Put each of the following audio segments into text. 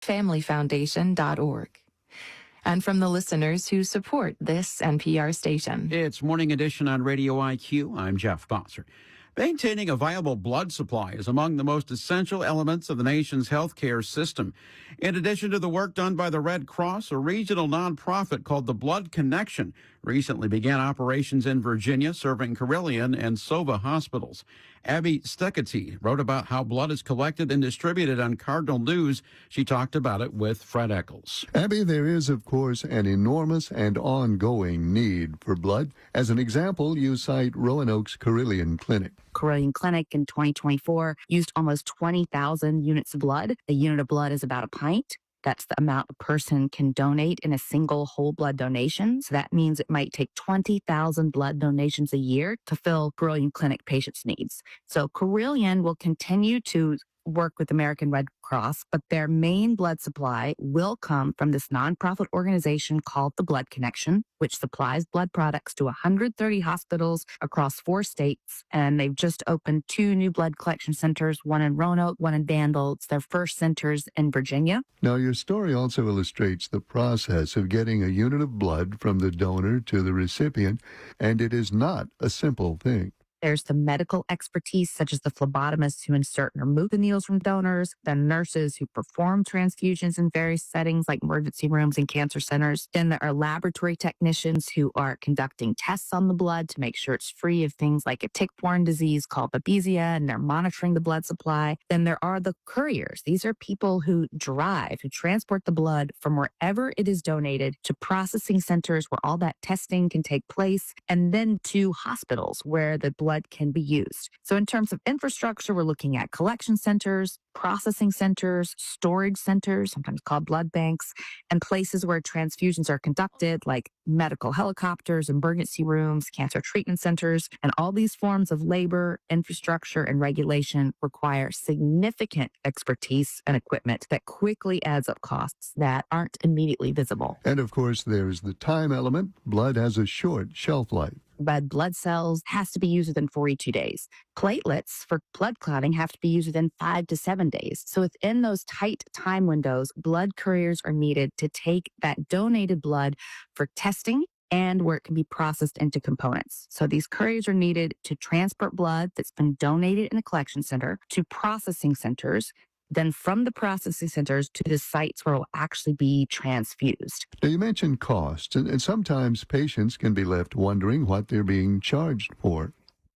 familyfoundation.org. And from the listeners who support this NPR station. It's Morning Edition on Radio IQ. I'm Jeff Bosser. Maintaining a viable blood supply is among the most essential elements of the nation's healthcare system. In addition to the work done by the Red Cross, a regional nonprofit called the Blood Connection recently began operations in Virginia, serving Carilion and Sova hospitals. Abby Steketee wrote about how blood is collected and distributed on Cardinal News. She talked about it with Fred Eccles. Abby, there is, of course, an enormous and ongoing need for blood. As an example, you cite Roanoke's Carilion Clinic. Carilion Clinic in 2024 used almost 20,000 units of blood. A unit of blood is about a pint. That's the amount a person can donate in a single whole blood donation. So that means it might take 20,000 blood donations a year to fill Carilion Clinic patients' needs. So Carilion will continue to work with American Red Cross, but their main blood supply will come from this nonprofit organization called the Blood Connection, which supplies blood products to 130 hospitals across 4 states. And they've just opened 2 new blood collection centers, one in Roanoke, one in Danville. It's their first centers in Virginia. Now, your story also illustrates the process of getting a unit of blood from the donor to the recipient, and it is not a simple thing. There's the medical expertise, such as the phlebotomists who insert and remove the needles from donors, the nurses who perform transfusions in various settings like emergency rooms and cancer centers. Then there are laboratory technicians who are conducting tests on the blood to make sure it's free of things like a tick-borne disease called babesia, and they're monitoring the blood supply. Then there are the couriers. These are people who drive, who transport the blood from wherever it is donated to processing centers where all that testing can take place, and then to hospitals where the blood can be used. So in terms of infrastructure, we're looking at collection centers, processing centers, storage centers, sometimes called blood banks, and places where transfusions are conducted, like medical helicopters, emergency rooms, cancer treatment centers. And all these forms of labor, infrastructure, and regulation require significant expertise and equipment that quickly adds up costs that aren't immediately visible. And of course, there's the time element. Blood has a short shelf life. Red blood cells has to be used within 42 days. Platelets for blood clotting have to be used within 5 to 7 days. So within those tight time windows, blood couriers are needed to take that donated blood for testing and where it can be processed into components. So these couriers are needed to transport blood that's been donated in a collection center to processing centers, then from the processing centers to the sites where it will actually be transfused. Now, you mentioned costs, and sometimes patients can be left wondering what they're being charged for.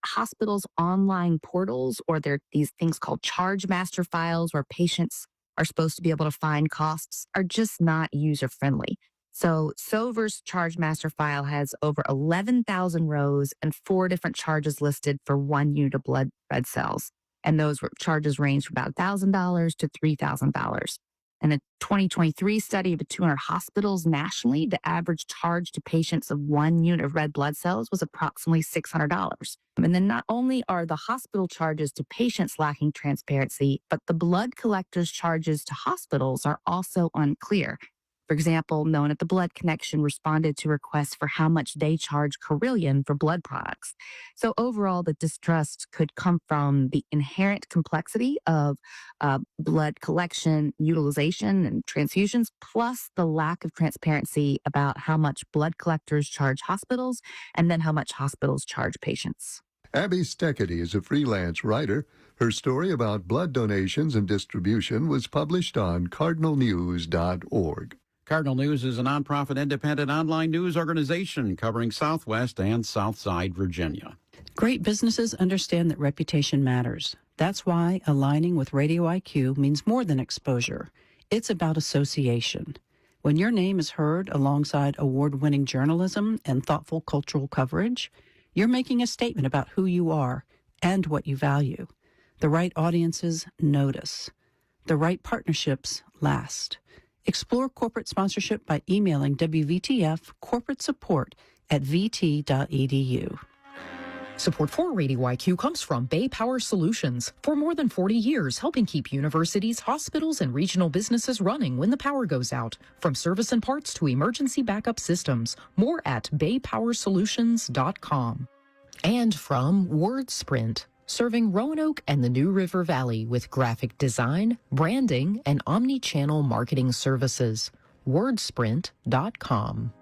Hospitals' online portals, or there are these things called charge master files where patients are supposed to be able to find costs, are just not user-friendly. So Sover's charge master file has over 11,000 rows and 4 different charges listed for 1 unit of blood red cells. And those charges range from about $1,000 to $3,000. In a 2023 study of 200 hospitals nationally, the average charge to patients of 1 unit of red blood cells was approximately $600. And then not only are the hospital charges to patients lacking transparency, but the blood collectors' charges to hospitals are also unclear. For example, No One at the Blood Connection responded to requests for how much they charge Carilion for blood products. So overall, the distrust could come from the inherent complexity of blood collection, utilization, and transfusions, plus the lack of transparency about how much blood collectors charge hospitals and then how much hospitals charge patients. Abby Steketee is a freelance writer. Her story about blood donations and distribution was published on cardinalnews.org. Cardinal News is a nonprofit independent online news organization covering Southwest and Southside Virginia. Great businesses understand that reputation matters. That's why aligning with Radio IQ means more than exposure. It's about association. When your name is heard alongside award-winning journalism and thoughtful cultural coverage, you're making a statement about who you are and what you value. The right audiences notice. The right partnerships last. Explore corporate sponsorship by emailing WVTF corporate support at vt.edu. Support for Radio IQ comes from Bay Power Solutions. For more than 40 years, helping keep universities, hospitals, and regional businesses running when the power goes out. From service and parts to emergency backup systems. More at baypowersolutions.com. And from WordSprint. serving Roanoke and the New River Valley with graphic design, branding, and omni-channel marketing services. Wordsprint.com.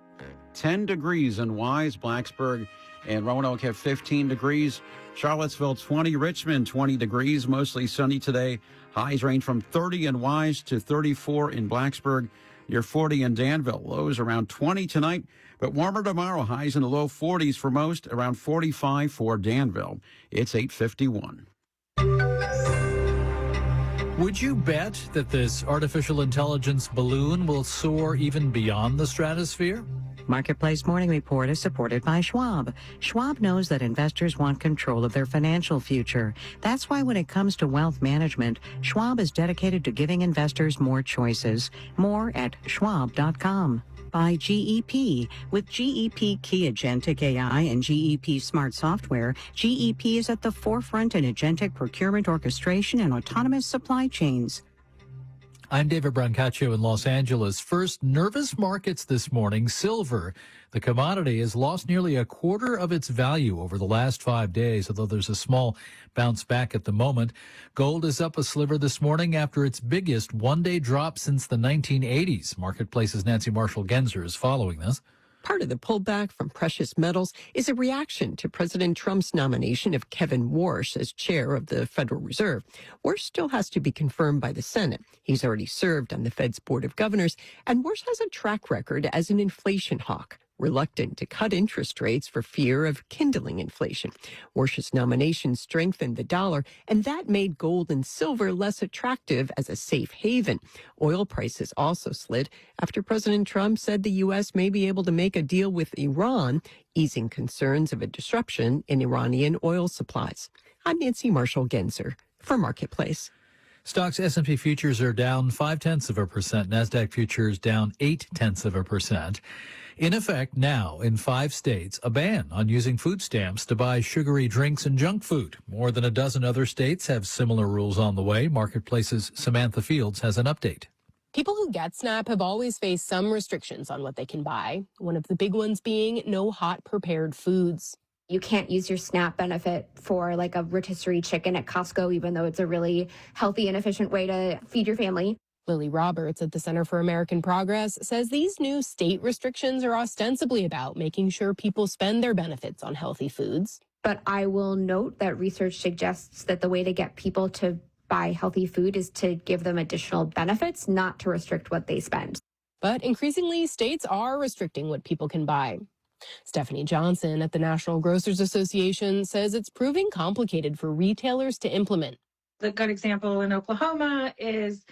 10 degrees in Wise, Blacksburg, and Roanoke have 15 degrees. Charlottesville 20, Richmond 20 degrees, mostly sunny today. Highs range from 30 in Wise to 34 in Blacksburg. Near 40 in Danville. Lows around 20 tonight, but warmer tomorrow. Highs in the low 40s for most, around 45 for Danville. It's 8:51. Would you bet that this artificial intelligence balloon will soar even beyond the stratosphere? Marketplace Morning Report is supported by Schwab. Schwab knows that investors want control of their financial future. That's why when it comes to wealth management, Schwab is dedicated to giving investors more choices. More at schwab.com. By GEP. With GEP Key Agentic AI and GEP Smart Software, GEP is at the forefront in agentic procurement orchestration and autonomous supply chains. I'm David Brancaccio in Los Angeles. First, nervous markets this morning. Silver, the commodity, has lost nearly a quarter of its value over the last 5 days, although there's a small bounce back at the moment. Gold is up a sliver this morning after its biggest one-day drop since the 1980s. Marketplace's Nancy Marshall-Genzer is following this. Part of the pullback from precious metals is a reaction to President Trump's nomination of Kevin Warsh as chair of the Federal Reserve. Warsh still has to be confirmed by the Senate. He's already served on the Fed's Board of Governors, and Warsh has a track record as an inflation hawk, reluctant to cut interest rates for fear of kindling inflation. Warsh's nomination strengthened the dollar, and that made gold and silver less attractive as a safe haven. Oil prices also slid after President Trump said the U.S. may be able to make a deal with Iran, easing concerns of a disruption in Iranian oil supplies. I'm Nancy Marshall-Genzer for Marketplace. Stocks S&P futures are down 0.5%. NASDAQ futures down 0.8%. In effect now in 5 states, a ban on using food stamps to buy sugary drinks and junk food. More than a dozen other states have similar rules on the way. Marketplace's Samantha Fields has an update. People who get SNAP have always faced some restrictions on what they can buy. One of the big ones being no hot prepared foods. You can't use your SNAP benefit for like a rotisserie chicken at Costco, even though it's a really healthy and efficient way to feed your family. Lily Roberts at the Center for American Progress says these new state restrictions are ostensibly about making sure people spend their benefits on healthy foods. But I will note that research suggests that the way to get people to buy healthy food is to give them additional benefits, not to restrict what they spend. But increasingly, states are restricting what people can buy. Stephanie Johnson at the National Grocers Association says it's proving complicated for retailers to implement. The good example in Oklahoma is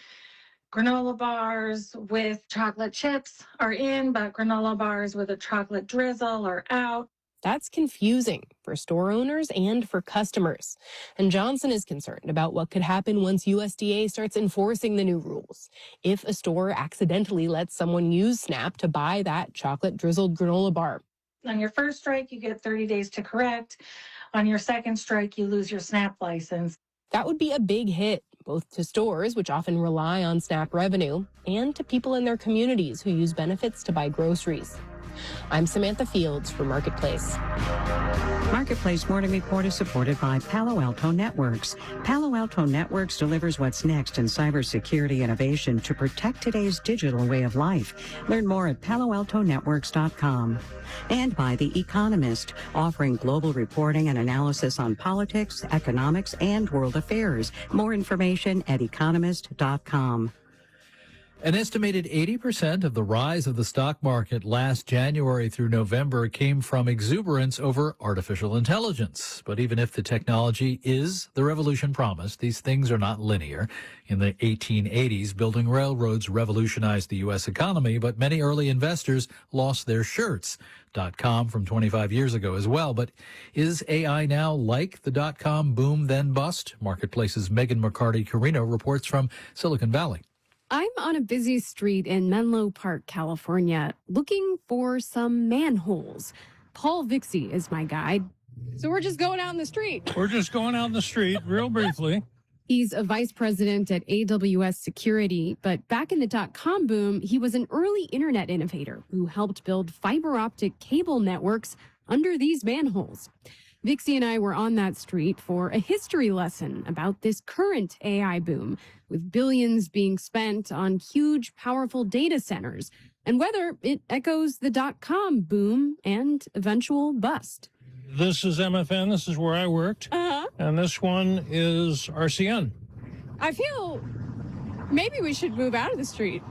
granola bars with chocolate chips are in, but granola bars with a chocolate drizzle are out. That's confusing for store owners and for customers. And Johnson is concerned about what could happen once USDA starts enforcing the new rules. If a store accidentally lets someone use SNAP to buy that chocolate drizzled granola bar. On your first strike, you get 30 days to correct. On your second strike, you lose your SNAP license. That would be a big hit, both to stores, which often rely on SNAP revenue, and to people in their communities who use benefits to buy groceries. I'm Samantha Fields for Marketplace. Marketplace Morning Report is supported by Palo Alto Networks. Palo Alto Networks delivers what's next in cybersecurity innovation to protect today's digital way of life. Learn more at paloaltonetworks.com. And by The Economist, offering global reporting and analysis on politics, economics, and world affairs. More information at economist.com. An estimated 80% of the rise of the stock market last January through November came from exuberance over artificial intelligence. But even if the technology is the revolution promised, these things are not linear. In the 1880s, building railroads revolutionized the U.S. economy, but many early investors lost their shirts. .com from 25 years ago as well. But is AI now like the .com boom then bust? Marketplace's Megan McCarty-Carino reports from Silicon Valley. I'm on a busy street in Menlo Park, California, looking for some manholes. Paul Vixie is my guide. So we're just going out in the street. We're just going out in the street real briefly. He's a vice president at AWS Security, but back in the .com boom, he was an early internet innovator who helped build fiber optic cable networks under these manholes. Vixie and I were on that street for a history lesson about this current AI boom, with billions being spent on huge, powerful data centers, and whether it echoes the dot-com boom and eventual bust. This is MFN. This is where I worked. And this one is RCN. I feel maybe we should move out of the street.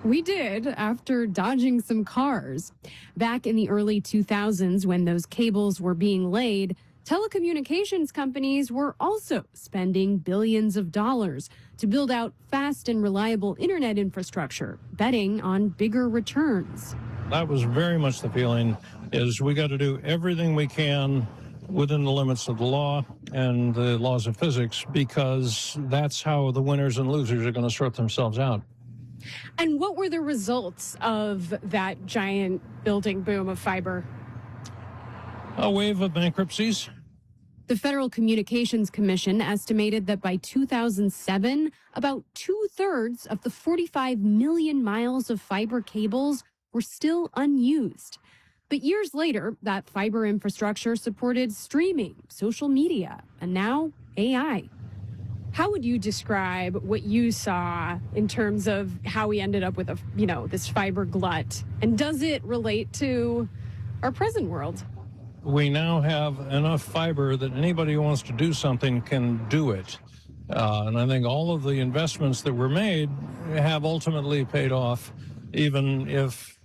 We did, after dodging some cars. Back in the early 2000s, when those cables were being laid, telecommunications companies were also spending billions of dollars to build out fast and reliable internet infrastructure, betting on bigger returns. That was very much the feeling, is we got to do everything we can within the limits of the law and the laws of physics, because that's how the winners and losers are going to sort themselves out. And what were the results of that giant building boom of fiber? A wave of bankruptcies. The Federal Communications Commission estimated that by 2007, about 2/3 of the 45 million miles of fiber cables were still unused. But years later, that fiber infrastructure supported streaming, social media, and now AI. How would you describe what you saw in terms of how we ended up with this fiber glut? And does it relate to our present world? We now have enough fiber that anybody who wants to do something can do it. And I think all of the investments that were made have ultimately paid off, even if,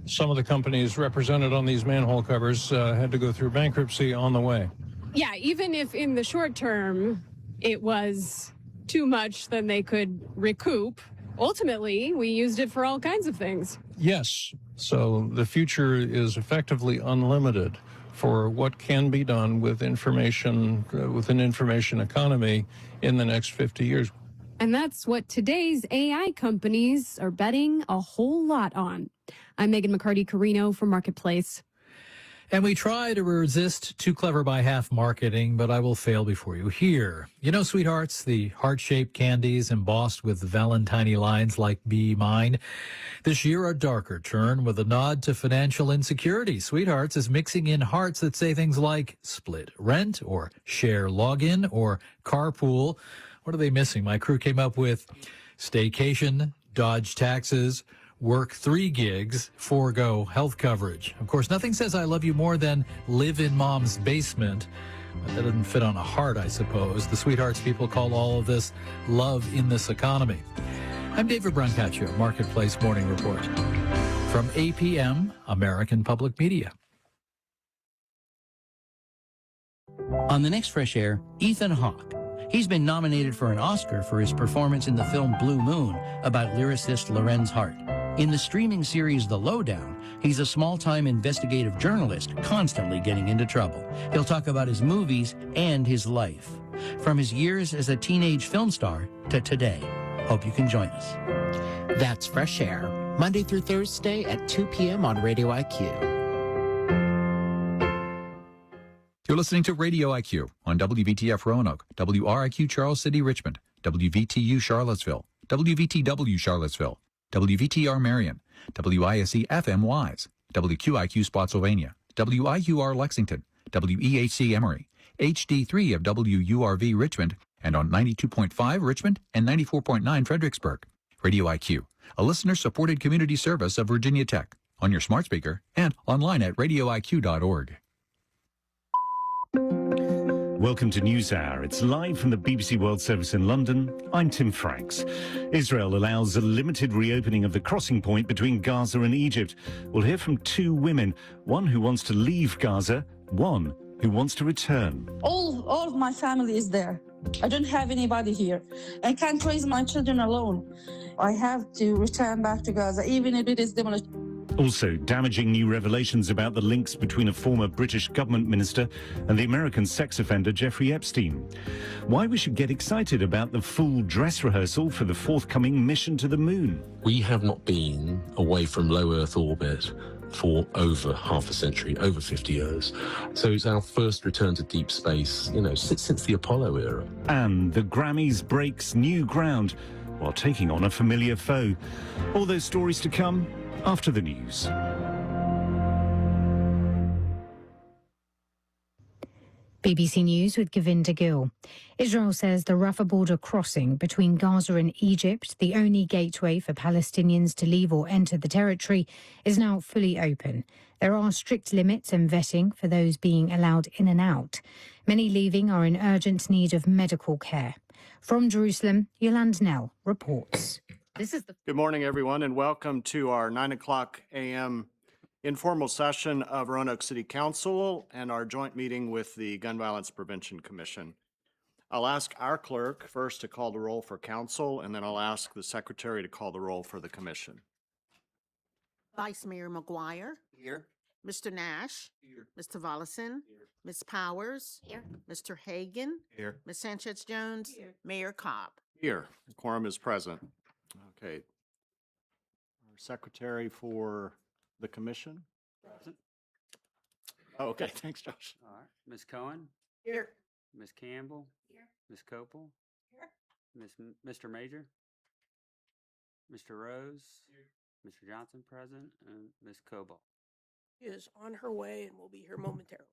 some of the companies represented on these manhole covers had to go through bankruptcy on the way. Yeah, even if in the short term it was too much than they could recoup, ultimately we used it for all kinds of things. Yes. So the future is effectively unlimited for what can be done with information, with an information economy in the next 50 years. And that's what today's AI companies are betting a whole lot on. I'm Megan McCarty-Carino for Marketplace. And we try to resist too clever by half marketing, but I will fail before you here. You know, Sweethearts, the heart-shaped candies embossed with Valentine lines like Be Mine. This year, a darker turn with a nod to financial insecurity. Sweethearts is mixing in hearts that say things like split rent or share login or carpool. What are they missing? My crew came up with staycation, dodge taxes, work 3 gigs, forego health coverage. Of course, nothing says I love you more than live in mom's basement. But that doesn't fit on a heart, I suppose. The Sweethearts people call all of this love in this economy. I'm David Brancaccio, Marketplace Morning Report. From APM, American Public Media. On the next Fresh Air, Ethan Hawke. He's been nominated for an Oscar for his performance in the film Blue Moon about lyricist Lorenz Hart. In the streaming series The Lowdown, he's a small-time investigative journalist constantly getting into trouble. He'll talk about his movies and his life, from his years as a teenage film star to today. Hope you can join us. That's Fresh Air, Monday through Thursday at 2 p.m. on Radio IQ. You're listening to Radio IQ on WVTF Roanoke, WRIQ Charles City Richmond, WVTU Charlottesville, WVTW Charlottesville, WVTR Marion, WISE FM Wise, WQIQ Spotsylvania, WIUR Lexington, WEHC Emory, HD3 of WURV Richmond, and on 92.5 Richmond and 94.9 Fredericksburg. Radio IQ, a listener-supported community service of Virginia Tech, on your smart speaker and online at radioiq.org. Welcome to NewsHour. It's live from the BBC World Service in London. I'm Tim Franks. Israel allows a limited reopening of the crossing point between Gaza and Egypt. We'll hear from 2 women, one who wants to leave Gaza, one who wants to return. All of my family is there. I don't have anybody here. I can't raise my children alone. I have to return back to Gaza, even if it is demolished. Also, damaging new revelations about the links between a former British government minister and the American sex offender Jeffrey Epstein. Why we should get excited about the full dress rehearsal for the forthcoming mission to the moon. We have not been away from low Earth orbit for over half a century, over 50 years. So it's our first return to deep space, since the Apollo era. And the Grammys breaks new ground while taking on a familiar foe. All those stories to come after the news. BBC News with Govinda Gill. Israel says the Rafah border crossing between Gaza and Egypt, the only gateway for Palestinians to leave or enter the territory, is now fully open. There are strict limits and vetting for those being allowed in and out. Many leaving are in urgent need of medical care. From Jerusalem, Yolande Nell reports. Good morning, everyone, and welcome to our 9 o'clock a.m. informal session of Roanoke City Council and our joint meeting with the Gun Violence Prevention Commission. I'll ask our clerk first to call the roll for council, and then I'll ask the secretary to call the roll for the commission. Vice Mayor McGuire. Here. Mr. Nash. Here. Mr. Vollison. Here. Ms. Powers. Here. Mr. Hagan. Here. Ms. Sanchez Jones. Here. Mayor Cobb. Here. The quorum is present. Okay. Our secretary for the commission. Present. Oh, okay. Thanks, Josh. All right. Ms. Cohen? Here. Ms. Campbell? Here. Ms. Copel? Here. Mr. Major? Mr. Rose? Here. Mr. Johnson present, and Ms. Cobalt. Is on her way and will be here momentarily.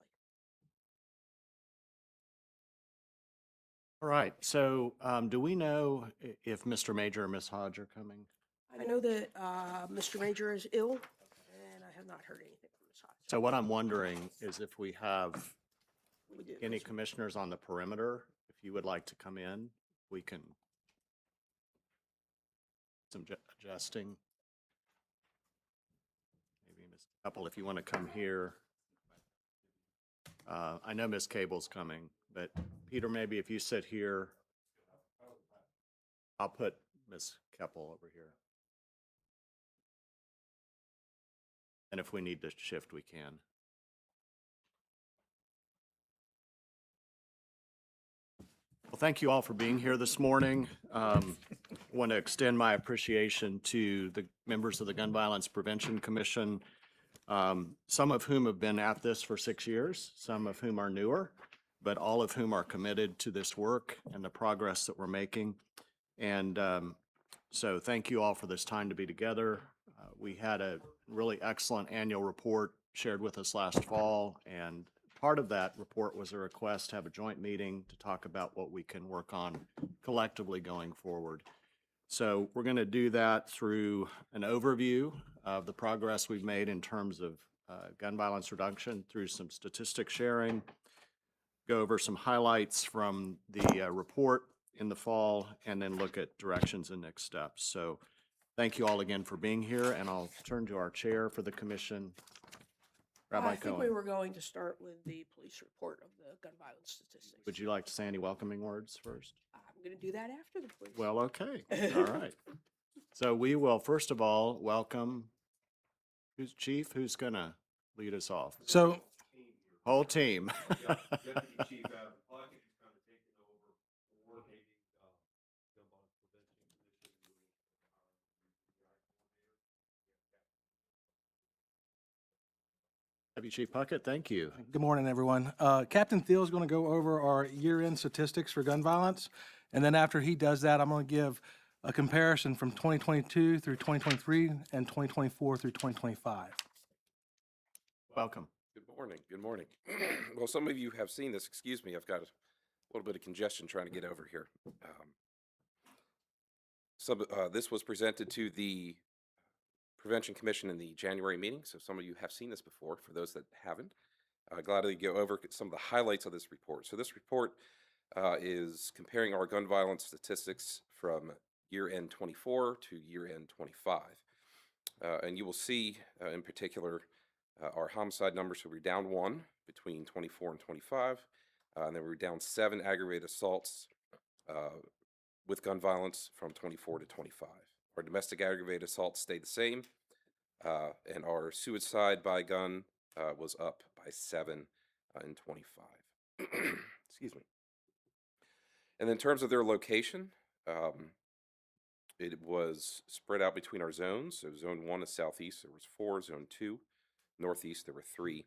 All right. So do we know if Mr. Major or Ms. Hodge are coming? I know that Mr. Major is ill, and I have not heard anything from Ms. Hodge. So what I'm wondering is if we have any commissioners on the perimeter, if you would like to come in, we can some adjusting. Maybe Ms. Couple, if you want to come here. I know Ms. Cable's coming, but Peter, maybe if you sit here, I'll put Ms. Keppel over here. And if we need to shift, we can. Well, thank you all for being here this morning. I want to extend my appreciation to the members of the Gun Violence Prevention Commission, some of whom have been at this for 6 years, some of whom are newer, but all of whom are committed to this work and the progress that we're making. And so thank you all for this time to be together. We had a really excellent annual report shared with us last fall, and part of that report was a request to have a joint meeting to talk about what we can work on collectively going forward. So we're going to do that through an overview of the progress we've made in terms of gun violence reduction, through some statistic sharing, go over some highlights from the report in the fall, and then look at directions and next steps. So thank you all again for being here, and I'll turn to our chair for the commission, Rabbi Cohen. I think we were going to start with the police report of the gun violence statistics. Would you like to say any welcoming words first? I'm going to do that after the police. Well, okay. All right. So we will, first of all, welcome, who's chief? Who's going to lead us off? So, whole team. Deputy Chief Puckett, thank you. Good morning, everyone. Captain Thiel is going to go over our year-end statistics for gun violence, and then after he does that, I'm going to give a comparison from 2022 through 2023 and 2024 through 2025. Welcome. Good morning. Good morning. Well, some of you have seen this. Excuse me, I've got a little bit of congestion trying to get over here. This was presented to the Prevention Commission in the January meeting, so some of you have seen this before. For those that haven't, I'd gladly go over some of the highlights of this report. So this report is comparing our gun violence statistics from year-end 24 to year-end 25. And you will see, in particular, our homicide numbers. So we're down 1 between 24 and 25, and then we're down 7 aggravated assaults with gun violence from 24 to 25. Our domestic aggravated assault stayed the same, and our suicide by gun was up by 7 in 25. Excuse me. And in terms of their location, it was spread out between our zones. So zone 1 is southeast, there was 4. Zone 2, northeast, there were 3.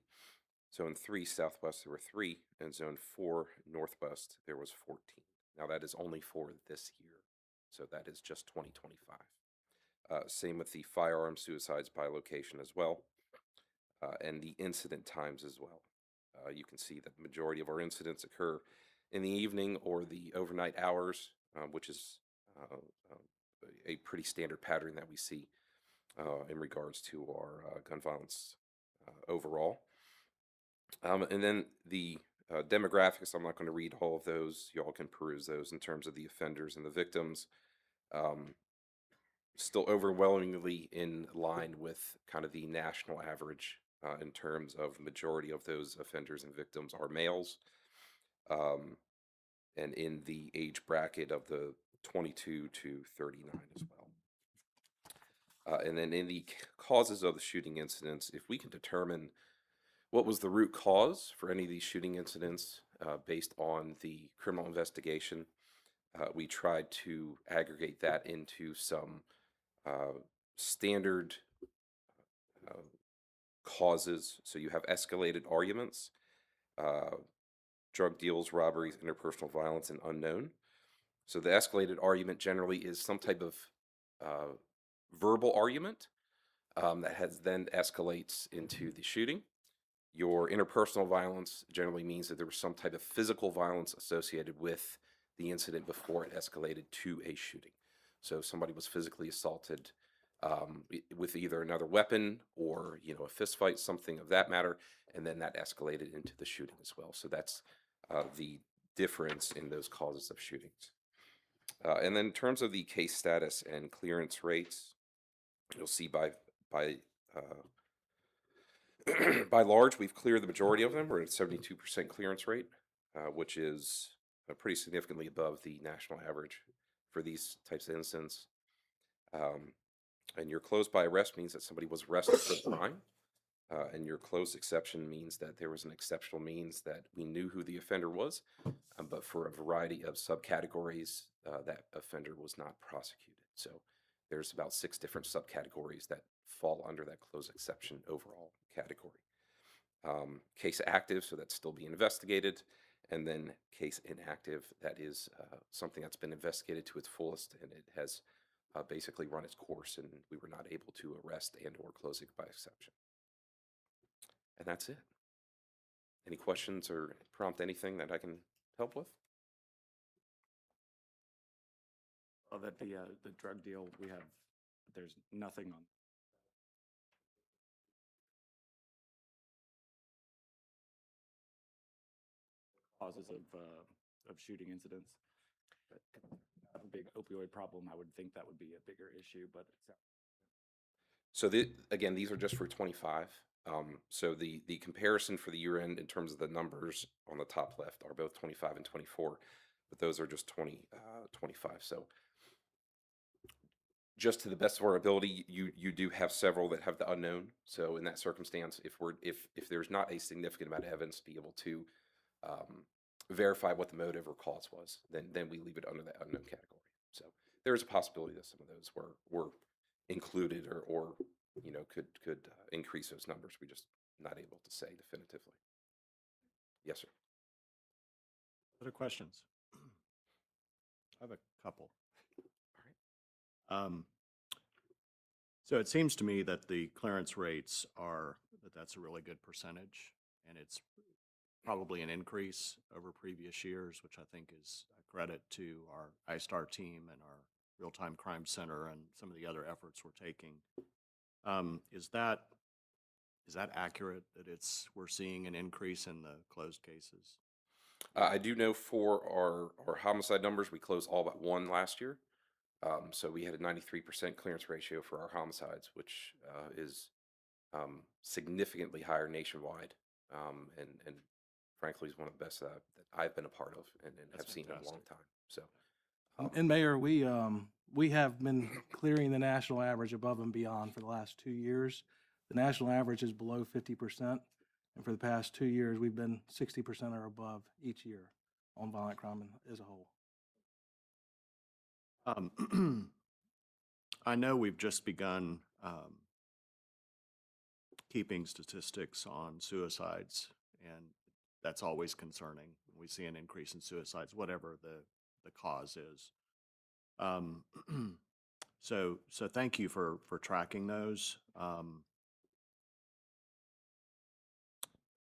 Zone 3, southwest, there were 3. And zone 4, northwest, there was 14. Now that is only for this year. So that is just 2025. Same with the firearm suicides by location as well, and the incident times as well. You can see that the majority of our incidents occur in the evening or the overnight hours, which is a pretty standard pattern that we see in regards to our gun violence overall. And then the demographics, I'm not going to read all of those. Y'all can peruse those in terms of the offenders and the victims. Still overwhelmingly in line with kind of the national average in terms of majority of those offenders and victims are males. And in the age bracket of the 22 to 39 as well. And then in the causes of the shooting incidents, if we can determine what was the root cause for any of these shooting incidents based on the criminal investigation, we tried to aggregate that into some standard causes. So you have escalated arguments, drug deals, robberies, interpersonal violence, and unknown. So the escalated argument generally is some type of verbal argument that has then escalates into the shooting. Your interpersonal violence generally means that there was some type of physical violence associated with the incident before it escalated to a shooting. So somebody was physically assaulted with either another weapon or, a fist fight, something of that matter, and then that escalated into the shooting as well. So that's the difference in those causes of shootings. And then in terms of the case status and clearance rates, you'll see by large, we've cleared the majority of them. We're at a 72% clearance rate, which is pretty significantly above the national average for these types of incidents. And your closed by arrest means that somebody was arrested for the crime. And your closed exception means that there was an exceptional means that we knew who the offender was, but for a variety of subcategories, that offender was not prosecuted. So there's about 6 different subcategories that fall under that closed exception overall category. Case active, so that's still being investigated, and then case inactive, that is something that's been investigated to its fullest, and it has basically run its course, and we were not able to arrest and or close it by exception. And that's it. Any questions or prompt anything that I can help with? Well, that the drug deal there's nothing on. Causes of shooting incidents. But have a big opioid problem, I would think that would be a bigger issue, but So again, these are just for 25. So the comparison for the year end in terms of the numbers on the top left are both 25 and 24, but those are just 25. So just to the best of our ability, you do have several that have the unknown. So in that circumstance, if there's not a significant amount of evidence to be able to verify what the motive or cause was, then we leave it under that unknown category. So there's a possibility that some of those were included or could increase those numbers. We're just not able to say definitively. Yes, sir. other questions? I have a couple. All right. So it seems to me that the clearance rates that's a really good percentage, and it's probably an increase over previous years, which I think is a credit to our iStar team and our Real-Time Crime Center and some of the other efforts we're taking. Is that accurate that we're seeing an increase in the closed cases? I do know for our homicide numbers, we closed all but one last year. So we had a 93% clearance ratio for our homicides, which is significantly higher nationwide, and frankly is one of the best that I've been a part of and have seen in a long time. So, and Mayor, we have been clearing the national average above and beyond for the last 2 years. The national average is below 50%, and for the past 2 years, we've been 60% or above each year on violent crime as a whole. I know we've just begun keeping statistics on suicides, and that's always concerning. We see an increase in suicides, whatever the cause is. So thank you for tracking those.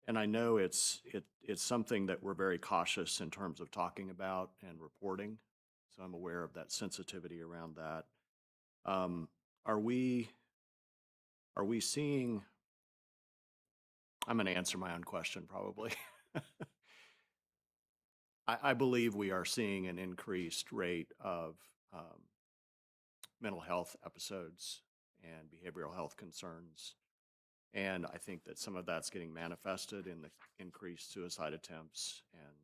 And I know it's something that we're very cautious in terms of talking about and reporting. So I'm aware of that sensitivity around that. Are we seeing, I'm going to answer my own question probably. I believe we are seeing an increased rate of mental health episodes and behavioral health concerns. And I think that some of that's getting manifested in the increased suicide attempts and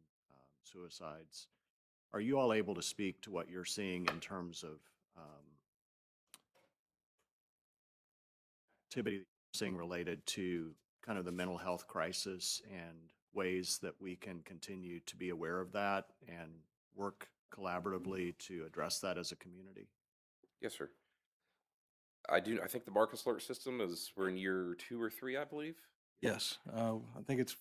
suicides. Are you all able to speak to what you're seeing in terms of activity that you're seeing related to kind of the mental health crisis and ways that we can continue to be aware of that and work collaboratively to address that as a community? Yes, sir. I do. I think the Marcus Alert system we're in year 2 or 3, I believe. Yes, I think it's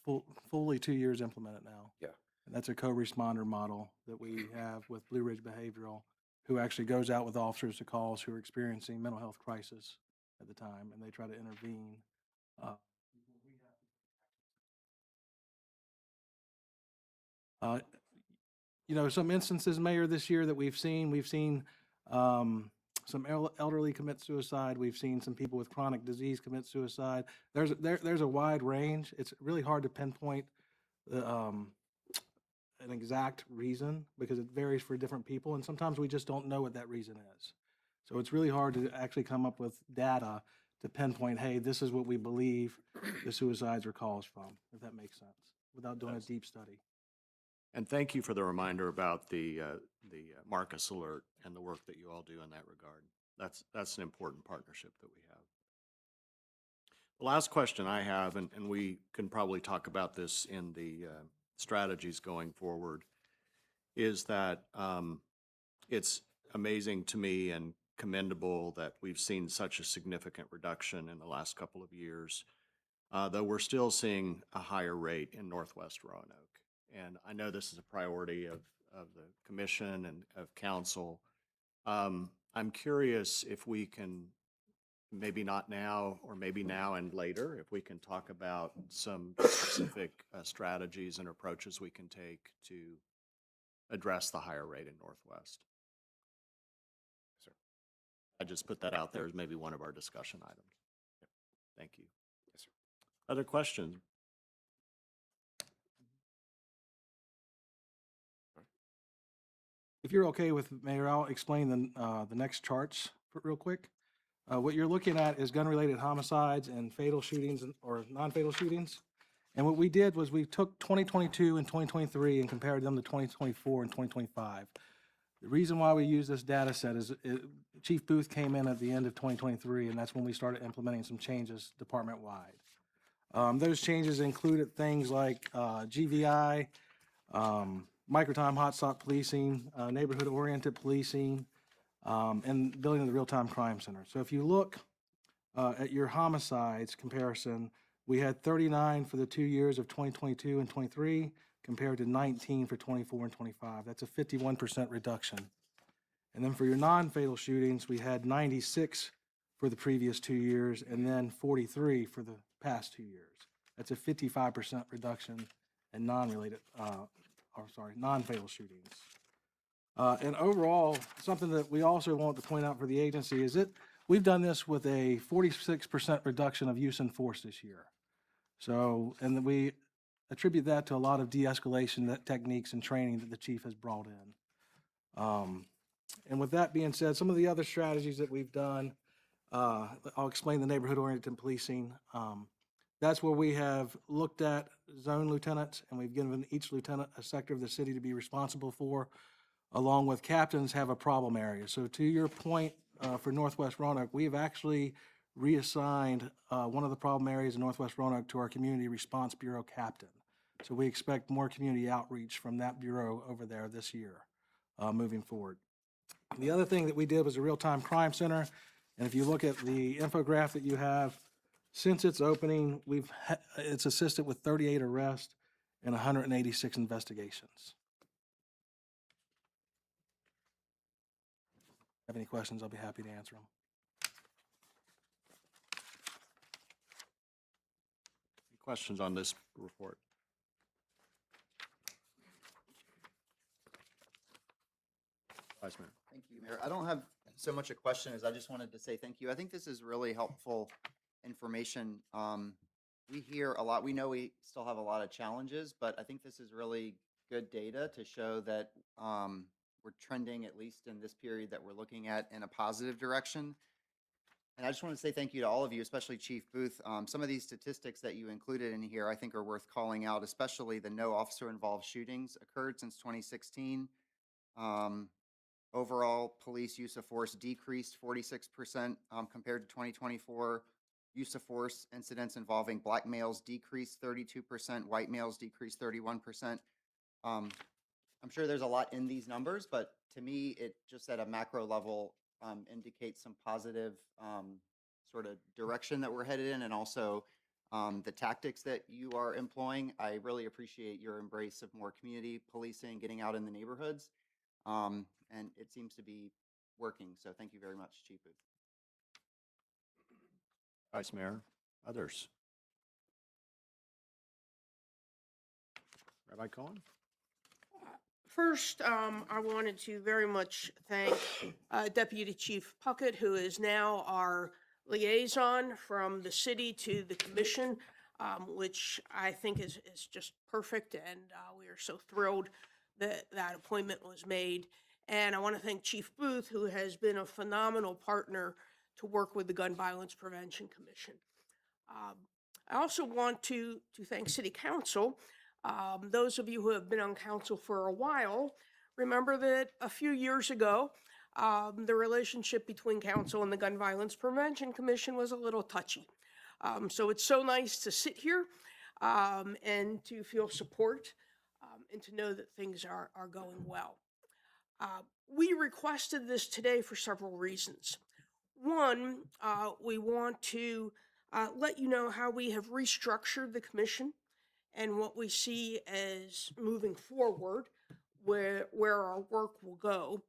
fully 2 years implemented now. Yeah. And that's a co-responder model that we have with Blue Ridge Behavioral, who actually goes out with officers to calls who are experiencing mental health crisis at the time, and they try to intervene. Some instances, Mayor, this year that we've seen some elderly commit suicide. We've seen some people with chronic disease commit suicide. There's a wide range. It's really hard to pinpoint an exact reason because it varies for different people, and sometimes we just don't know what that reason is. So it's really hard to actually come up with data to pinpoint, hey, this is what we believe the suicides are caused from, if that makes sense, without doing a deep study. And thank you for the reminder about the Marcus Alert and the work that you all do in that regard. That's an important partnership that we have. The last question I have, and we can probably talk about this in the strategies going forward, is that it's amazing to me and commendable that we've seen such a significant reduction in the last couple of years, though we're still seeing a higher rate in Northwest Roanoke. And I know this is a priority of the commission and of council. I'm curious if we can, maybe not now, or maybe now and later, if we can talk about some specific strategies and approaches we can take to address the higher rate in Northwest. Sir, I just put that out there as maybe one of our discussion items. Thank you. Yes, sir. Other questions? If you're okay with Mayor, I'll explain the next charts real quick. What you're looking at is gun-related homicides and fatal shootings or non-fatal shootings. And what we did was we took 2022 and 2023 and compared them to 2024 and 2025. The reason why we use this data set is Chief Booth came in at the end of 2023, and that's when we started implementing some changes department-wide. Those changes included things like GVI, microtime hotspot policing, neighborhood-oriented policing, and building the real-time crime center. So if you look at your homicides comparison, we had 39 for the 2 years of 2022 and 23, compared to 19 for 24 and 25. That's a 51% reduction. And then for your non-fatal shootings, we had 96 for the previous 2 years, and then 43 for the past 2 years. That's a 55% reduction in non-fatal shootings. And overall, something that we also want to point out for the agency is that we've done this with a 46% reduction of use in force this year. So, and we attribute that to a lot of de-escalation techniques and training that the chief has brought in. And with that being said, some of the other strategies that we've done, I'll explain the neighborhood-oriented policing. That's where we have looked at zone lieutenants, and we've given each lieutenant a sector of the city to be responsible for, along with captains have a problem area. So to your point, for Northwest Roanoke, we have actually reassigned one of the problem areas in Northwest Roanoke to our Community Response Bureau captain. So we expect more community outreach from that bureau over there this year, moving forward. The other thing that we did was a real-time crime center. And if you look at the infographic that you have, since its opening, it's assisted with 38 arrests and 186 investigations. Have any questions, I'll be happy to answer them. questions on this report? Vice Mayor. Thank you, Mayor. I don't have so much a question as I just wanted to say thank you. I think this is really helpful information. We hear a lot. We know we still have a lot of challenges, but I think this is really good data to show that we're trending, at least in this period that we're looking at, in a positive direction. And I just want to say thank you to all of you, especially Chief Booth. Some of these statistics that you included in here I think are worth calling out, especially the no officer-involved shootings occurred since 2016. Overall, police use of force decreased 46% compared to 2024. Use of force incidents involving black males decreased 32%, white males decreased 31%. I'm sure there's a lot in these numbers, but to me, it just at a macro level indicates some positive sort of direction that we're headed in, and also the tactics that you are employing. I really appreciate your embrace of more community policing, getting out in the neighborhoods, and it seems to be working. So thank you very much, Chief Booth. Vice Mayor, others? Rabbi Cohen? First, I wanted to very much thank Deputy Chief Puckett, who is now our liaison from the city to the commission, which I think is just perfect, and we are so thrilled that that appointment was made. And I want to thank Chief Booth, who has been a phenomenal partner to work with the Gun Violence Prevention Commission. I also want to thank City Council. Those of you who have been on council for a while remember that a few years ago, the relationship between council and the Gun Violence Prevention Commission was a little touchy. So it's so nice to sit here and to feel support and to know that things are going well. We requested this today for several reasons. One, we want to let you know how we have restructured the commission and what we see as moving forward, where our work will go.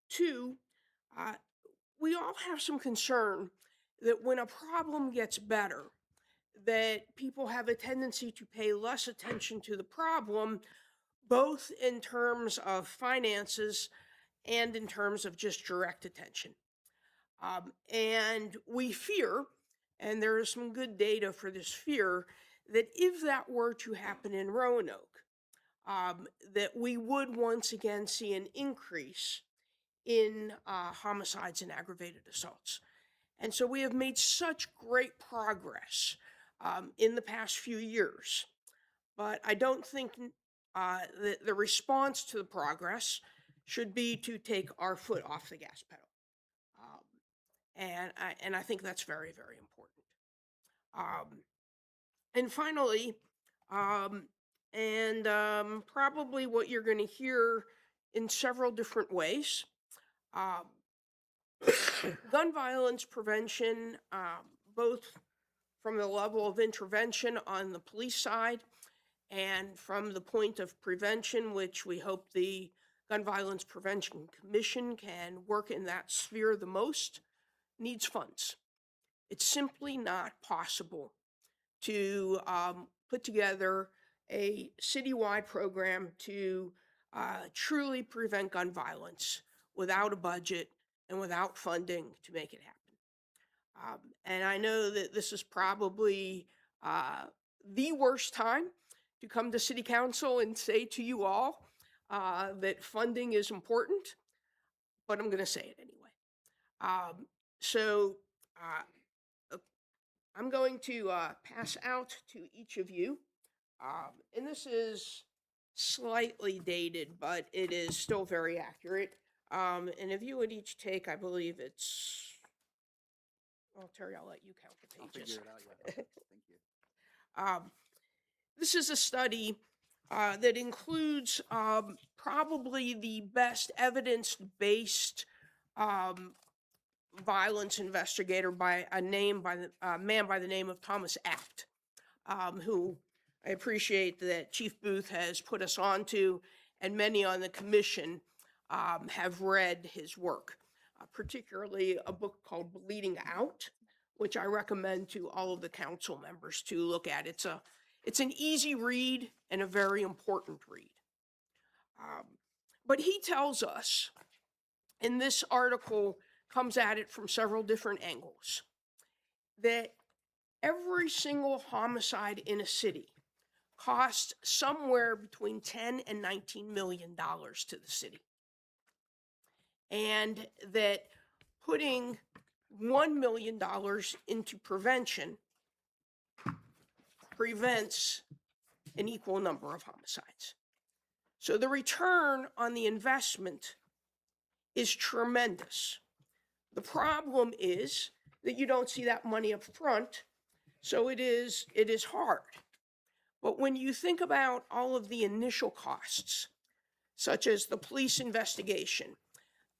Two, we all have some concern that when a problem gets better, that people have a tendency to pay less attention to the problem, both in terms of finances and in terms of just direct attention. And we fear, and there is some good data for this fear, that if that were to happen in Roanoke, that we would once again see an increase in homicides and aggravated assaults. And so we have made such great progress in the past few years, but I don't think that the response to the progress should be to take our foot off the gas pedal. And I think that's very, very important. And finally, probably what you're going to hear in several different ways, gun violence prevention, both from the level of intervention on the police side and from the point of prevention, which we hope the Gun Violence Prevention Commission can work in that sphere the most, needs funds. It's simply not possible to put together a citywide program to truly prevent gun violence without a budget and without funding to make it happen. And I know that this is probably the worst time to come to City Council and say to you all that funding is important, but I'm going to say it anyway. So I'm going to pass out to each of you. And this is slightly dated, but it is still very accurate. And if you would each take, I believe it's, well, Terry, I'll let you count the pages. I'll figure it out, yeah. Thank you. This is a study that includes probably the best evidence-based violence investigator by a man by the name of Thomas Abt, who I appreciate that Chief Booth has put us on to, and many on the commission have read his work, particularly a book called Bleeding Out, which I recommend to all of the council members to look at. It's an easy read and a very important read. But he tells us, and this article comes at it from several different angles, that every single homicide in a city costs somewhere between $10 and $19 million to the city. And that putting $1 million into prevention prevents an equal number of homicides. So the return on the investment is tremendous. The problem is that you don't see that money up front, so it is hard. But when you think about all of the initial costs, such as the police investigation,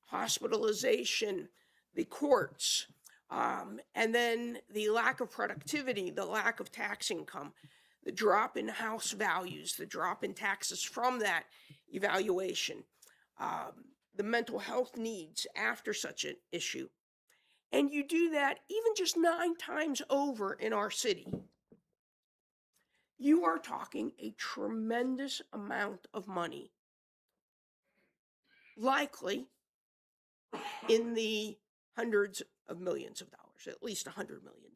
hospitalization, the courts, and then the lack of productivity, the lack of tax income, the drop in house values, the drop in taxes from that evaluation, the mental health needs after such an issue. And you do that even just 9 times over in our city, you are talking a tremendous amount of money, likely in the hundreds of millions of dollars, at least $100 million.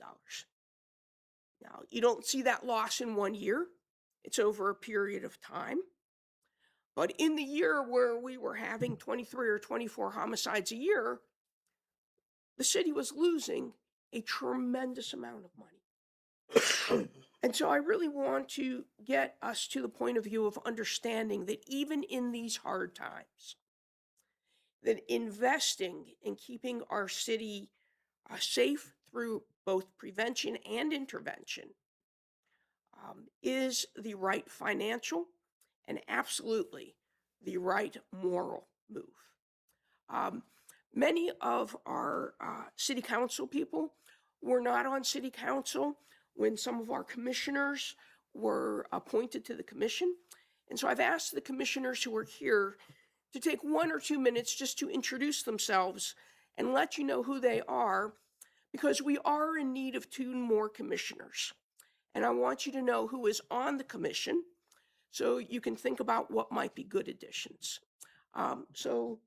Now, you don't see that loss in 1 year. It's over a period of time. But in the year where we were having 23 or 24 homicides a year, the city was losing a tremendous amount of money. And so I really want to get us to the point of view of understanding that even in these hard times, that investing in keeping our city safe through both prevention and intervention is the right financial and absolutely the right moral move. Many of our city council people were not on city council when some of our commissioners were appointed to the commission. And so I've asked the commissioners who are here to take 1 or 2 minutes just to introduce themselves and let you know who they are, because we are in need of 2 more commissioners. And I want you to know who is on the commission so you can think about what might be good additions. So,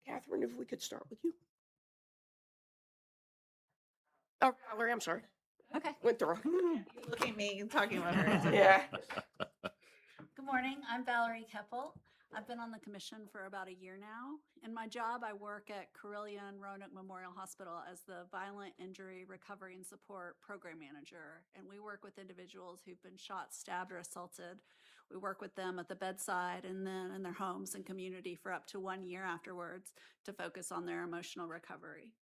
Catherine, if we could start with you. Oh, Valerie, I'm sorry. Okay. Went the wrong. You look at me and talking about her. Yeah. Good morning. I'm Valerie Keppel. I've been on the commission for about a year now. In my job, I work at Carilion Roanoke Memorial Hospital as the Violent Injury Recovery and Support Program Manager. And we work with individuals who've been shot, stabbed, or assaulted. We work with them at the bedside and then in their homes and community for up to 1 year afterwards to focus on their emotional recovery.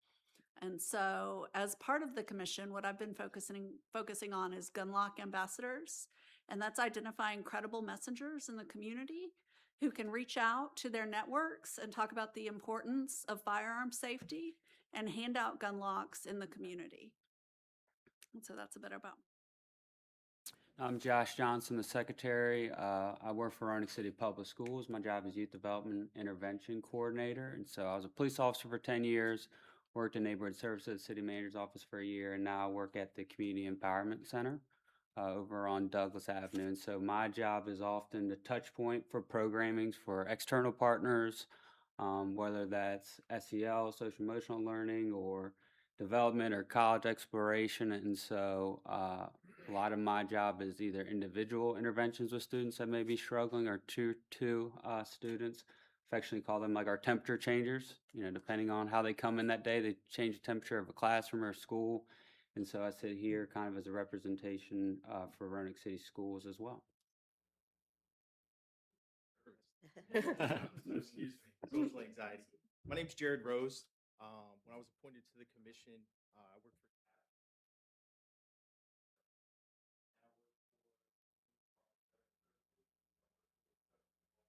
And so as part of the commission, what I've been focusing on is gun lock ambassadors. And that's identifying credible messengers in the community who can reach out to their networks and talk about the importance of firearm safety and hand out gun locks in the community. And so that's a bit about. I'm Josh Johnson, the secretary. I work for Roanoke City Public Schools. My job is Youth Development Intervention Coordinator. And so I was a police officer for 10 years, worked in neighborhood services at the city manager's office for a year, and now I work at the Community Empowerment Center over on Douglas Avenue. And so my job is often the touch point for programmings for external partners, whether that's SEL, social emotional learning, or development or college exploration. And so a lot of my job is either individual interventions with students that may be struggling, or two students. Affectionately call them like our temperature changers. You know, depending on how they come in that day, they change the temperature of a classroom or a school. And so I sit here kind of as a representation for Roanoke City Schools as well. Excuse me. Social anxiety. My name's Jared Rose. When I was appointed to the commission, I worked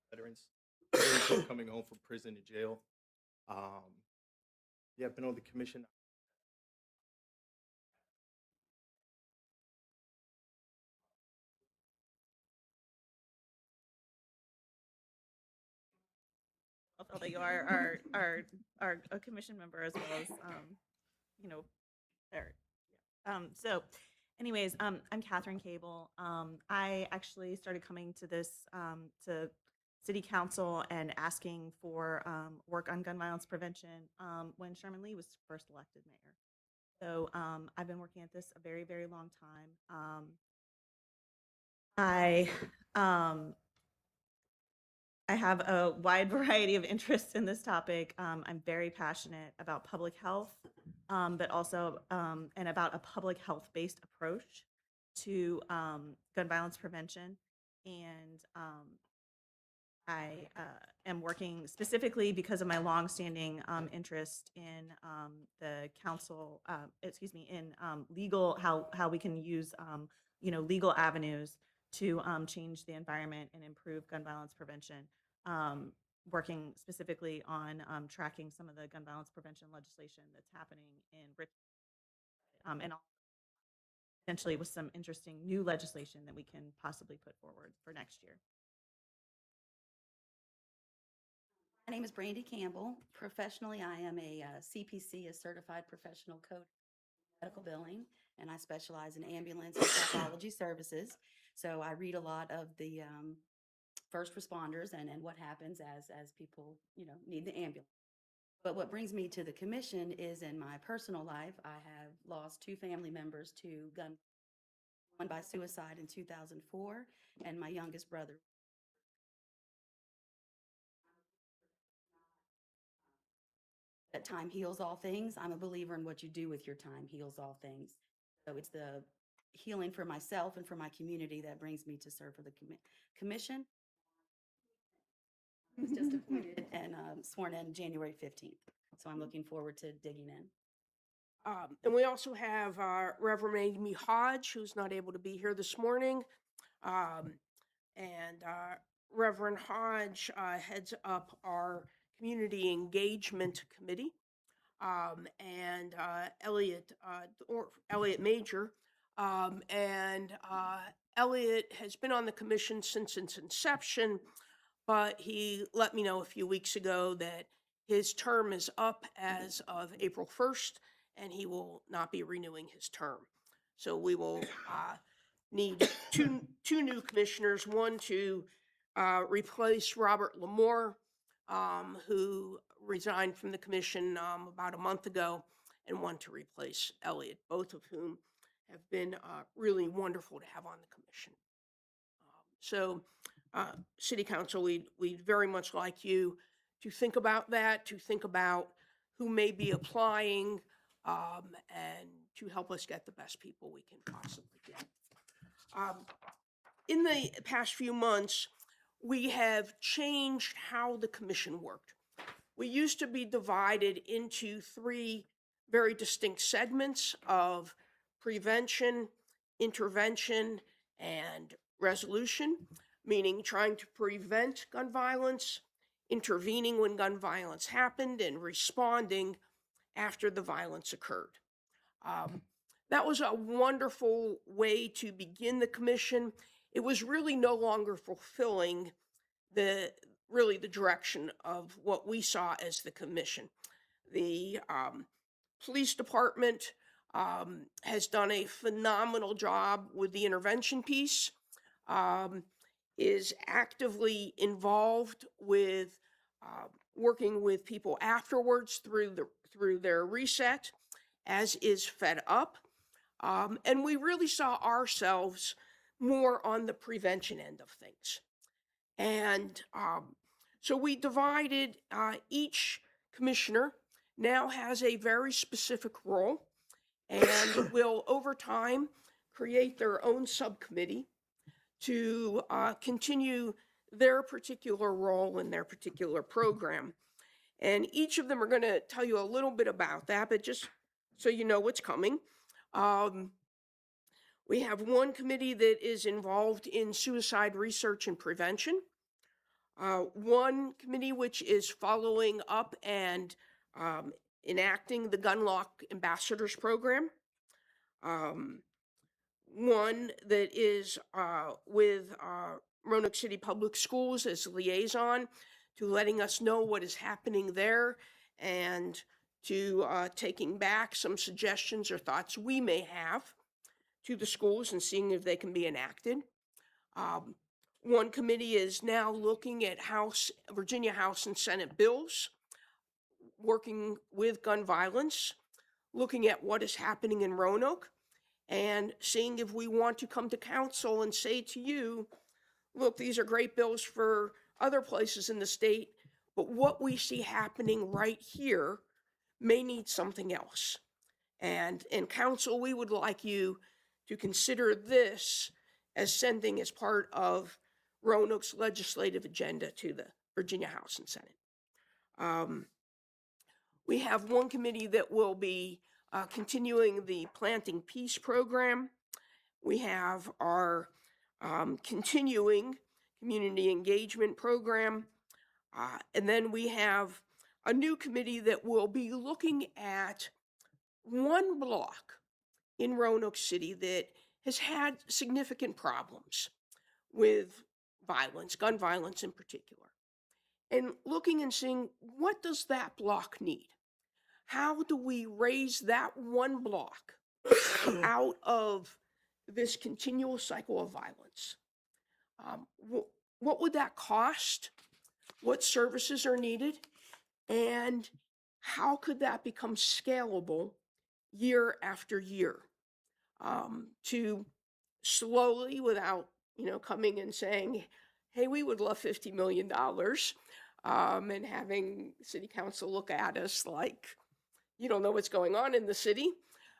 for veterans who are coming home from prison and jail. Yeah, I've been on the commission. Although you are a commission member as well as, you know, Eric. Anyways, I'm Catherine Cable. I actually started coming to this to City Council and asking for work on gun violence prevention when Sherman Lee was first elected mayor. So I've been working at this a very, very long time. I have a wide variety of interests in this topic. I'm very passionate about public health, but also and about a public health-based approach to gun violence prevention. And I am working specifically because of my longstanding interest in the council, in legal, how we can use legal avenues to change the environment and improve gun violence prevention. Working specifically on tracking some of the gun violence prevention legislation that's happening in Richmond, and potentially with some interesting new legislation that we can possibly put forward for next year. My name is Brandy Campbell. Professionally, I am a CPC, a certified professional coach in medical billing, and I specialize in ambulance and pathology services. So I read a lot of the first responders and what happens as people, need the ambulance. But what brings me to the commission is in my personal life, I have lost 2 family members to gun, one by suicide in 2004, and my youngest brother. That time heals all things. I'm a believer in what you do with your time heals all things. So it's the healing for myself and for my community that brings me to serve for the commission. I was just appointed and sworn in January 15th. So I'm looking forward to digging in. And we also have Reverend Amy Hodge, who's not able to be here this morning. Reverend Hodge heads up our Community Engagement Committee. Elliot Major. Elliot has been on the commission since its inception, but he let me know a few weeks ago that his term is up as of April 1st, and he will not be renewing his term. So we will need two new commissioners, one to replace Robert Lamore, who resigned from the commission about a month ago, and one to replace Elliot, both of whom have been really wonderful to have on the commission. City Council, we'd very much like you to think about that, to think about who may be applying, and to help us get the best people we can possibly get. In the past few months, we have changed how the commission worked. We used to be divided into 3 very distinct segments of prevention, intervention, and resolution, meaning trying to prevent gun violence, intervening when gun violence happened, and responding after the violence occurred. That was a wonderful way to begin the commission. It was really no longer fulfilling the direction of what we saw as the commission. The police department has done a phenomenal job with the intervention piece, is actively involved with working with people afterwards through their reset, as is Fed Up. And we really saw ourselves more on the prevention end of things. And so we divided, each commissioner now has a very specific role and will over time create their own subcommittee to continue their particular role in their particular program. And each of them are going to tell you a little bit about that, but just so you know what's coming. We have one committee that is involved in suicide research and prevention. One committee which is following up and enacting the Gun Lock Ambassadors Program. One that is with Roanoke City Public Schools as liaison to letting us know what is happening there and to taking back some suggestions or thoughts we may have to the schools and seeing if they can be enacted. One committee is now looking at Virginia House and Senate bills, working with gun violence, looking at what is happening in Roanoke, and seeing if we want to come to council and say to you, look, these are great bills for other places in the state, but what we see happening right here may need something else. And in council, we would like you to consider this as sending as part of Roanoke's legislative agenda to the Virginia House and Senate. We have one committee that will be continuing the Planting Peace program. We have our continuing community engagement program. And then we have a new committee that will be looking at one block in Roanoke City that has had significant problems with violence, gun violence in particular, and looking and seeing, what does that block need? How do we raise that one block out of this continual cycle of violence? What would that cost? What services are needed? And how could that become scalable year after year? To slowly, without coming and saying, hey, we would love $50 million, and having city council look at us like, you don't know what's going on in the city.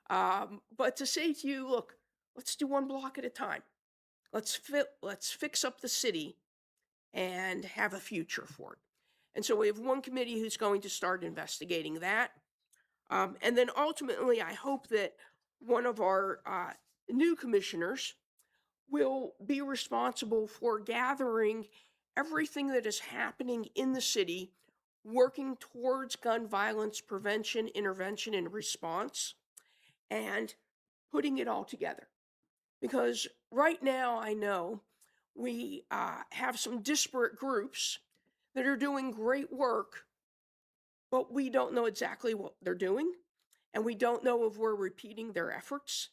But to say to you, look, let's do one block at a time. Let's fix up the city and have a future for it. And so we have one committee who's going to start investigating that. And then ultimately, I hope that one of our new commissioners will be responsible for gathering everything that is happening in the city, working towards gun violence prevention, intervention, and response, and putting it all together. Because right now, I know we have some disparate groups that are doing great work, but we don't know exactly what they're doing, and we don't know if we're repeating their efforts.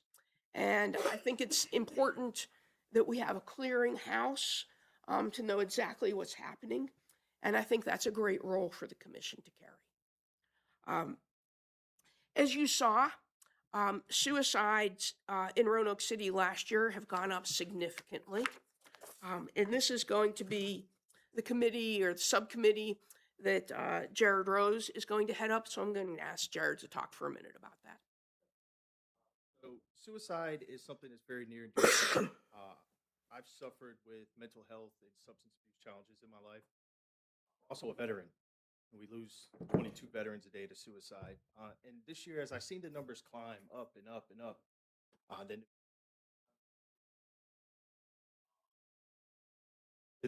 And I think it's important that we have a clearinghouse to know exactly what's happening. And I think that's a great role for the commission to carry. As you saw, suicides in Roanoke City last year have gone up significantly. And this is going to be the committee or the subcommittee that Jared Rose is going to head up. So I'm going to ask Jared to talk for a minute about that. So suicide is something that's very near and dear to me. I've suffered with mental health and substance abuse challenges in my life. Also a veteran. We lose 22 veterans a day to suicide. And this year, as I've seen the numbers climb up and up and up, then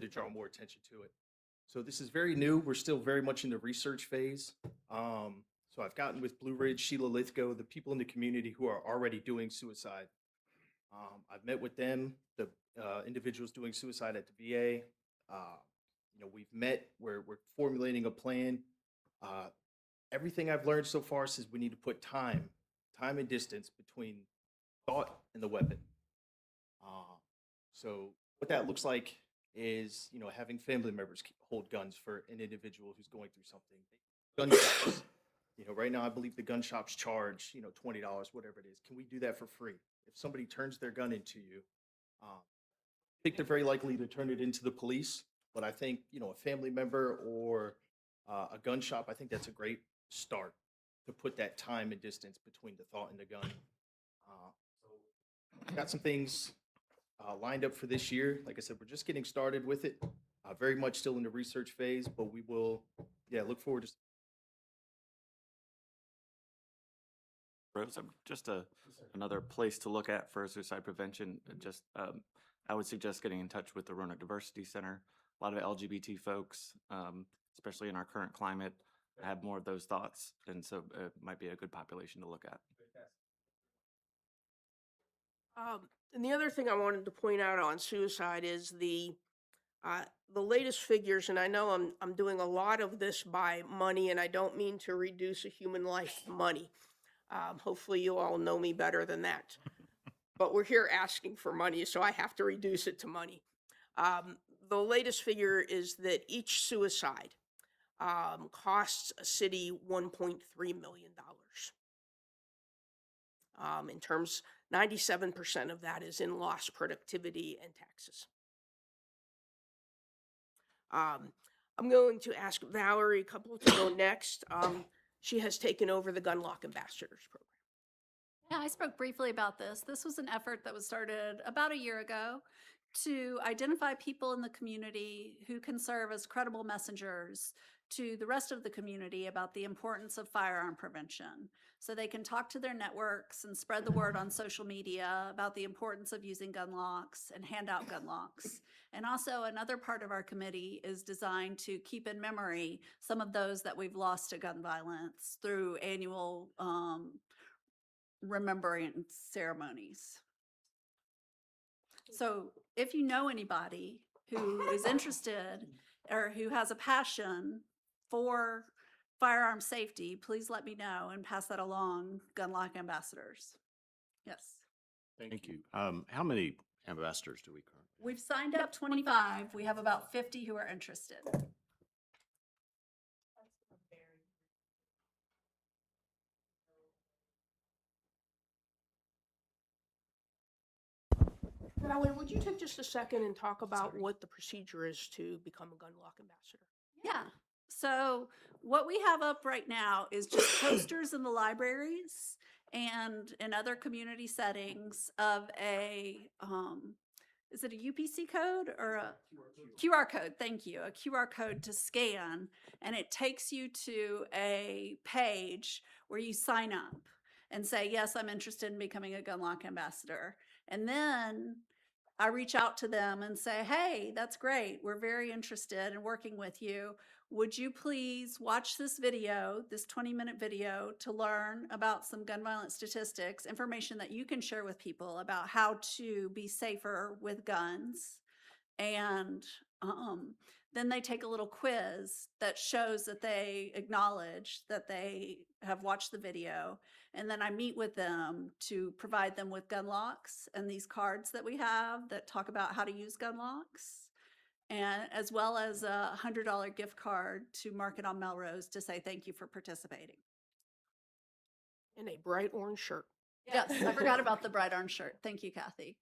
to draw more attention to it. So this is very new. We're still very much in the research phase. So I've gotten with Blue Ridge, Sheila Lithgow, the people in the community who are already doing suicide. I've met with them, the individuals doing suicide at the VA. We've met, we're formulating a plan. Everything I've learned so far says we need to put time and distance between thought and the weapon. So what that looks like is, having family members hold guns for an individual who's going through something. Gun shops, right now I believe the gun shops charge, $20, whatever it is. Can we do that for free? If somebody turns their gun into you, I think they're very likely to turn it into the police. But I think, a family member or a gun shop, I think that's a great start to put that time and distance between the thought and the gun. So got some things lined up for this year. Like I said, we're just getting started with it. Very much still in the research phase, but we will, look forward to. Rose, just another place to look at for suicide prevention. Just I would suggest getting in touch with the Roanoke Diversity Center. A lot of LGBT folks, especially in our current climate, have more of those thoughts, and so it might be a good population to look at. And the other thing I wanted to point out on suicide is the The latest figures, and I know I'm doing a lot of this by money, and I don't mean to reduce a human life to money. Hopefully you all know me better than that. But we're here asking for money, so I have to reduce it to money. The latest figure is that each suicide costs a city $1.3 million. In terms, 97% of that is in lost productivity and taxes. I'm going to ask Valerie Couple to go next. She has taken over the Gunlock Ambassadors program. Yeah, I spoke briefly about this. This was an effort that was started about a year ago to identify people in the community who can serve as credible messengers to the rest of the community about the importance of firearm prevention. So they can talk to their networks and spread the word on social media about the importance of using gun locks and hand out gun locks. And also another part of our committee is designed to keep in memory some of those that we've lost to gun violence through annual remembrance ceremonies. So if you know anybody who is interested or who has a passion for firearm safety, please let me know and pass that along, Gunlock Ambassadors. Yes. Thank you. How many ambassadors do we currently? We've signed up 25. We have about 50 who are interested. Valerie, would you take just a second and talk about what the procedure is to become a Gunlock Ambassador? Yeah. So what we have up right now is just posters in the libraries and in other community settings of a, is it a UPC code or a QR code? Thank you. A QR code to scan, and it takes you to a page where you sign up and say, yes, I'm interested in becoming a Gunlock Ambassador. And then I reach out to them and say, hey, that's great. We're very interested in working with you. Would you please watch this video, this 20-minute video, to learn about some gun violence statistics, information that you can share with people about how to be safer with guns. And then they take a little quiz that shows that they acknowledge that they have watched the video. And then I meet with them to provide them with gun locks and these cards that we have that talk about how to use gun locks, and as well as a $100 gift card to Market on Melrose to say thank you for participating. In a bright orange shirt. Yes, I forgot about the bright orange shirt. Thank you, Kathy.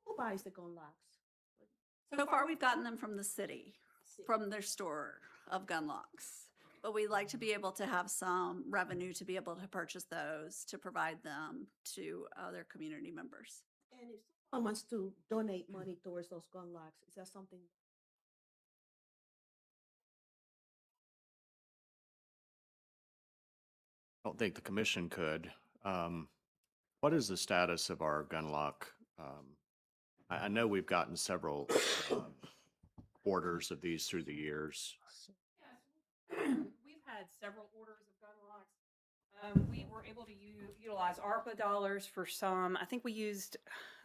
Who buys the gun locks? So far, we've gotten them from the city, from their store of gun locks. But we'd like to be able to have some revenue to be able to purchase those, to provide them to other community members. And if someone wants to donate money towards those gun locks, is that something? I don't think the commission could. What is the status of our gun lock? I know we've gotten several orders of these through the years. We've had several orders of gun locks. We were able to utilize ARPA dollars for some. I think we used,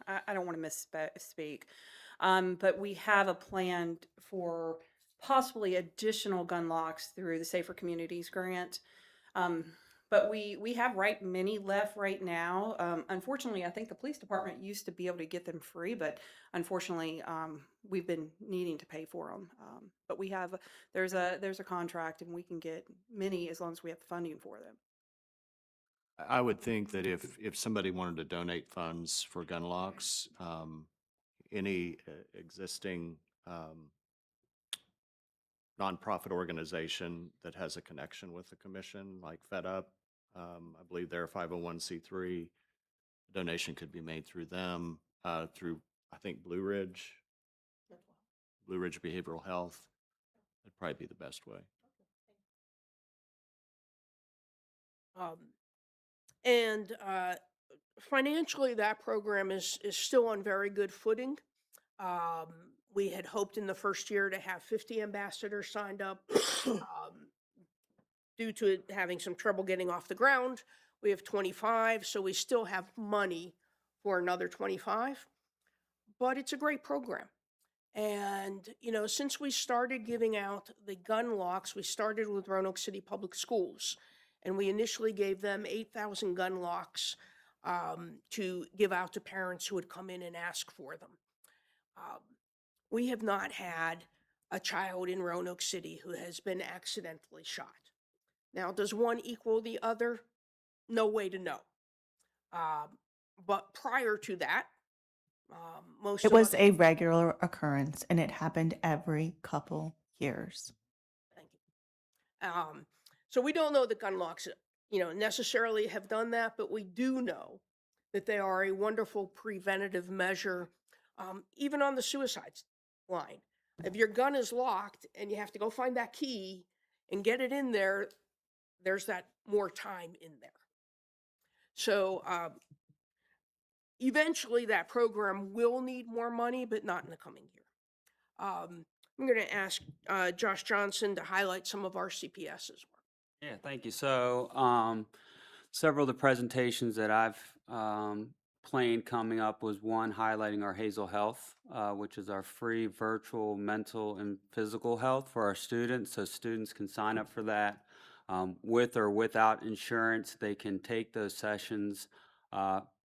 I don't want to misspeak, but we have a plan for possibly additional gun locks through the Safer Communities grant. But we have many left right now. Unfortunately, I think the police department used to be able to get them free, but unfortunately, we've been needing to pay for them. But we have, there's a contract, and we can get many as long as we have funding for them. I would think that if somebody wanted to donate funds for gun locks, any existing nonprofit organization that has a connection with the commission, like Fed Up, I believe they're a 501c3. Donation could be made through them, through, I think, Blue Ridge Behavioral Health. That'd probably be the best way. Financially, that program is still on very good footing. We had hoped in the first year to have 50 ambassadors signed up. Due to it having some trouble getting off the ground, we have 25, so we still have money for another 25. But it's a great program. And, you know, since we started giving out the gun locks, we started with Roanoke City Public Schools. And we initially gave them 8,000 gun locks to give out to parents who would come in and ask for them. We have not had a child in Roanoke City who has been accidentally shot. Now, does one equal the other? No way to know. But prior to that, most It of was us, a regular occurrence and it happened every couple years. so we don't know that gun locks, you know, necessarily have done that, but we do know that they are a wonderful preventative measure, even on the suicide line. If your gun is locked and you have to go find that key and get it in there, there's that more time in there. So eventually that program will need more money, but not in the coming year. I'm going to ask Josh Johnson to highlight some of our CPS's work. Yeah, thank you. So, several of the presentations that I've planned coming up was one highlighting our Hazel Health, which is our free virtual mental and physical health for our students. So students can sign up for that with or without insurance. They can take those sessions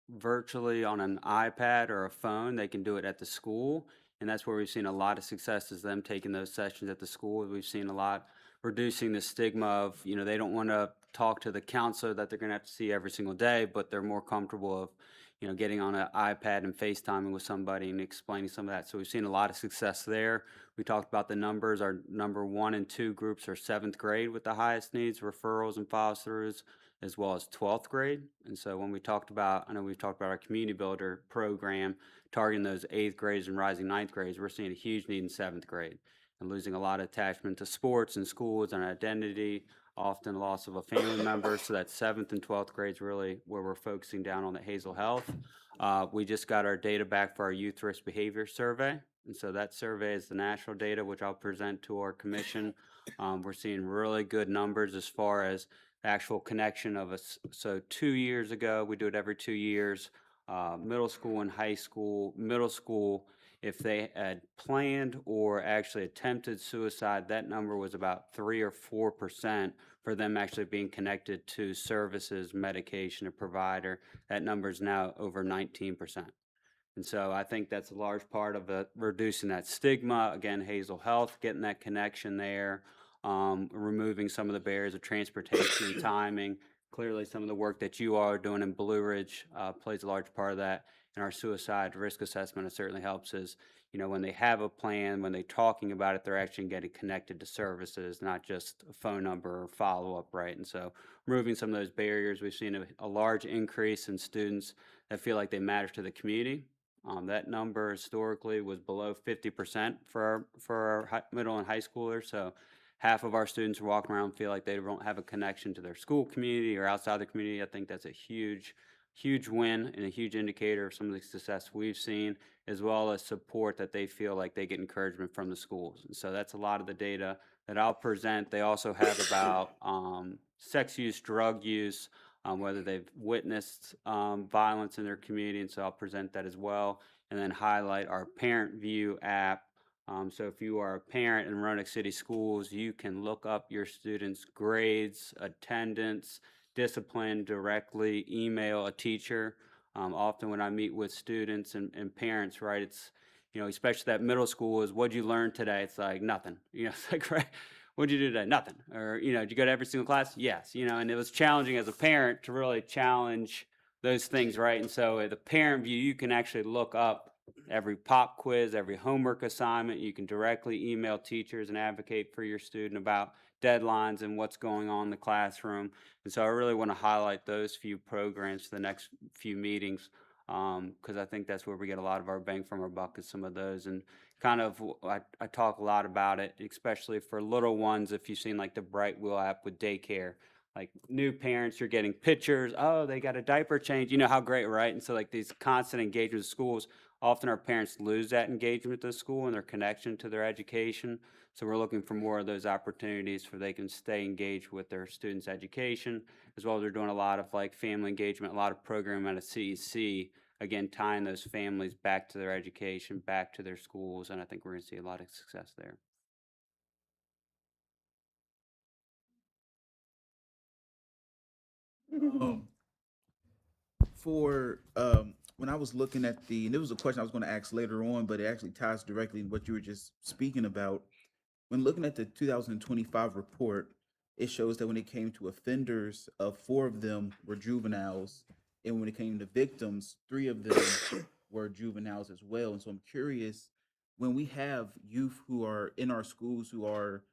virtually on an iPad or a phone. They can do it at the school. And that's where we've seen a lot of success is them taking those sessions at the school. We've seen a lot reducing the stigma of, you know, they don't want to talk to the counselor that they're going to have to see every single day, but they're more comfortable of, you know, getting on an iPad and FaceTiming with somebody and explaining some of that. So we've seen a lot of success there. We talked about the numbers. Our number 1 and 2 groups are 7th grade with the highest needs, referrals and follow-throughs, as well as 12th grade. And so when we talked about, I know we've talked about our Community Builder program, targeting those 8th grades and rising 9th grades, we're seeing a huge need in 7th grade and losing a lot of attachment to sports and schools and identity, often loss of a family member. So that 7th and 12th grades really where we're focusing down on the Hazel Health. We just got our data back for our youth risk behavior survey. And so that survey is the national data, which I'll present to our commission. We're seeing really good numbers as far as actual connection of us. So 2 years ago, we do it every 2 years, middle school and high school. Middle school, if they had planned or actually attempted suicide, that number was about 3 or 4% for them actually being connected to services, medication, a provider. That number is now over 19%. And so I think that's a large part of reducing that stigma. Again, Hazel Health, getting that connection there, removing some of the barriers of transportation and timing. Clearly, some of the work that you are doing in Blue Ridge plays a large part of that. And our suicide risk assessment, it certainly helps is, you know, when they have a plan, when they're talking about it, they're actually getting connected to services, not just a phone number or follow-up, right? And so removing some of those barriers, we've seen a large increase in students that feel like they matter to the community. That number historically was below 50% for our middle and high schoolers. So half of our students are walking around feel like they don't have a connection to their school community or outside the community. I think that's a huge win and a huge indicator of some of the success we've seen, as well as support that they feel like they get encouragement from the schools. And so that's a lot of the data that I'll present. They also have about sex use, drug use, whether they've witnessed violence in their community. And so I'll present that as well, and then highlight our Parent View app. So if you are a parent in Roanoke City Schools, you can look up your students' grades, attendance, discipline directly, email a teacher. Often when I meet with students and parents, right, it's, you know, especially that middle school is, what'd you learn today? It's like, nothing. You know, it's like, right, what'd you do today? Nothing. Or, you know, did you go to every single class? Yes. You know, and it was challenging as a parent to really challenge those things, right? And so at the Parent View, you can actually look up every pop quiz, every homework assignment. You can directly email teachers and advocate for your student about deadlines and what's going on in the classroom. And so I really want to highlight those few programs for the next few meetings, because I think that's where we get a lot of our bang from our buck is some of those. And kind of, I talk a lot about it, especially for little ones. If you've seen like the Bright Wheel app with daycare, like new parents, you're getting pictures, oh, they got a diaper change, you know how great, right? And so like these constant engagement with schools, often our parents lose that engagement to the school and their connection to their education. So we're looking for more of those opportunities where they can stay engaged with their students' education, as well as they're doing a lot of like family engagement, a lot of programming out of CEC again, tying those families back to their education, back to their schools, and I think we're going to see a lot of success there. For when I was looking at and there was a question I was going to ask later on, but it actually ties directly to what you were just speaking about. When looking at the 2025 report, it shows that when it came to offenders, 4 of them were juveniles, and when it came to victims, 3 of them were juveniles as well. And so I'm curious, when we have youth who are in our schools who are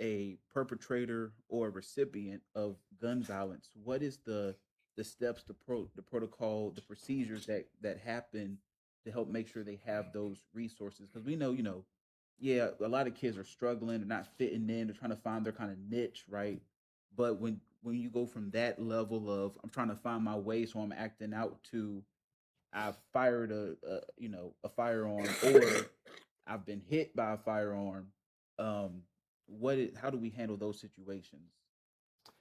a perpetrator or recipient of gun violence, what is the steps, the protocol, the procedures that happen to help make sure they have those resources? Because we know, yeah, a lot of kids are struggling, they're not fitting in, they're trying to find their kind of niche, right? But when you go from that level of I'm trying to find my way, so I'm acting out, to I've fired a firearm, or I've been hit by a firearm, how do we handle those situations?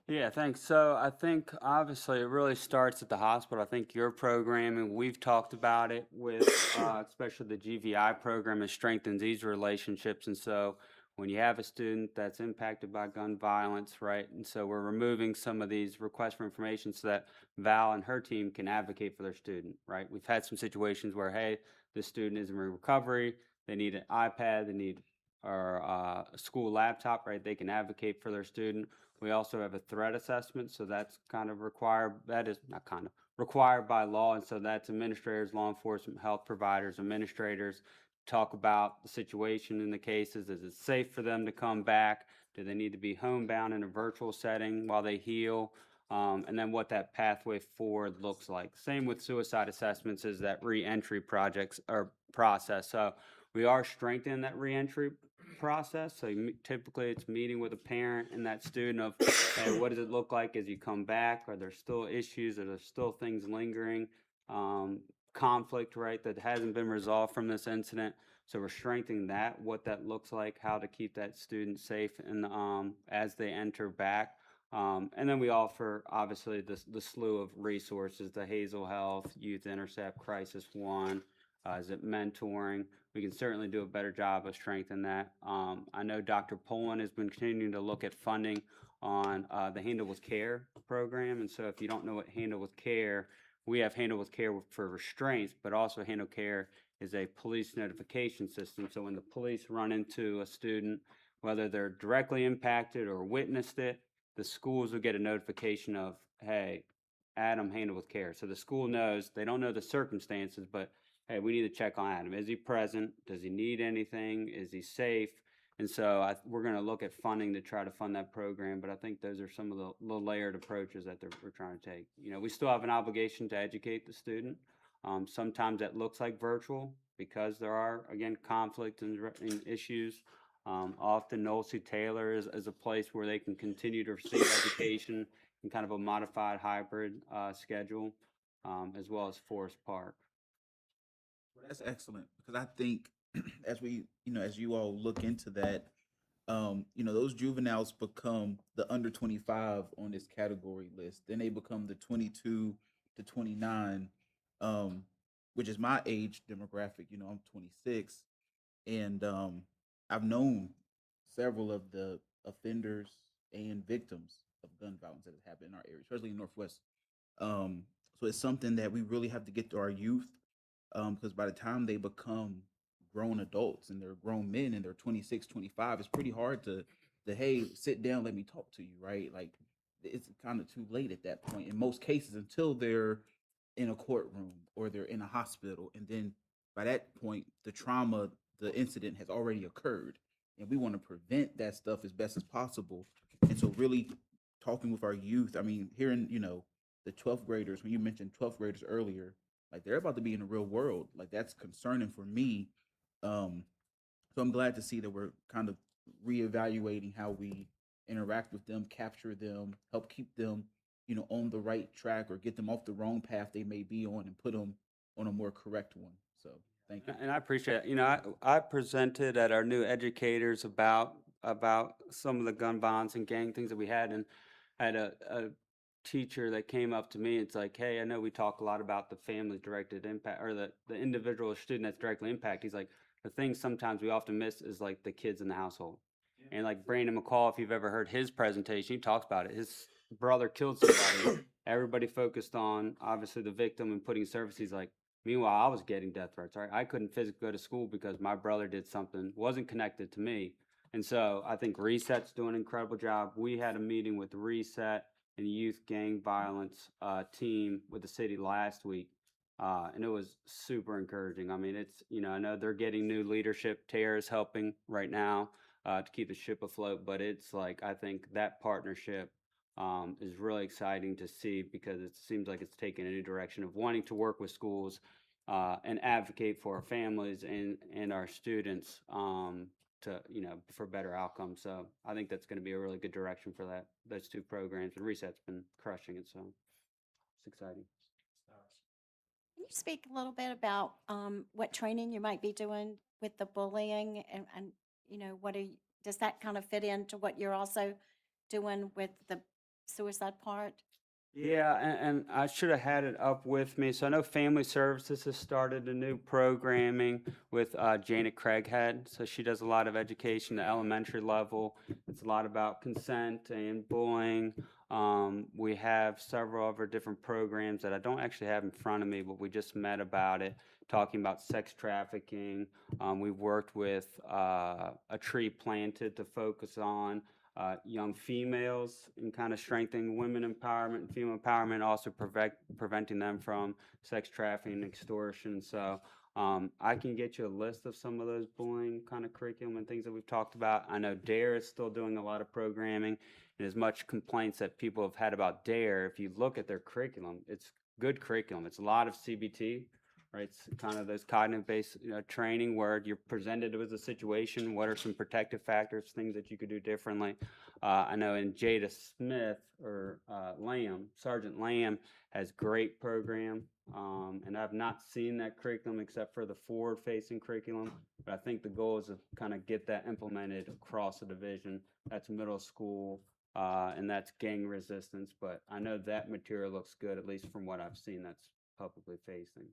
Yeah, thanks. So I think obviously it really starts at the hospital. I think your programming, we've talked about it with especially the GVI program, it strengthens these relationships. And so when you have a student that's impacted by gun violence, right? And so we're removing some of these requests for information so that Val and her team can advocate for their student, right? We've had some situations where, hey, this student is in recovery, they need an iPad, they need a school laptop, right? They can advocate for their student. We also have a threat assessment, so that's kind of required. That is not kind of required by law, and so that's administrators, law enforcement, health providers, administrators talk about the situation in the cases. Is it safe for them to come back? Do they need to be homebound in a virtual setting while they heal? And then what that pathway forward looks like. Same with suicide assessments is that reentry projects or process. So we are strengthening that reentry process. So typically it's meeting with a parent and that student of, hey, what does it look like as you come back? Are there still issues? Are there still things lingering? Conflict, right, that hasn't been resolved from this incident. So we're strengthening that, what that looks like, how to keep that student safe and as they enter back. And then we offer, obviously, the slew of resources, the Hazel Health, Youth Intercept, Crisis One, is it mentoring? We can certainly do a better job of strengthening that. I know Dr. Poland has been continuing to look at funding on the Handle with Care program. And so if you don't know what Handle with Care, we have Handle with Care for restraints, but also Handle Care is a police notification system. So when the police run into a student, whether they're directly impacted or witnessed it, the schools will get a notification of, hey, Adam, Handle with Care. So the school knows, they don't know the circumstances, but hey, we need to check on Adam. Is he present? Does he need anything? Is he safe? And so we're going to look at funding to try to fund that program, but I think those are some of the layered approaches that we're trying to take. We still have an obligation to educate the student. Sometimes that looks like virtual because there are, again, conflict and issues. Often Nolte Taylor is a place where they can continue to receive education in kind of a modified hybrid schedule, as well as Forest Park. Well, that's excellent, because I think as as you all look into that, those juveniles become the under 25 on this category list. Then they become the 22 to 29, which is my age demographic. I'm 26, and I've known several of the offenders and victims of gun violence that has happened in our area, especially in Northwest. So it's something that we really have to get to our youth, because by the time they become grown adults and they're grown men and they're 26, 25, it's pretty hard to hey, sit down, let me talk to you, right? Like, it's kind of too late at that point in most cases, until they're in a courtroom or they're in a hospital. And then by that point, the trauma, the incident has already occurred. And we want to prevent that stuff as best as possible. And so really talking with our youth, I mean, hearing, the 12th graders, when you mentioned 12th graders earlier, like, they're about to be in the real world. Like, that's concerning for me. So I'm glad to see that we're kind of reevaluating how we interact with them, capture them, help keep them, on the right track, or get them off the wrong path they may be on and put them on a more correct one. So thank you. And I appreciate it. I presented at our new educators about some of the gun violence and gang things that we had, and had a teacher that came up to me. It's like, hey, I know we talk a lot about the family directed impact or the individual student that's directly impacted. He's like, the thing sometimes we often miss is like the kids in the household. And like Brandon McCall, if you've ever heard his presentation, he talks about it. His brother killed somebody. Everybody focused on obviously the victim and putting service. He's like, meanwhile, I was getting death threats. Right? I couldn't physically go to school because my brother did something, wasn't connected to me. And so I think Reset's doing an incredible job. We had a meeting with Reset and the youth gang violence team with the city last week. And it was super encouraging. I mean, it's, I know they're getting new leadership. Tara's helping right now to keep the ship afloat, but it's like, I think that partnership is really exciting to see because it seems like it's taken a new direction of wanting to work with schools and advocate for our families and our students to, for better outcomes. So I think that's going to be a really good direction for those two programs. And Reset's been crushing it, so it's exciting. Can you speak a little bit about what training you might be doing with the bullying and does that kind of fit into what you're also doing with the suicide part? Yeah, and I should have had it up with me. So I know Family Services has started a new programming with Janet Craighead. So she does a lot of education at the elementary level. It's a lot about consent and bullying. We have several other different programs that I don't actually have in front of me, but we just met about it, talking about sex trafficking. We've worked with A Tree Planted to focus on young females and kind of strengthening women empowerment and female empowerment, also preventing them from sex trafficking and extortion. So I can get you a list of some of those bullying kind of curriculum and things that we've talked about. I know DARE is still doing a lot of programming, and as much complaints that people have had about DARE, if you look at their curriculum, it's good curriculum. It's a lot of CBT, right? It's kind of those cognitive-based training where you're presented with a situation. What are some protective factors, things that you could do differently? I know in Jada Smith or Sergeant Lamb has great program, and I've not seen that curriculum except for the forward-facing curriculum. But I think the goal is to kind of get that implemented across the division. That's middle school, and that's gang resistance. But I know that material looks good, at least from what I've seen. That's publicly facing.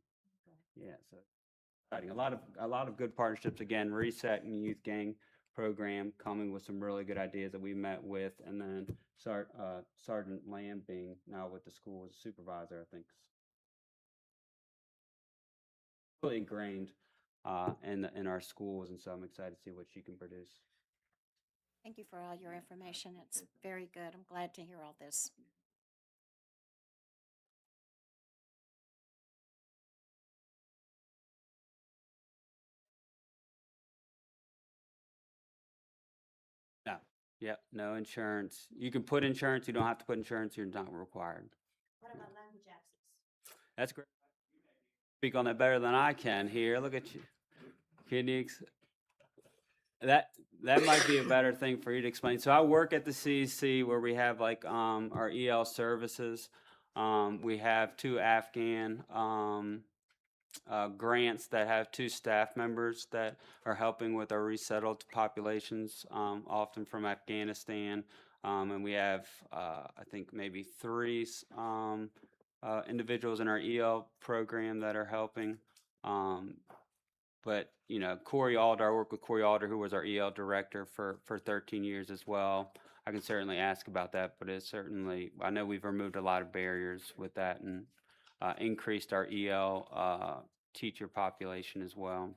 Yeah, so exciting. A lot of good partnerships. Again, Reset and Youth Gang program coming with some really good ideas that we met with, and then Sergeant Lamb being now with the school as a supervisor, I think, is really ingrained in our schools, and so I'm excited to see what she can produce. Thank you for all your information. It's very good. I'm glad to hear all this. No. Yep, no insurance. You can put insurance, you don't have to put insurance, you're not required. What about language access? That's great. Speak on that better than I can here. Look at you. Can you that might be a better thing for you to explain. So I work at the CEC where we have like our EL services. We have 2 Afghan grants that have 2 staff members that are helping with our resettled populations, often from Afghanistan. And we have, I think, maybe 3 individuals in our EL program that are helping. But, Corey Alder, I work with Corey Alder, who was our EL director for 13 years as well. I can certainly ask about that, but it's certainly, I know we've removed a lot of barriers with that and increased our EL teacher population as well.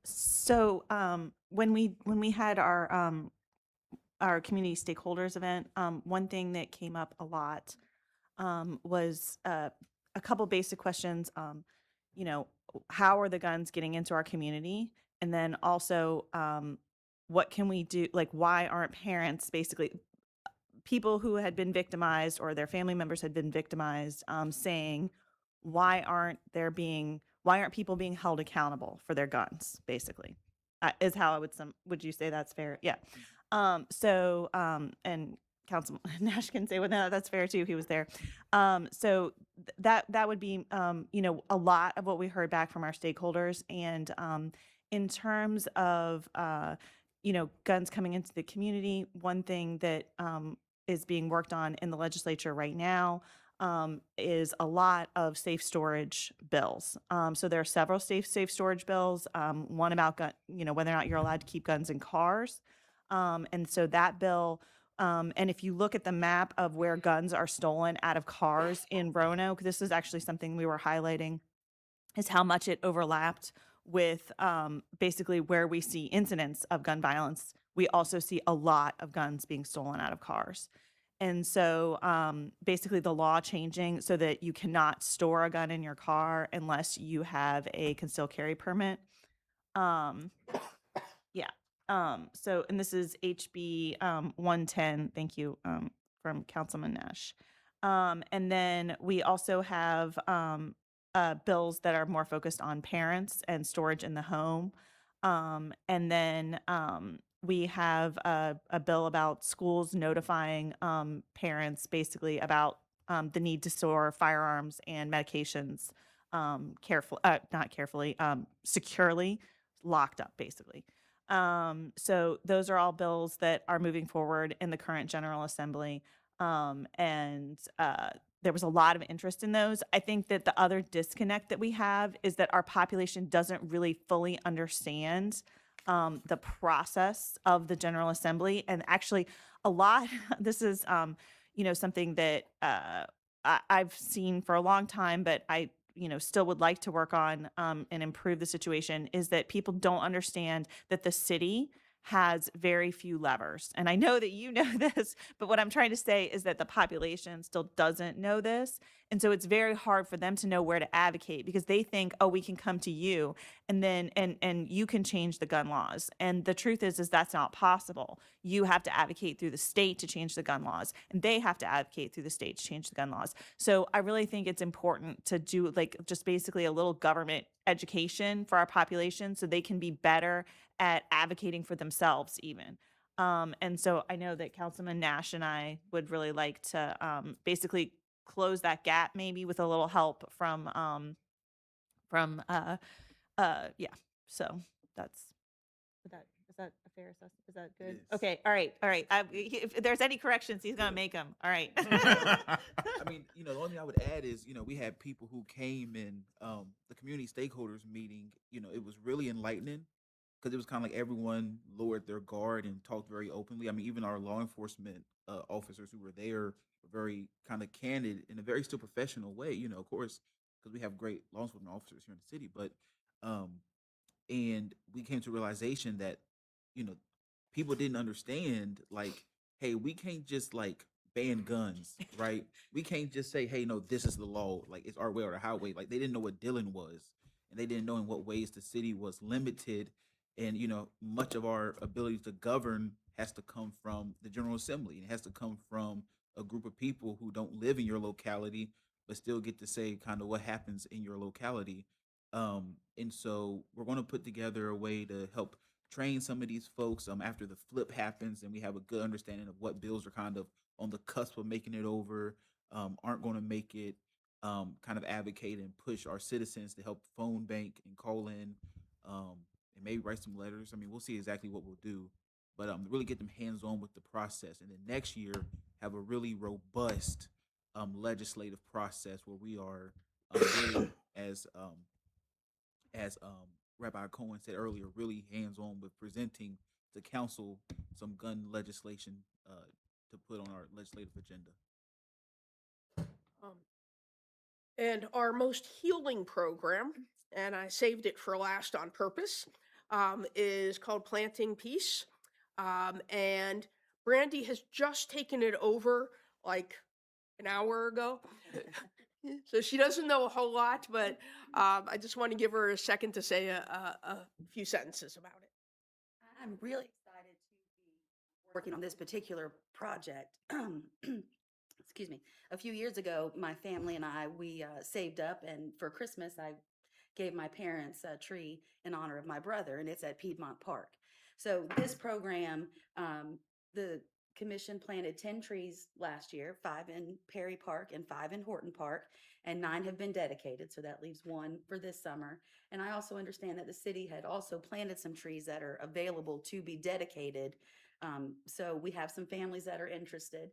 So when we had our community stakeholders event, one thing that came up a lot was a couple basic questions. How are the guns getting into our community? And then also, what can we do? Like, why aren't parents, basically people who had been victimized or their family members had been victimized, saying, why aren't people being held accountable for their guns, basically, is how I would you say that's fair? Yeah. And Councilman Nash can say, well, no, that's fair too. He was there. So that would be, a lot of what we heard back from our stakeholders. And in terms of, guns coming into the community, one thing that is being worked on in the legislature right now is a lot of safe storage bills. So there are several safe storage bills. One about whether or not you're allowed to keep guns in cars. And so that bill, and if you look at the map of where guns are stolen out of cars in Roanoke, this is actually something we were highlighting, is how much it overlapped with basically where we see incidents of gun violence. We also see a lot of guns being stolen out of cars. And so basically the law changing so that you cannot store a gun in your car unless you have a concealed carry permit. Yeah. So, and this is HB 110, thank you, from Councilman Nash. And then we also have bills that are more focused on parents and storage in the home. And then we have a bill about schools notifying parents basically about the need to store firearms and medications securely locked up, basically. So those are all bills that are moving forward in the current General Assembly. And there was a lot of interest in those. I think that the other disconnect that we have is that our population doesn't really fully understand the process of the General Assembly. And actually a lot, this is, something that I've seen for a long time, but I still would like to work on and improve the situation, is that people don't understand that the city has very few levers. And I know that you know this, but what I'm trying to say is that the population still doesn't know this. And so it's very hard for them to know where to advocate, because they think, oh, we can come to you and then and you can change the gun laws. And the truth is that's not possible. You have to advocate through the state to change the gun laws, and they have to advocate through the state to change the gun laws. So I really think it's important to do just basically a little government education for our population so they can be better at advocating for themselves even. And so I know that Councilman Nash and I would really like to basically close that gap, maybe with a little help from yeah. So is that a fair assessment? Is that good? Yes. Okay. All right. If there's any corrections, he's gonna make them. All right. I mean, the only thing I would add is, we had people who came in the community stakeholders meeting. It was really enlightening, because it was kind of like everyone lowered their guard and talked very openly. I mean, even our law enforcement officers who were there were very kind of candid in a very still professional way, of course, because we have great law enforcement officers here in the city. But, and we came to a realization that, people didn't understand, like, hey, we can't just ban guns, right? We can't just say, hey, no, this is the law. Like, it's our way or the highway. Like, they didn't know what Dillon was, and they didn't know in what ways the city was limited. And, much of our ability to govern has to come from the General Assembly. And it has to come from a group of people who don't live in your locality, but still get to say kind of what happens in your locality. And so we're going to put together a way to help train some of these folks after the flip happens, and we have a good understanding of what bills are kind of on the cusp of making it over, aren't going to make it, kind of advocate and push our citizens to help phone bank and call in, and maybe write some letters. I mean, we'll see exactly what we'll do, but really get them hands-on with the process. And then next year, have a really robust legislative process where we are really, as Rabbi Cohen said earlier, really hands-on with presenting to council some gun legislation to put on our legislative agenda. And our most healing program, and I saved it for last on purpose, is called Planting Peace. And Brandy has just taken it over like an hour ago. So she doesn't know a whole lot, but I just want to give her a second to say a few sentences about it. I'm really excited to be working on this particular project. Excuse me. A few years ago, my family and I, we saved up, and for Christmas, I gave my parents a tree in honor of my brother, and it's at Piedmont Park. So this program, the commission planted 10 trees last year, 5 in Perry Park and 5 in Horton Park, and 9 have been dedicated, so that leaves 1 for this summer. And I also understand that the city had also planted some trees that are available to be dedicated. So we have some families that are interested.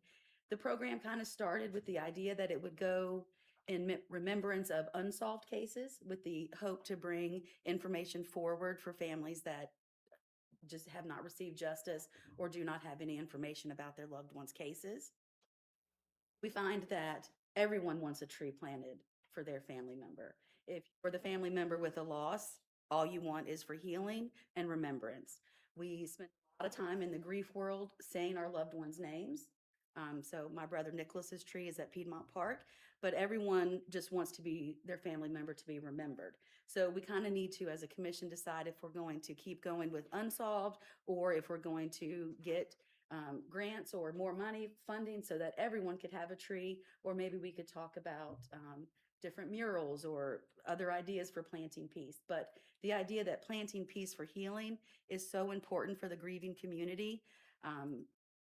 The program kind of started with the idea that it would go in remembrance of unsolved cases, with the hope to bring information forward for families that just have not received justice or do not have any information about their loved ones' cases. We find that everyone wants a tree planted for their family member. If you're the family member with a loss, all you want is for healing and remembrance. We spend a lot of time in the grief world saying our loved ones' names. So my brother Nicholas's tree is at Piedmont Park, but everyone just wants to be their family member to be remembered. So we kind of need to, as a commission, decide if we're going to keep going with unsolved or if we're going to get grants or more money funding so that everyone could have a tree, or maybe we could talk about different murals or other ideas for planting peace. But the idea that planting peace for healing is so important for the grieving community.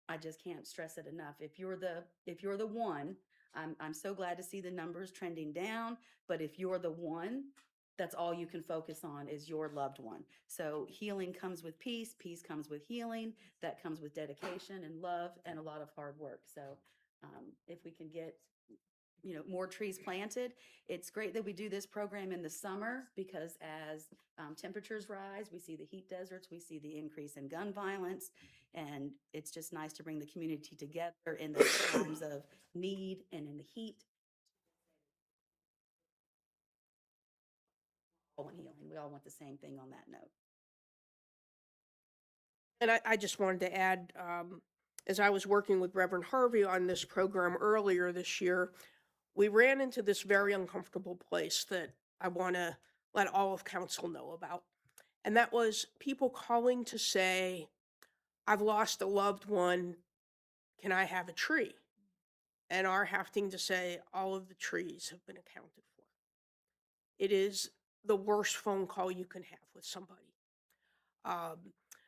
I just can't stress it enough. If you're the one, I'm so glad to see the numbers trending down, but if you're the one, that's all you can focus on is your loved one. So healing comes with peace, peace comes with healing, that comes with dedication and love and a lot of hard work. So if we can get more trees planted. It's great that we do this program in the summer because as temperatures rise, we see the heat deserts, we see the increase in gun violence, and it's just nice to bring the community together in the times of need and in the heat. All want healing. We all want the same thing on that note. And I just wanted to add, as I was working with Reverend Harvey on this program earlier this year, we ran into this very uncomfortable place that I want to let all of council know about. And that was people calling to say, I've lost a loved one. Can I have a tree? And our having to say all of the trees have been accounted for. It is the worst phone call you can have with somebody.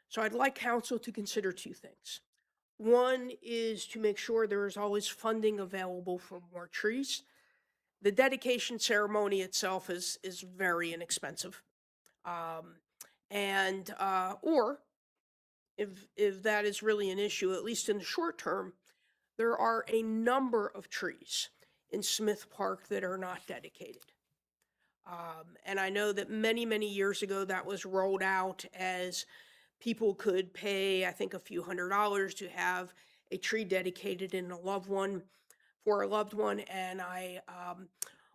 So I'd like council to consider 2 things. One is to make sure there is always funding available for more trees. The dedication ceremony itself is very inexpensive. Or if that is really an issue, at least in the short term, there are a number of trees in Smith Park that are not dedicated. And I know that many, many years ago that was rolled out as people could pay, I think, a few $100s to have a tree dedicated for a loved one. And I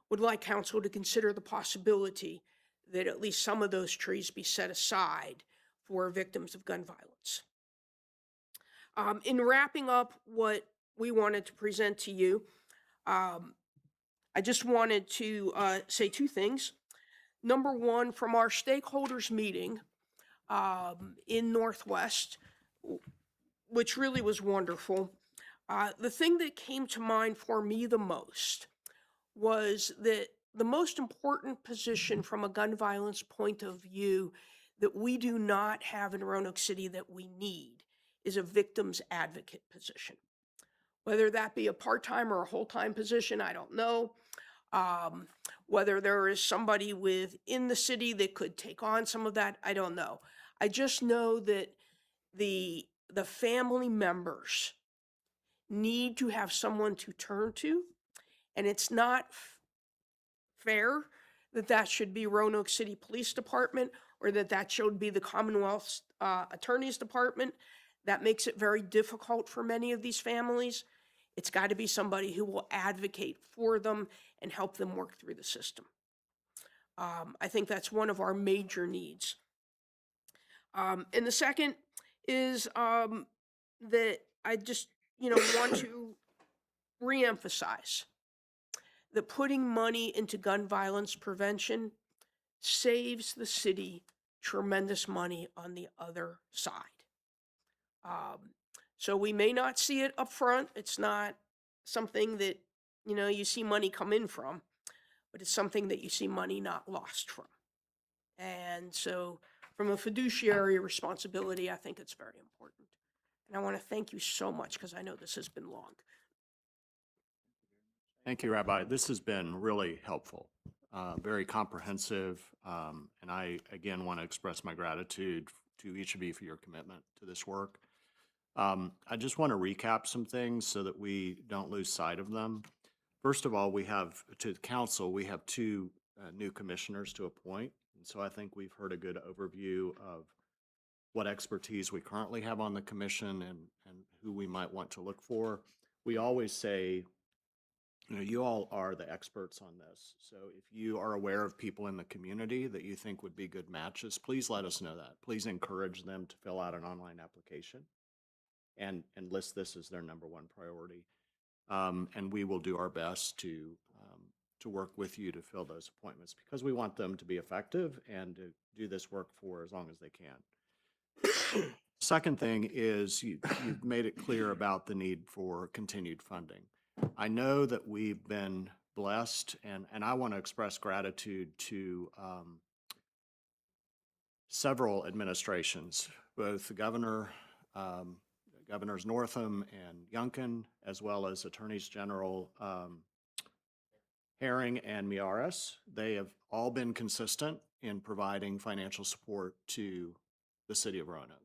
would like council to consider the possibility that at least some of those trees be set aside for victims of gun violence. In wrapping up what we wanted to present to you, I just wanted to say 2 things. Number 1, from our stakeholders meeting in Northwest, which really was wonderful, the thing that came to mind for me the most was that the most important position from a gun violence point of view that we do not have in Roanoke City that we need is a victim's advocate position. Whether that be a part-time or a whole-time position, I don't know. Whether there is somebody within the city that could take on some of that, I don't know. I just know that the family members need to have someone to turn to, and it's not fair that that should be Roanoke City Police Department or that should be the Commonwealth's Attorney's Department. That makes it very difficult for many of these families. It's got to be somebody who will advocate for them and help them work through the system. I think that's one of our major needs. And the second is that I just, want to reemphasize that putting money into gun violence prevention saves the city tremendous money on the other side. So we may not see it up front. It's not something that, you see money come in from, but it's something that you see money not lost from. And so from a fiduciary responsibility, I think it's very important. And I want to thank you so much because I know this has been long. Thank you, Rabbi. This has been really helpful, very comprehensive. And I, again, want to express my gratitude to each of you for your commitment to this work. I just want to recap some things so that we don't lose sight of them. First of all, we have, to the council, we have two new commissioners to appoint. And so I think we've heard a good overview of what expertise we currently have on the commission and who we might want to look for. We always say, you know, you all are the experts on this. So if you are aware of people in the community that you think would be good matches, please let us know that. Please encourage them to fill out an online application and list this as their number one priority. And we will do our best to work with you to fill those appointments because we want them to be effective and to do this work for as long as they can. Second thing is you've made it clear about the need for continued funding. I know that we've been blessed, and I want to express gratitude to several administrations, both the governor, Governors Northam and Youngkin, as well as Attorneys General Herring and Miares. They have all been consistent in providing financial support to the city of Roanoke.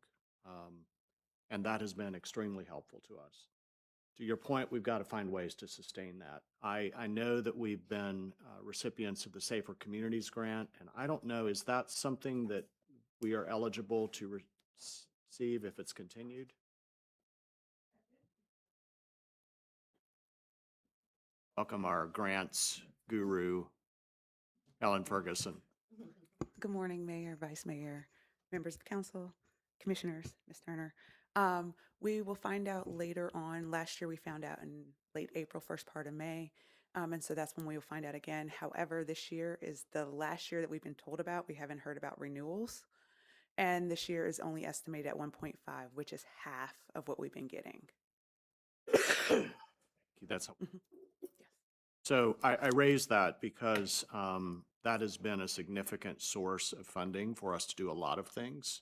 And that has been extremely helpful to us. To your point, we've got to find ways to sustain that. I know that we've been recipients of the Safer Communities Grant, and I don't know, is that something that we are eligible to receive if it's continued? Welcome our grants guru, Helen Ferguson. Good morning, Mayor, Vice Mayor, members of the council, commissioners, Ms. Turner. We will find out later on. Last year, we found out in late April, first part of May. And so that's when we will find out again. However, this year is the last year that we've been told about. We haven't heard about renewals. And this year is only estimated at 1.5, which is half of what we've been getting. That's helpful. So I raised that because that has been a significant source of funding for us to do a lot of things.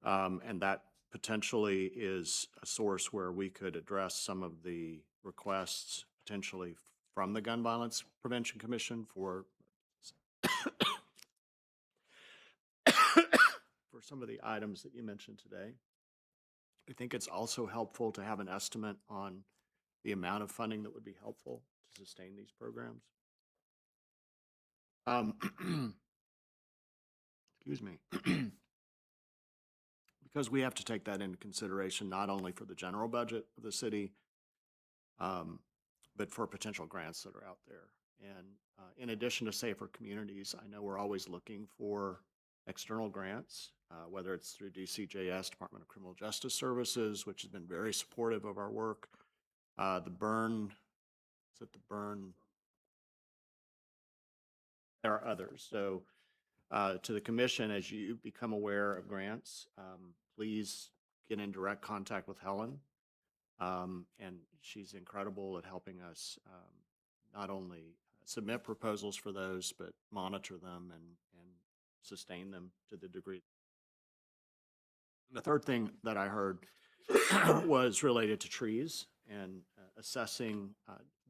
And that potentially is a source where we could address some of the requests potentially from the Gun Violence Prevention Commission for some of the items that you mentioned today. I think it's also helpful to have an estimate on the amount of funding that would be helpful to sustain these programs. Excuse me. Because we have to take that into consideration, not only for the general budget of the city, but for potential grants that are out there. And in addition to Safer Communities, I know we're always looking for external grants, whether it's through DCJS, Department of Criminal Justice Services, which has been very supportive of our work. The Burn, is it the Burn? There are others. So to the commission, as you become aware of grants, please get in direct contact with Helen. And she's incredible at helping us not only submit proposals for those, but monitor them and sustain them to the degree. The third thing that I heard was related to trees and assessing,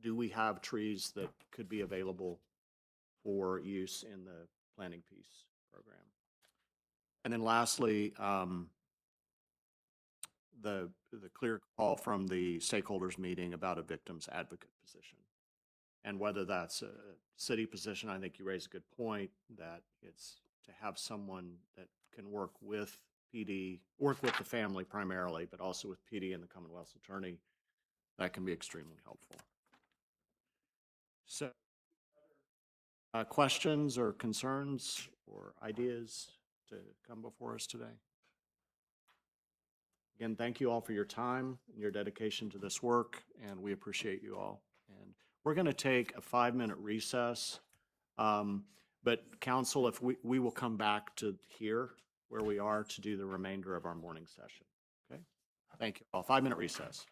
do we have trees that could be available for use in the Planting Peace program? And then lastly, the clear call from the stakeholders meeting about a victim's advocate position. And whether that's a city position, I think you raise a good point that it's to have someone that can work with PD, work with the family primarily, but also with PD and the Commonwealth's attorney, that can be extremely helpful. So questions or concerns or ideas to come before us today? Again, thank you all for your time and your dedication to this work, and we appreciate you all. And we're going to take a 5-minute recess, but council, if we will come back to here where we are to do the remainder of our morning session. Okay? Thank you all. 5-minute recess.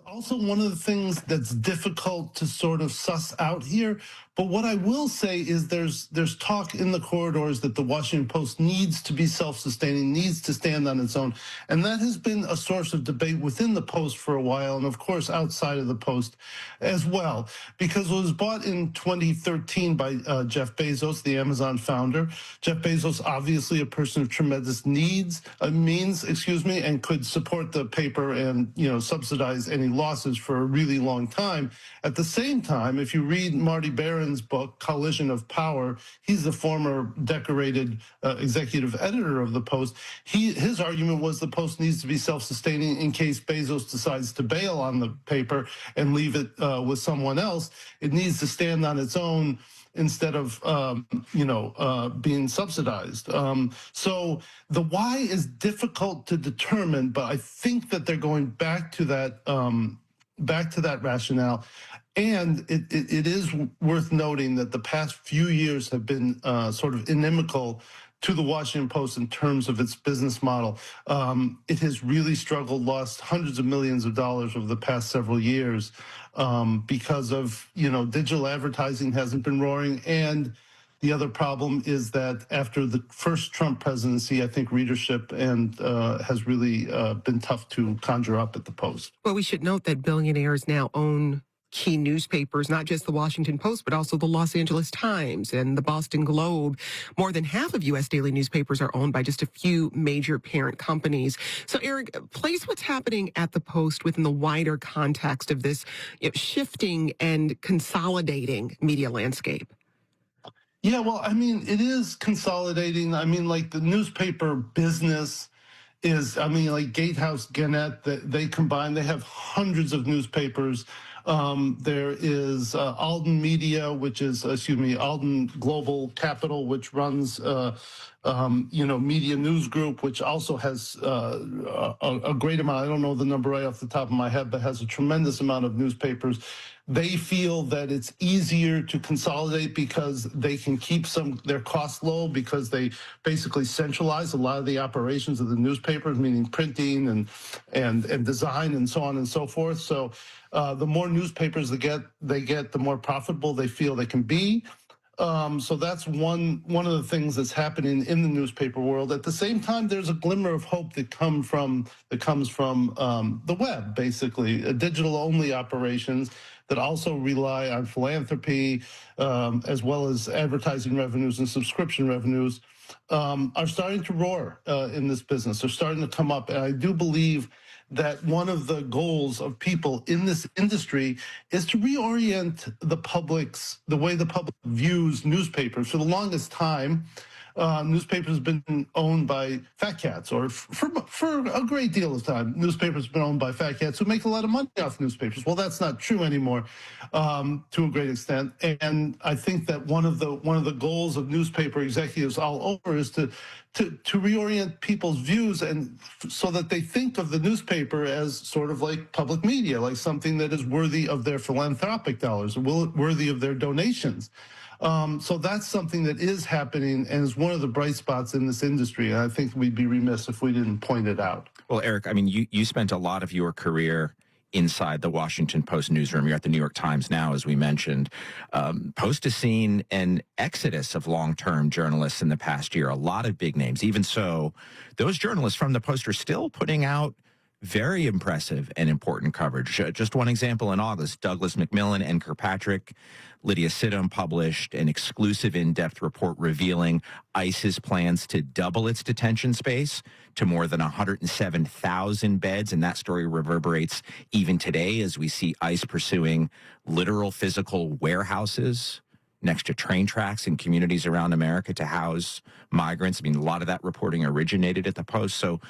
also one of the things that's difficult to sort of suss out here. But what I will say is there's talk in the corridors that the Washington Post needs to be self-sustaining, needs to stand on its own. And that has been a source of debate within the Post for a while, and of course outside of the Post as well, because it was bought in 2013 by Jeff Bezos, the Amazon founder. Jeff Bezos, obviously a person of tremendous means, and could support the paper and, subsidize any losses for a really long time. At the same time, if you read Marty Barron's book, Collision of Power, he's the former decorated executive editor of the Post. His argument was the Post needs to be self-sustaining in case Bezos decides to bail on the paper and leave it with someone else. It needs to stand on its own instead of, being subsidized. So the why is difficult to determine, but I think that they're going back to that rationale. And it is worth noting that the past few years have been sort of inimical to the Washington Post in terms of its business model. It has really struggled, lost hundreds of millions of dollars over the past several years because of, digital advertising hasn't been roaring. And the other problem is that after the first Trump presidency, I think readership has really been tough to conjure up at the Post. Well, we should note that billionaires now own key newspapers, not just the Washington Post, but also the Los Angeles Times and the Boston Globe. More than half of U.S. daily newspapers are owned by just a few major parent companies. So, Eric, place what's happening at the Post within the wider context of this shifting and consolidating media landscape. Yeah, well, it is consolidating. Like the newspaper business is, like Gatehouse, Gannett, they combine, they have hundreds of newspapers. There is Alden Media, which is, Alden Global Capital, which runs, Media News Group, which also has a great amount. I don't know the number right off the top of my head, but has a tremendous amount of newspapers. They feel that it's easier to consolidate because they can keep their costs low because they basically centralize a lot of the operations of the newspapers, meaning printing and design and so on and so forth. So the more newspapers they get, the more profitable they feel they can be. So that's one of the things that's happening in the newspaper world. At the same time, there's a glimmer of hope that comes from the web, basically, digital-only operations that also rely on philanthropy, as well as advertising revenues and subscription revenues, are starting to roar in this business. They're starting to come up, and I do believe that one of the goals of people in this industry is to reorient the way the public views newspapers. For the longest time, newspapers have been owned by fat cats, or for a great deal of time, newspapers have been owned by fat cats who make a lot of money off newspapers. Well, that's not true anymore to a great extent. And I think that one of the goals of newspaper executives all over is to reorient people's views, and so that they think of the newspaper as sort of like public media, like something that is worthy of their philanthropic dollars, worthy of their donations. So that's something that is happening and is one of the bright spots in this industry. And I think we'd be remiss if we didn't point it out. Well, Eric, you spent a lot of your career inside the Washington Post newsroom. You're at the New York Times now, as we mentioned. Post has seen an exodus of long-term journalists in the past year, a lot of big names. Even so, those journalists from the Post are still putting out very impressive and important coverage. Just one example, in August, Douglas Macmillan and Kirkpatrick, Lydia Sidham published an exclusive in-depth report revealing ICE's plans to double its detention space to more than 107,000 beds. And that story reverberates even today as we see ICE pursuing literal physical warehouses next to train tracks in communities around America to house migrants. A lot of that reporting originated at the Post. So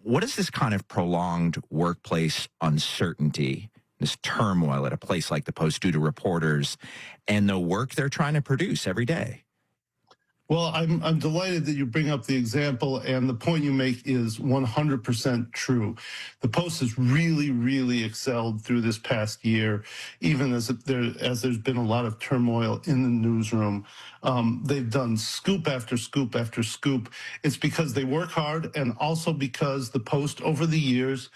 what is this kind of prolonged workplace uncertainty, this turmoil at a place like the Post do to reporters and the work they're trying to produce every day? Well, I'm delighted that you bring up the example, and the point you make is 100% true. The Post has really, really excelled through this past year, even as there's been a lot of turmoil in the newsroom. They've done scoop after scoop after scoop. It's because they work hard, and also because the Post, over the years,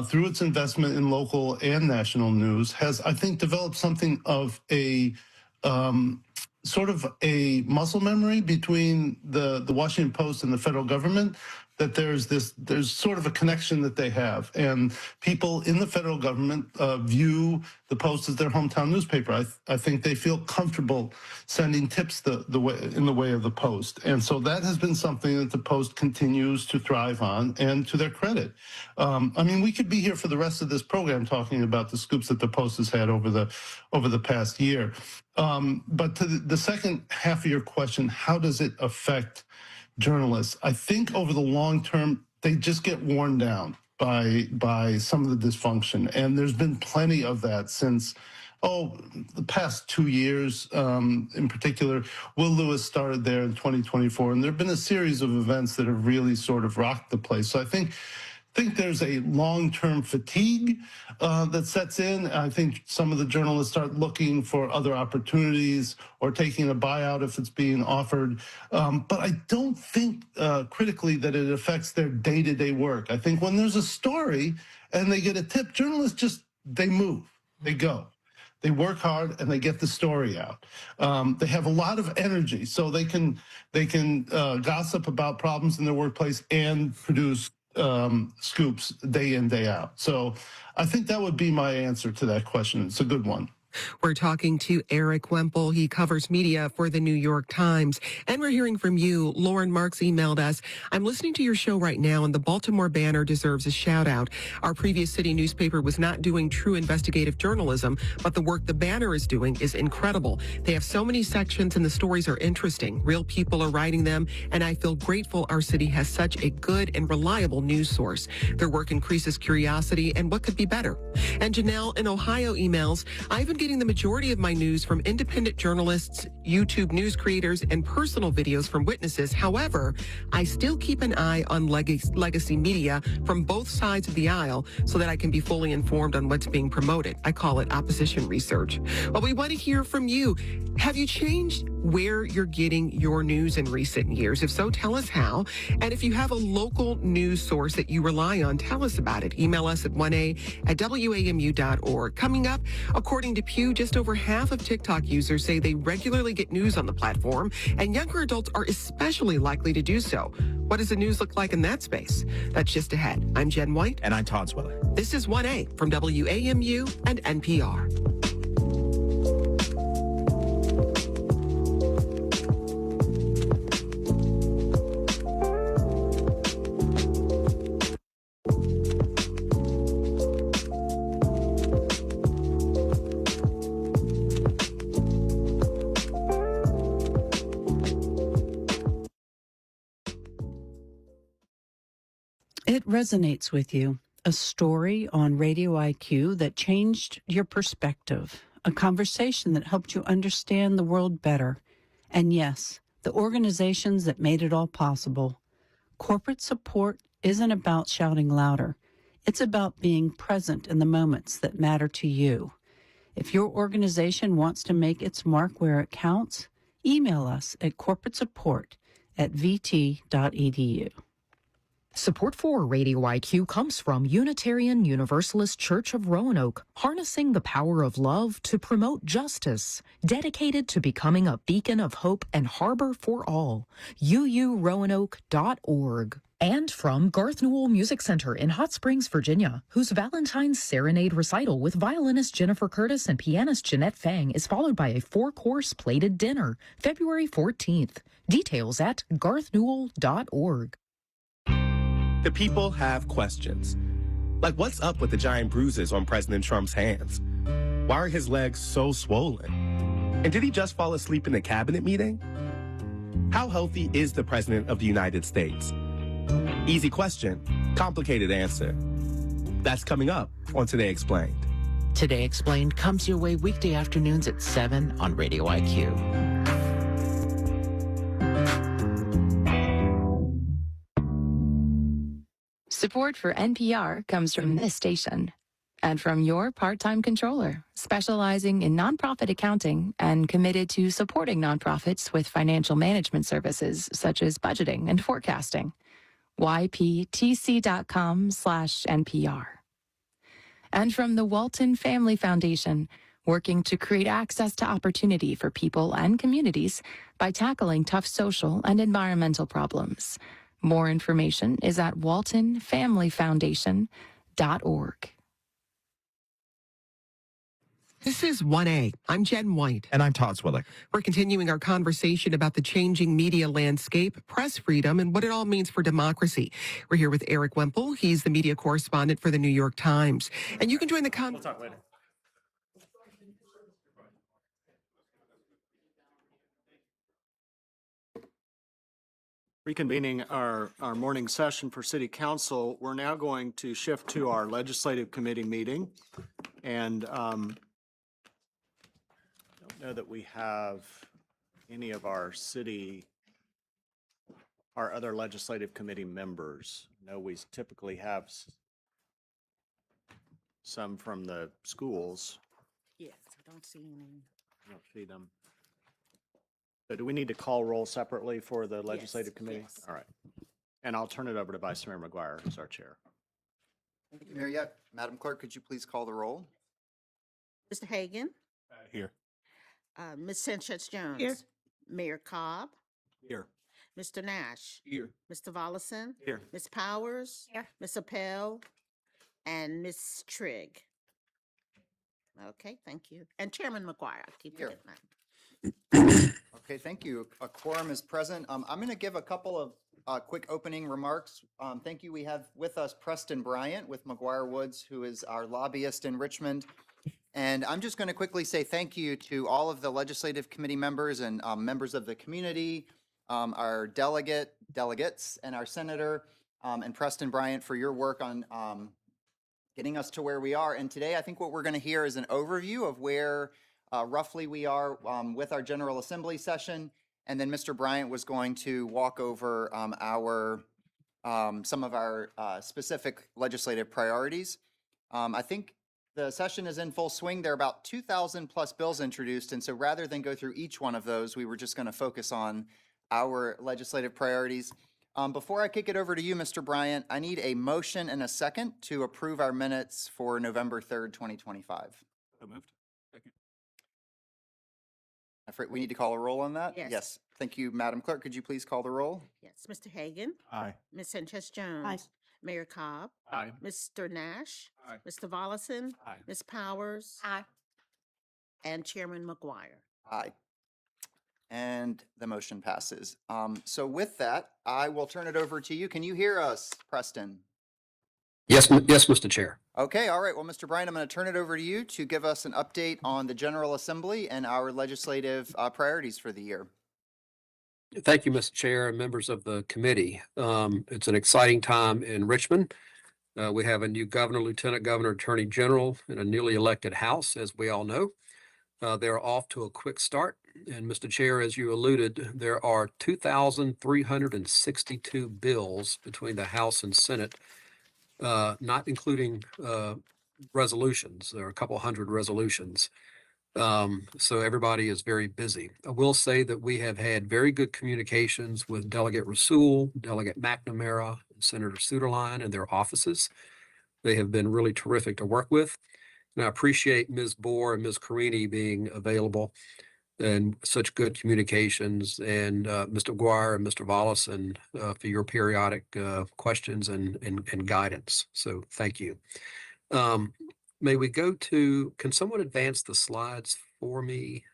through its investment in local and national news, has, I think, developed something of a sort of a muscle memory between the Washington Post and the federal government, that there's sort of a connection that they have. And people in the federal government view the Post as their hometown newspaper. I think they feel comfortable sending tips in the way of the Post. And so that has been something that the Post continues to thrive on, and to their credit. I mean, we could be here for the rest of this program talking about the scoops that the Post has had over the past year. But to the second half of your question, how does it affect journalists? I think over the long term, they just get worn down by some of the dysfunction. And there's been plenty of that since, the past 2 years in particular. Will Lewis started there in 2024, and there have been a series of events that have really sort of rocked the place. So I think there's a long-term fatigue that sets in. I think some of the journalists start looking for other opportunities or taking a buyout if it's being offered. But I don't think critically that it affects their day-to-day work. I think when there's a story and they get a tip, journalists they move, they go. They work hard and they get the story out. They have a lot of energy, so they can gossip about problems in their workplace and produce scoops day in, day out. So I think that would be my answer to that question. It's a good one. We're talking to Eric Wemple. He covers media for the New York Times. And we're hearing from you. Lauren Marks emailed us, I'm listening to your show right now, and the Baltimore Banner deserves a shout out. Our previous city newspaper was not doing true investigative journalism, but the work the Banner is doing is incredible. They have so many sections and the stories are interesting. Real people are writing them, and I feel grateful our city has such a good and reliable news source. Their work increases curiosity and what could be better. And Janelle in Ohio emails, I've been getting the majority of my news from independent journalists, YouTube news creators, and personal videos from witnesses. However, I still keep an eye on legacy media from both sides of the aisle so that I can be fully informed on what's being promoted. I call it opposition research. Well, we want to hear from you. Have you changed where you're getting your news in recent years? If so, tell us how. And if you have a local news source that you rely on, tell us about it. Email us at 1a@wamu.org. Coming up, according to Pew, just over half of TikTok users say they regularly get news on the platform, and younger adults are especially likely to do so. What does the news look like in that space? That's just ahead. I'm Jen White. And I'm Todd Swiller. This is 1A from WAMU and NPR. It resonates with you. A story on Radio IQ that changed your perspective. A conversation that helped you understand the world better. And yes, the organizations that made it all possible. Corporate support isn't about shouting louder. It's about being present in the moments that matter to you. If your organization wants to make its mark where it counts, email us at corporatasupport@vt.edu. Support for Radio IQ comes from Unitarian Universalist Church of Roanoke, harnessing the power of love to promote justice, dedicated to becoming a beacon of hope and harbor for all. uuroanoke.org. And from Garth Newell Music Center in Hot Springs, Virginia, whose Valentine's Serenade recital with violinist Jennifer Curtis and pianist Jeanette Fang is followed by a 4-course plated dinner, February 14th. Details at garthnewell.org. The people have questions. Like, what's up with the giant bruises on President Trump's hands? Why are his legs so swollen? And did he just fall asleep in the cabinet meeting? How healthy is the President of the United States? Easy question, complicated answer. That's coming up on Today Explained. Today Explained comes your way weekday afternoons at 7 on Radio IQ. Support for NPR comes from this station and from your part-time controller, specializing in nonprofit accounting and committed to supporting nonprofits with financial management services such as budgeting and forecasting. yptc.com/NPR. And from the Walton Family Foundation, working to create access to opportunity for people and communities by tackling tough social and environmental problems. More information is at waltonfamilyfoundation.org. This is 1A. I'm Jen White. And I'm Todd Swillick. We're continuing our conversation about the changing media landscape, press freedom, and what it all means for democracy. We're here with Eric Wemple. He's the media correspondent for the New York Times. And you can join the We'll talk later. Reconvening our morning session for City Council, we're now going to shift to our Legislative Committee meeting. And I don't know that we have any of our other Legislative Committee members. I know we typically have some from the schools. Yes, I don't see any. I don't see them. So do we need to call roll separately for the Legislative Committee? yes. All right. And I'll turn it over to Vice Mayor McGuire as our chair. Thank you, Mayor. Yeah, Madam Clerk, could you please call the roll? Mr. Hagan, Here. Ms. Sanchez Jones. Here. Mayor Cobb, Here. Mr. Nash. Here. Mr. Volleson. Here. Ms. Powers. Here. Ms. Appel, and Ms. Trigg. Okay, thank you. And Chairman McGuire, I keep Here. forgetting that. Okay, thank you. A quorum is present. I'm going to give a couple of quick opening remarks. Thank you. We have with us Preston Bryant with McGuire Woods, who is our lobbyist in Richmond. And I'm just going to quickly say thank you to all of the Legislative Committee members and members of the community, our delegates, and our senator, and Preston Bryant for your work on getting us to where we are. And today, I think what we're going to hear is an overview of where roughly we are with our General Assembly session. And then Mr. Bryant was going to walk over some of our specific legislative priorities. I think the session is in full swing. There are about 2,000 plus bills introduced. And so rather than go through each one of those, we were just going to focus on our legislative priorities. Before I kick it over to you, Mr. Bryant, I need a motion and a second to approve our minutes for November 3rd, 2025. So moved. We need to call a roll on that? Yes. Yes. Thank you, Madam Clerk. Could you please call the roll? Yes, Mr. Hagan. Aye. Ms. Sanchez Jones. Mayor Cobb. Aye. Mr. Nash. Aye. Mr. Volleson. Aye. Ms. Powers. Aye. And Chairman McGuire. Aye. And the motion passes. So with that, I will turn it over to you. Can you hear us, Preston? Yes, yes, Mr. Chair. Okay, all right. Well, Mr. Bryant, I'm going to turn it over to you to give us an update on the General Assembly and our legislative priorities for the year. Thank you, Mr. Chair and members of the committee. It's an exciting time in Richmond. We have a new governor, lieutenant governor, attorney general, and a newly elected House, as we all know. They're off to a quick start. And Mr. Chair, as you alluded, there are 2,362 bills between the House and Senate, not including resolutions. There are a couple hundred resolutions. So everybody is very busy. I will say that we have had very good communications with Delegate Rasool, Delegate McNamara, and Senator Suderline and their offices. They have been really terrific to work with. And I appreciate Ms. Bohr and Ms. Carini being available and such good communications, and Mr. Guire and Mr. Volleson for your periodic questions and guidance. So thank you. May we go to, can someone advance the slides for me?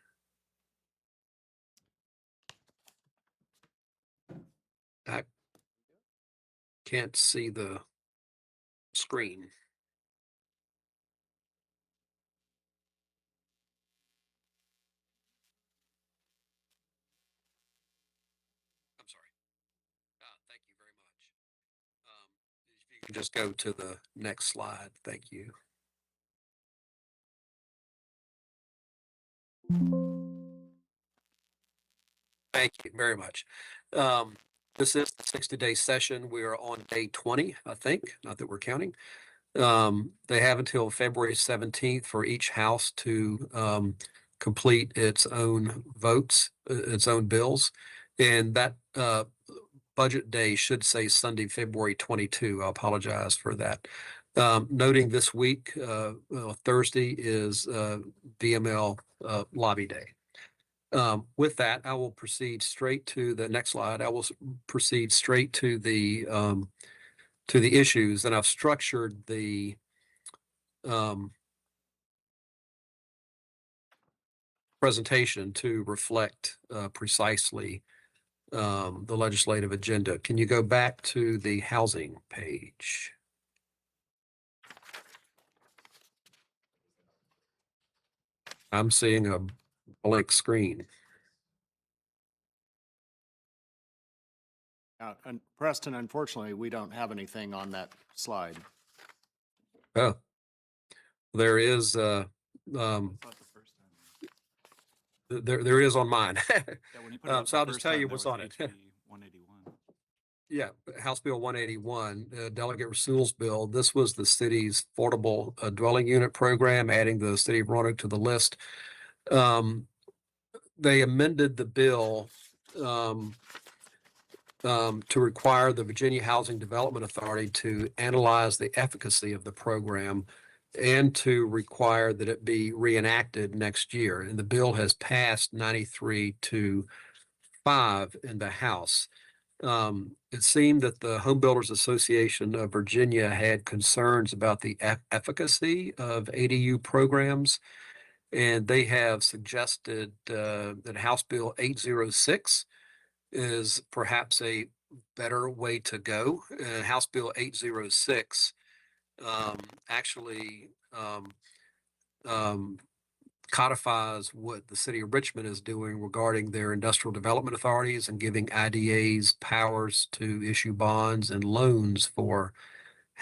I can't see the screen. I'm sorry. Thank you very much. If you can just go to the next slide. Thank you. Thank you very much. This is a 60-day session. We are on day 20, I think, not that we're counting. They have until February 17th for each house to complete its own votes, its own bills. And that budget day should say Sunday, February 22. I apologize for that. Noting this week, Thursday is VML lobby day. With that, I will proceed straight to the next slide. I will proceed straight to the issues, and I've structured the presentation to reflect precisely the legislative agenda. Can you go back to the housing page? I'm seeing a blank screen. And Preston, unfortunately, we don't have anything on that slide. Oh, there is there is on mine. So I'll just tell you what's on it. Yeah, House Bill 181, Delegate Rasul's bill. This was the city's affordable dwelling unit program, adding the city of Roanoke to the list. They amended the bill to require the Virginia Housing Development Authority to analyze the efficacy of the program and to require that it be reenacted next year. And the bill has passed 93-5 in the House. It seemed that the Home Builders Association of Virginia had concerns about the efficacy of ADU programs, and they have suggested that House Bill 806 is perhaps a better way to go. House Bill 806 actually codifies what the city of Richmond is doing regarding their industrial development authorities and giving IDAs powers to issue bonds and loans for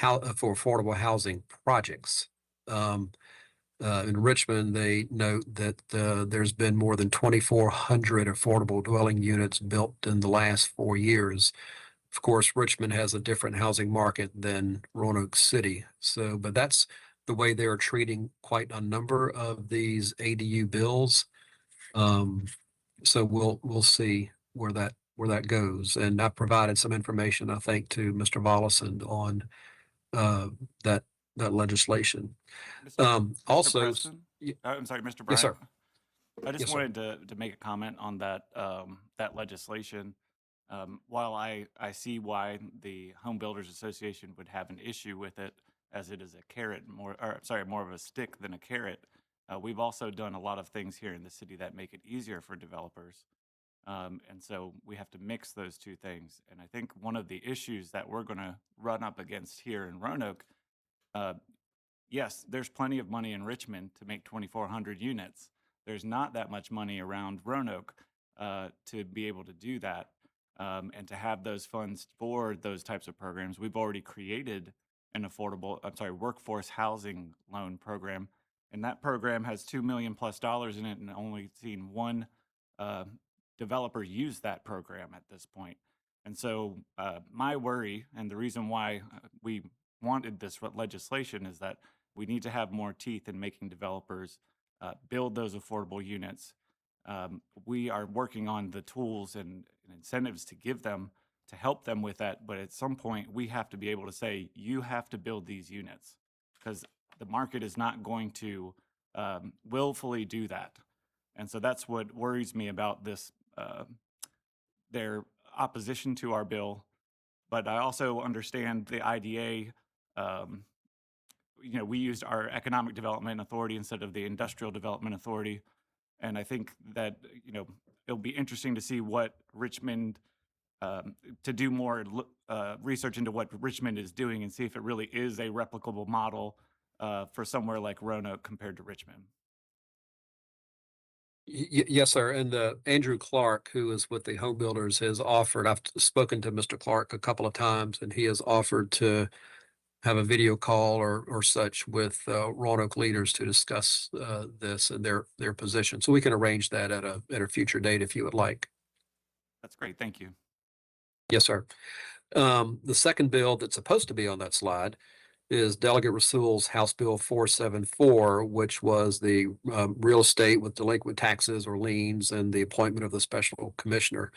affordable housing projects. In Richmond, they note that there's been more than 2,400 affordable dwelling units built in the last 4 years. Of course, Richmond has a different housing market than Roanoke City. So, but that's the way they're treating quite a number of these ADU bills. So we'll see where that goes. And I provided some information, I think, to Mr. Volleson on that legislation. Also, Preston? I'm sorry, Mr. Bryant. Yes, sir. I just Yes, sir. wanted to make a comment on that that legislation. While I see why the Home Builders Association would have an issue with it, as it is a carrot more of a stick than a carrot, we've also done a lot of things here in the city that make it easier for developers. And so we have to mix those two things. And I think one of the issues that we're going to run up against here in Roanoke, yes, there's plenty of money in Richmond to make 2,400 units. There's not that much money around Roanoke to be able to do that and to have those funds for those types of programs. We've already created an workforce housing loan program, and that program has $2 million plus in it, and only seen one developer use that program at this point. And so my worry, and the reason why we wanted this legislation, is that we need to have more teeth in making developers build those affordable units. We are working on the tools and incentives to give them to help them with that. But at some point, we have to be able to say, you have to build these units, because the market is not going to willfully do that. And so that's what worries me about this, their opposition to our bill. But I also understand the IDA. We used our Economic Development Authority instead of the Industrial Development Authority. And I think that, it'll be interesting to see what Richmond, to do more research into what Richmond is doing and see if it really is a replicable model for somewhere like Roanoke compared to Richmond. Yes, sir. And Andrew Clark, who is with the Home Builders, has offered, I've spoken to Mr. Clark a couple of times, and he has offered to have a video call or such with Roanoke leaders to discuss this and their position. So we can arrange that at a future date if you would like. That's great. Thank you. Yes, sir. The second bill that's supposed to be on that slide is Delegate Rasul's House Bill 474, which was the real estate with delinquent taxes or liens and the appointment of the special commissioner.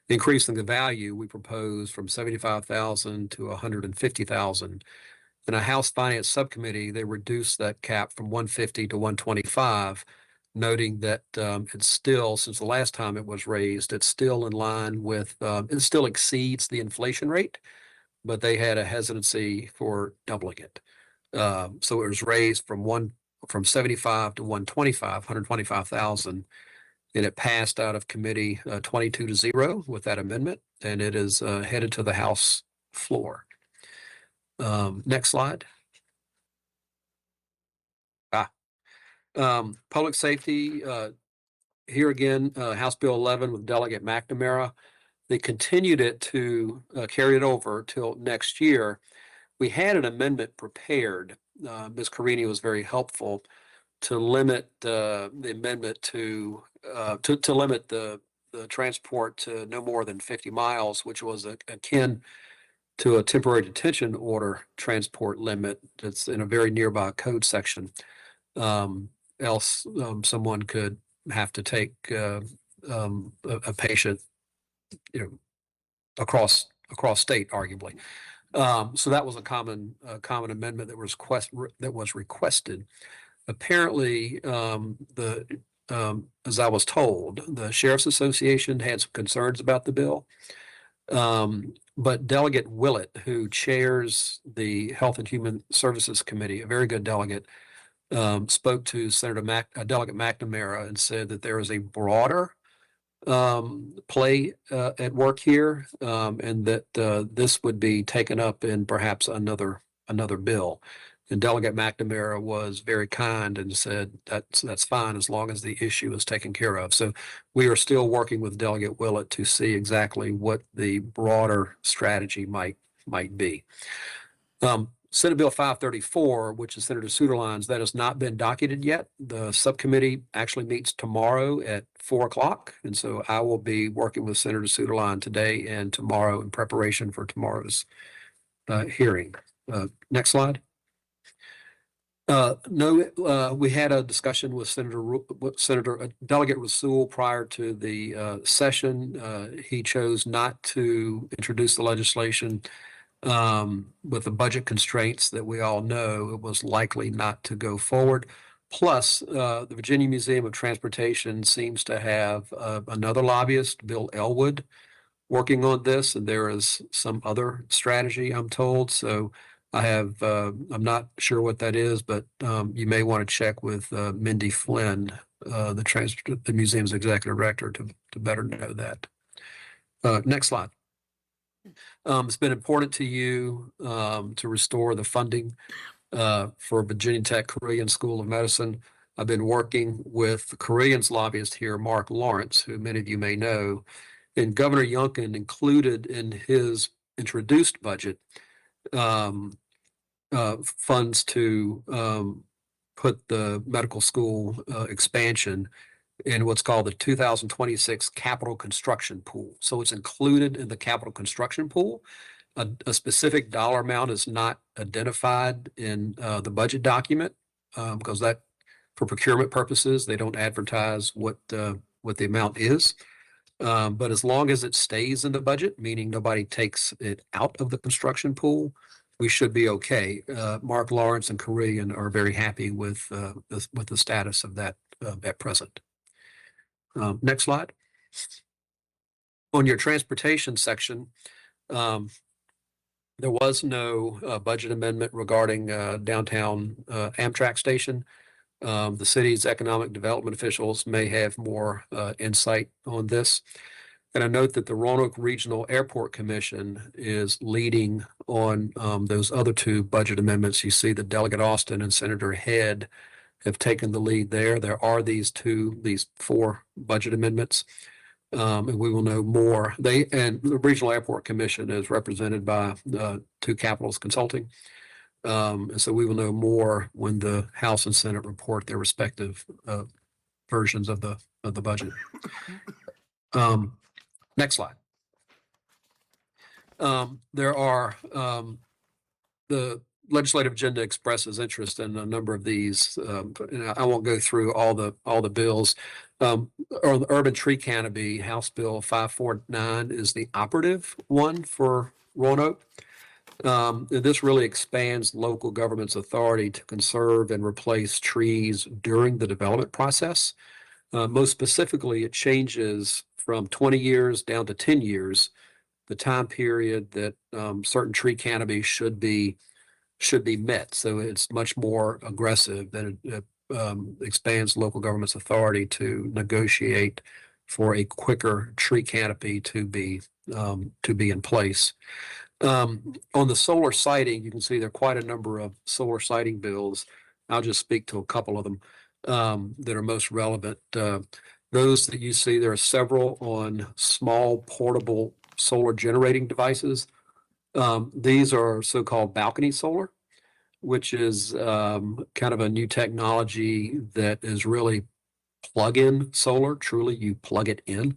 Increasing the value we propose from 75,000 to 150,000. In a House Finance Subcommittee, they reduced that cap from 150 to 125, noting that it's still, since the last time it was raised, it's still in line with, it still exceeds the inflation rate, but they had a hesitancy for doubling it. So it was raised from 75 to 125,000, and it passed out of committee 22-0 with that amendment, and it is headed to the House floor. Next slide. Public safety, here again, House Bill 11 with Delegate McNamara. They continued it to carry it over till next year. We had an amendment prepared. Ms. Carini was very helpful to limit the amendment to limit the transport to no more than 50 miles, which was akin to a temporary detention order transport limit that's in a very nearby code section. Else someone could have to take a patient, across state, arguably. So that was a common amendment that was requested. Apparently, as I was told, the Sheriff's Association had some concerns about the bill. But Delegate Willett, who chairs the Health and Human Services Committee, a very good delegate, spoke to Delegate McNamara and said that there is a broader play at work here, and that this would be taken up in perhaps another bill. And Delegate McNamara was very kind and said that's fine as long as the issue is taken care of. So we are still working with Delegate Willett to see exactly what the broader strategy might be. Senate Bill 534, which is Senator Suderline's, that has not been docketed yet. The subcommittee actually meets tomorrow at 4 o'clock. And so I will be working with Senator Suderline today and tomorrow in preparation for tomorrow's hearing. Next slide. We had a discussion with Delegate Rasul prior to the session. He chose not to introduce the legislation with the budget constraints that we all know. It was likely not to go forward. Plus, the Virginia Museum of Transportation seems to have another lobbyist, Bill Elwood, working on this, and there is some other strategy, I'm told. So I'm not sure what that is, but you may want to check with Mindy Flynn, the museum's executive director, to better know that. Next slide. It's been important to you to restore the funding for Virginia Tech Korean School of Medicine. I've been working with the Koreans lobbyist here, Mark Lawrence, who many of you may know, and Governor Youngkin included in his introduced budget funds to put the medical school expansion in what's called the 2026 capital construction pool. So it's included in the capital construction pool. A specific dollar amount is not identified in the budget document because that, for procurement purposes, they don't advertise what the amount is. But as long as it stays in the budget, meaning nobody takes it out of the construction pool, we should be okay. Mark Lawrence and Korean are very happy with the status of that at present. Next slide. On your transportation section, there was no budget amendment regarding downtown Amtrak station. The city's economic development officials may have more insight on this. And I note that the Roanoke Regional Airport Commission is leading on those other two budget amendments. You see that Delegate Austin and Senator Head have taken the lead there. There are these 4 budget amendments, and we will know more. And the Regional Airport Commission is represented by Two Capitals Consulting. And so we will know more when the House and Senate report their respective versions of the budget. Next slide. There are the legislative agenda expresses interest in a number of these. And I won't go through all the bills. On the urban tree canopy, House Bill 549 is the operative one for Roanoke. This really expands local government's authority to conserve and replace trees during the development process. Most specifically, it changes from 20 years down to 10 years, the time period that certain tree canopies should be met. So it's much more aggressive than it expands local government's authority to negotiate for a quicker tree canopy to be in place. On the solar siting, you can see there are quite a number of solar siting bills. I'll just speak to a couple of them that are most relevant. Those that you see, there are several on small portable solar generating devices. These are so-called balcony solar, which is kind of a new technology that is really plug-in solar. Truly, you plug it in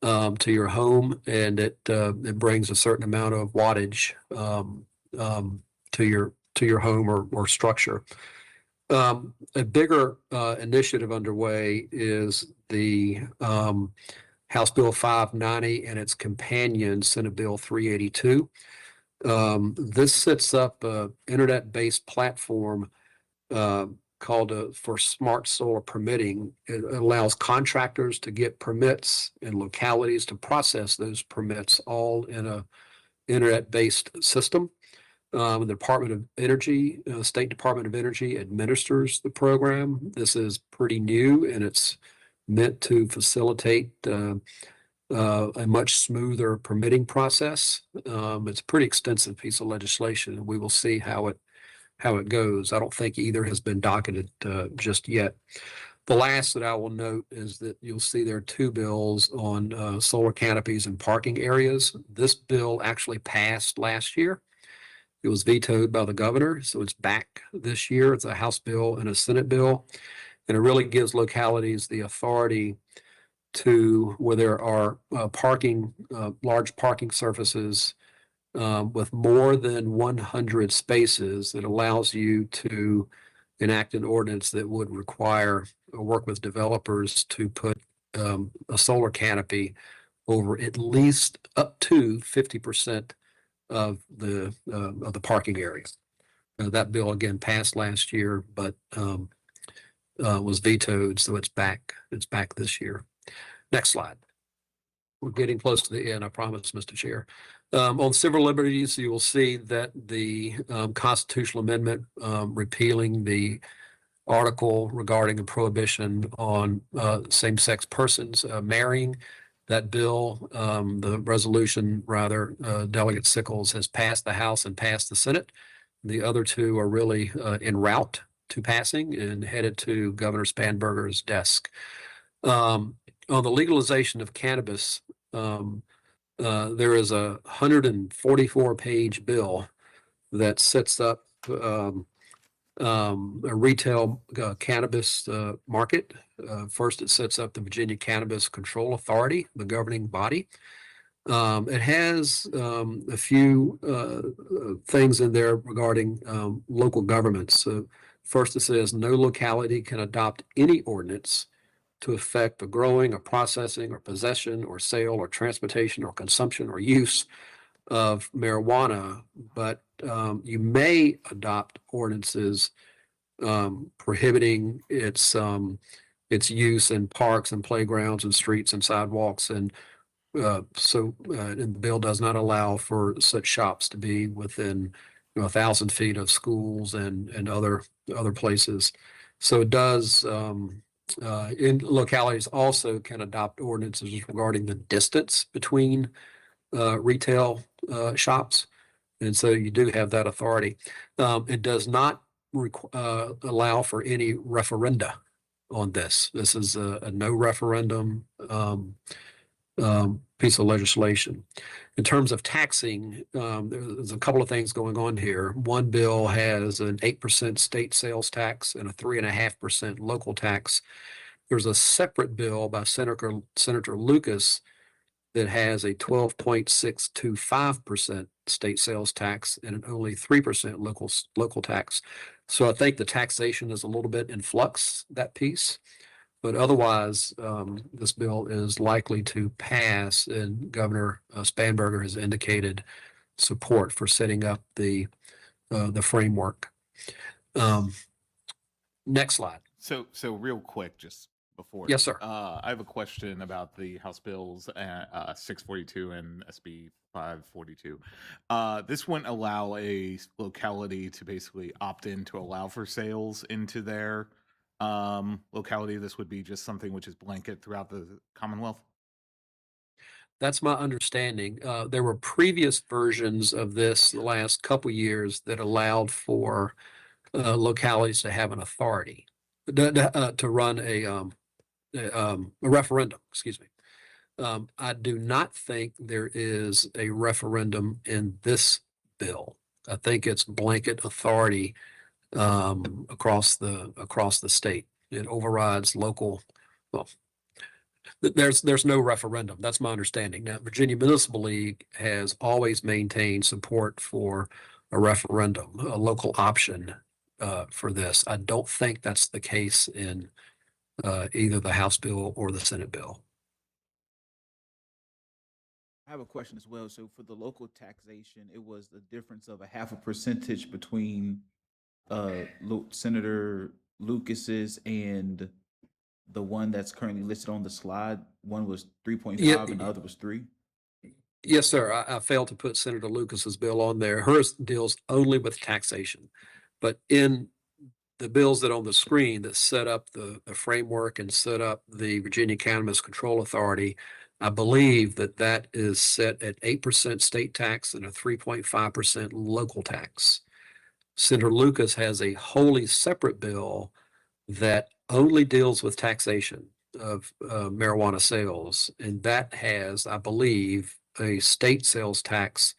to your home, and it brings a certain amount of wattage to your home or structure. A bigger initiative underway is the House Bill 590 and its companion Senate Bill 382. This sets up an internet-based platform called for smart solar permitting. It allows contractors to get permits and localities to process those permits all in a internet-based system. The Department of Energy, State Department of Energy administers the program. This is pretty new, and it's meant to facilitate a much smoother permitting process. It's a pretty extensive piece of legislation, and we will see how it goes. I don't think either has been docketed just yet. The last that I will note is that you'll see there are two bills on solar canopies and parking areas. This bill actually passed last year. It was vetoed by the governor, so it's back this year. It's a House bill and a Senate bill, and it really gives localities the authority to, where there are large parking surfaces with more than 100 spaces, that allows you to enact an ordinance that would require or work with developers to put a solar canopy over at least up to 50% of the parking area. That bill again passed last year, but was vetoed, so it's back this year. Next slide. We're getting close to the end, I promise, Mr. Chair. On civil liberties, you will see that the constitutional amendment repealing the article regarding a prohibition on same-sex persons marrying, that bill, the resolution rather, Delegate Sickles has passed the House and passed the Senate. The other two are really en route to passing and headed to Governor Spanberger's desk. On the legalization of cannabis, there is a 144-page bill that sets up a retail cannabis market. First, it sets up the Virginia Cannabis Control Authority, the governing body. It has a few things in there regarding local governments. First, it says no locality can adopt any ordinance to affect the growing or processing or possession or sale or transportation or consumption or use of marijuana, but you may adopt ordinances prohibiting its use in parks and playgrounds and streets and sidewalks, and the bill does not allow for such shops to be within 1,000 feet of schools and other places. So it does. In localities also can adopt ordinances regarding the distance between retail shops. And so you do have that authority. It does not allow for any referenda on this. This is a no referendum piece of legislation. In terms of taxing, there's a couple of things going on here. One bill has an 8% state sales tax and a 3.5% local tax. There's a separate bill by Senator Lucas that has a 12.625% state sales tax and an only 3% local tax. So I think the taxation is a little bit in flux, that piece. But otherwise, this bill is likely to pass, and Governor Spanberger has indicated support for setting up the framework. Next slide. So real quick, just before. Yes, sir. I have a question about the House Bills 642 and SB 542. This wouldn't allow a locality to basically opt in to allow for sales into their locality. This would be just something which is blanket throughout the Commonwealth. That's my understanding. There were previous versions of this the last couple years that allowed for localities to have an authority to run a referendum. Excuse me. I do not think there is a referendum in this bill. I think it's blanket authority across the state. It overrides local. Well, there's no referendum. That's my understanding. Now, Virginia Municipal League has always maintained support for a referendum, a local option for this. I don't think that's the case in either the House bill or the Senate bill. I have a question as well. So for the local taxation, it was the difference of a 0.5% between Senator Lucas's and the one that's currently listed on the slide. One was 3.5 and the other was 3. Yes, sir. I failed to put Senator Lucas's bill on there. Hers deals only with taxation. But in the bills that on the screen that set up the framework and set up the Virginia Cannabis Control Authority, I believe that is set at 8% state tax and a 3.5% local tax. Senator Lucas has a wholly separate bill that only deals with taxation of marijuana sales, and that has, I believe, a state sales tax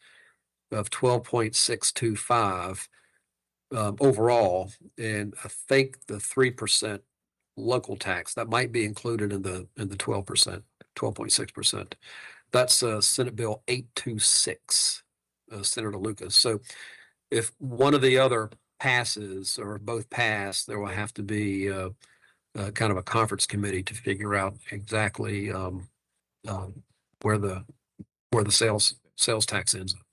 of 12.625 overall, and I think the 3% local tax that might be included in the 12%, 12.6%. That's Senate Bill 826, Senator Lucas. So if one of the other passes or both pass, there will have to be kind of a conference committee to figure out exactly where the sales tax ends up.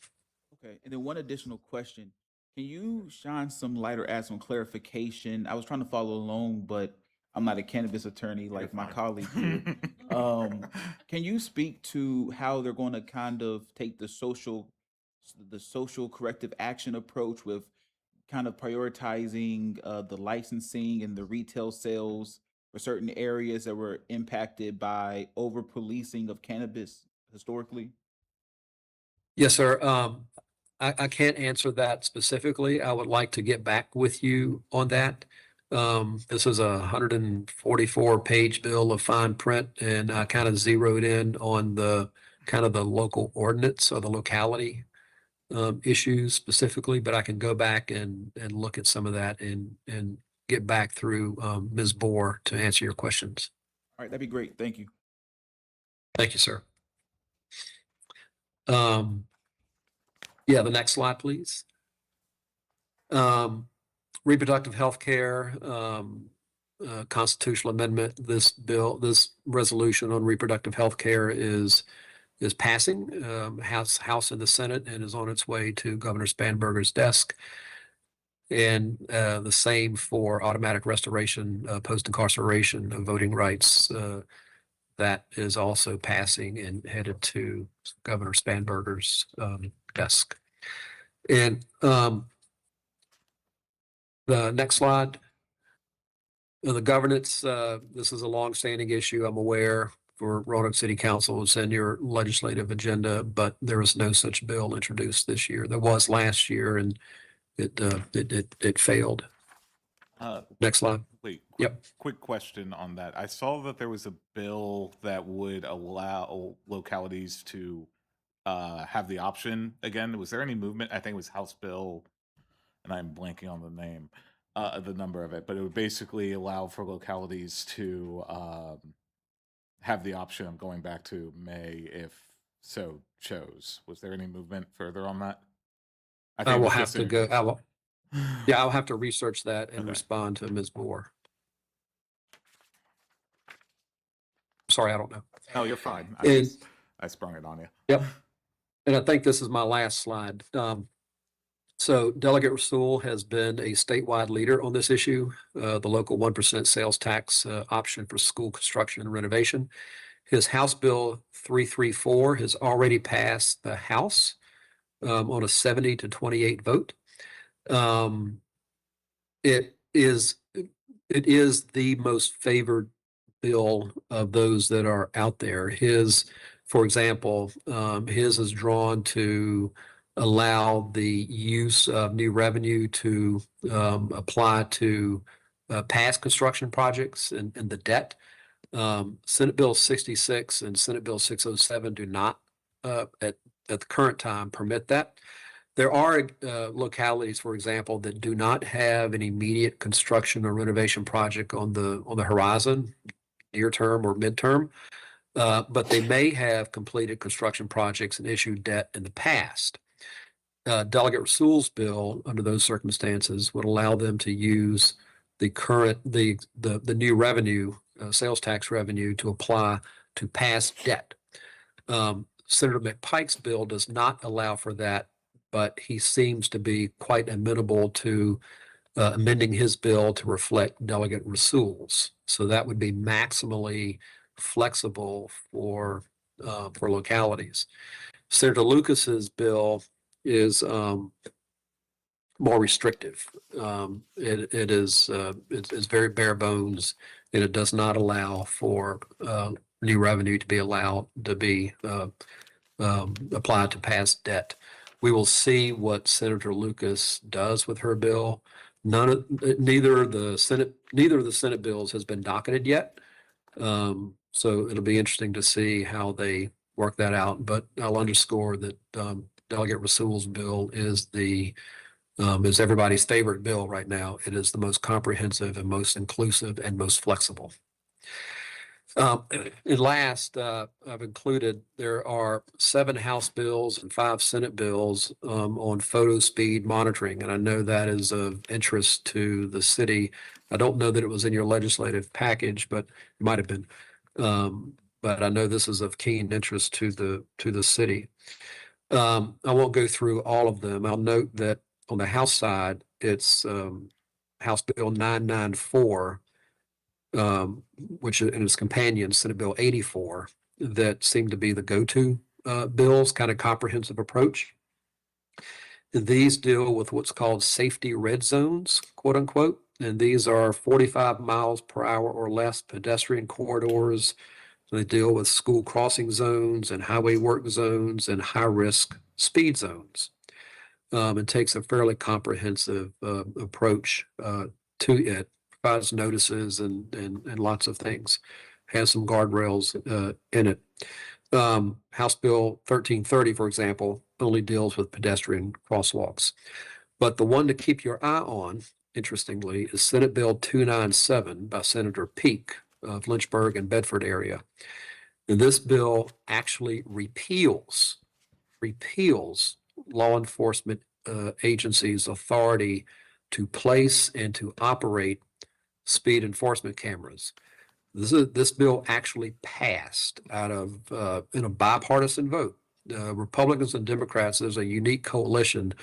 Okay, and then one additional question. Can you shine some light or add some clarification? I was trying to follow along, but I'm not a cannabis attorney like my colleague here. Can you speak to how they're going to kind of take the social corrective action approach with kind of prioritizing the licensing and the retail sales for certain areas that were impacted by over-policing of cannabis historically? Yes, sir. I can't answer that specifically. I would like to get back with you on that. This is a 144-page bill of fine print, and I kind of zeroed in on the kind of the local ordinance or the locality issues specifically, but I can go back and look at some of that and get back through Ms. Bohr to answer your questions. All right, that'd be great. Thank you. Thank you, sir. Yeah, the next slide, please. Reproductive health care, constitutional amendment. This resolution on reproductive health care is passing House and the Senate and is on its way to Governor Spanberger's desk. And the same for automatic restoration, post-incarceration of voting rights. That is also passing and headed to Governor Spanberger's desk. And the next slide. The governance, this is a longstanding issue, I'm aware, for Roanoke City Council. It's in your legislative agenda, but there is no such bill introduced this year. There was last year, and it failed. Next slide. Wait. Yep. Quick question on that. I saw that there was a bill that would allow localities to have the option again. Was there any movement? I think it was House Bill, and I'm blanking on the name, the number of it, but it would basically allow for localities to have the option of going back to May if so chose. Was there any movement further on that? I think it will was have just to an go, interest. yeah, I'll have to research that and Okay. respond to Ms. Moore. Sorry, I don't know. Oh, you're fine. And- I sprung it on you. Yep. And I think this is my last slide. So Delegate Rasul has been a statewide leader on this issue, the local 1% sales tax option for school construction and renovation. His House Bill 334 has already passed the House on a 70-28 vote. It is the most favored bill of those that are out there. His, for example, his is drawn to allow the use of new revenue to apply to past construction projects and the debt. Senate Bill 66 and Senate Bill 607 do not, at the current time, permit that. There are localities, for example, that do not have an immediate construction or renovation project on the horizon, near term or midterm, but they may have completed construction projects and issued debt in the past. Delegate Rasul's bill, under those circumstances, would allow them to use the current the new revenue, sales tax revenue, to apply to past debt. Senator McPike's bill does not allow for that, but he seems to be quite amenable to amending his bill to reflect Delegate Rasul's. So that would be maximally flexible for localities. Senator Lucas's bill is more restrictive. It's very bare bones, and it does not allow for new revenue to be allowed to be applied to past debt. We will see what Senator Lucas does with her bill. Neither of the Senate bills has been docketed yet. So it'll be interesting to see how they work that out. But I'll underscore that Delegate Rasul's bill is is everybody's favorite bill right now. It is the most comprehensive and most inclusive and most flexible. And last, I've included, there are 7 House bills and 5 Senate bills on photo speed monitoring. And I know that is of interest to the city. I don't know that it was in your legislative package, but it might have been. But I know this is of keen interest to the city. I won't go through all of them. I'll note that on the House side, it's House Bill 994, which in its companion, Senate Bill 84, that seem to be the go-to bills, kind of comprehensive approach. And these deal with what's called safety red zones, quote unquote. And these are 45 miles per hour or less pedestrian corridors. They deal with school crossing zones and highway work zones and high-risk speed zones. It takes a fairly comprehensive approach to it, provides notices and lots of things, has some guardrails in it. House Bill 1330, for example, only deals with pedestrian crosswalks. But the one to keep your eye on, interestingly, is Senate Bill 297 by Senator Peake of Lynchburg and Bedford area. And this bill actually repeals law enforcement agencies' authority to place and to operate speed enforcement cameras. This bill actually passed out of in a bipartisan vote. Republicans and Democrats, there's a unique coalition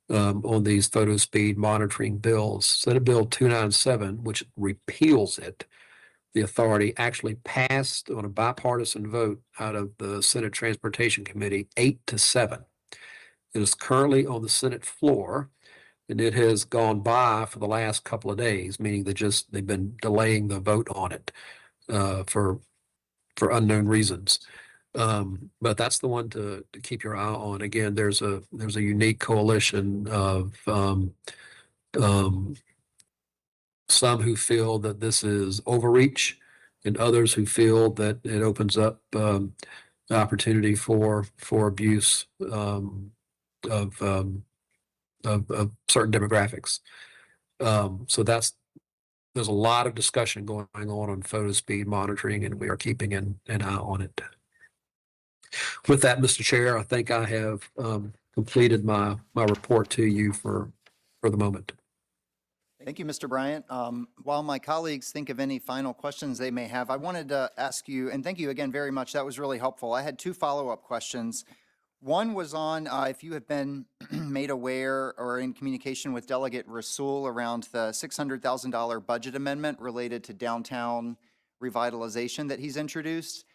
on these photo speed monitoring bills. Senate Bill 297, which repeals it, the authority, actually passed on a bipartisan vote out of the Senate Transportation Committee 8-7. It is currently on the Senate floor, and it has gone by for the last couple of days, meaning they've been delaying the vote on it for unknown reasons. But that's the one to keep your eye on. Again, there's a unique coalition of some who feel that this is overreach, and others who feel that it opens up the opportunity for abuse of certain demographics. So there's a lot of discussion going on photo speed monitoring, and we are keeping an eye on it. with that, Mr. Chair, I think I have completed my report to you for the moment. Thank you, Mr. Bryant. While my colleagues think of any final questions they may have, I wanted to ask you, and thank you again very much. That was really helpful. I had two follow-up questions. One was on if you have been made aware or in communication with Delegate Rasul around the $600,000 budget amendment related to downtown revitalization that he's introduced.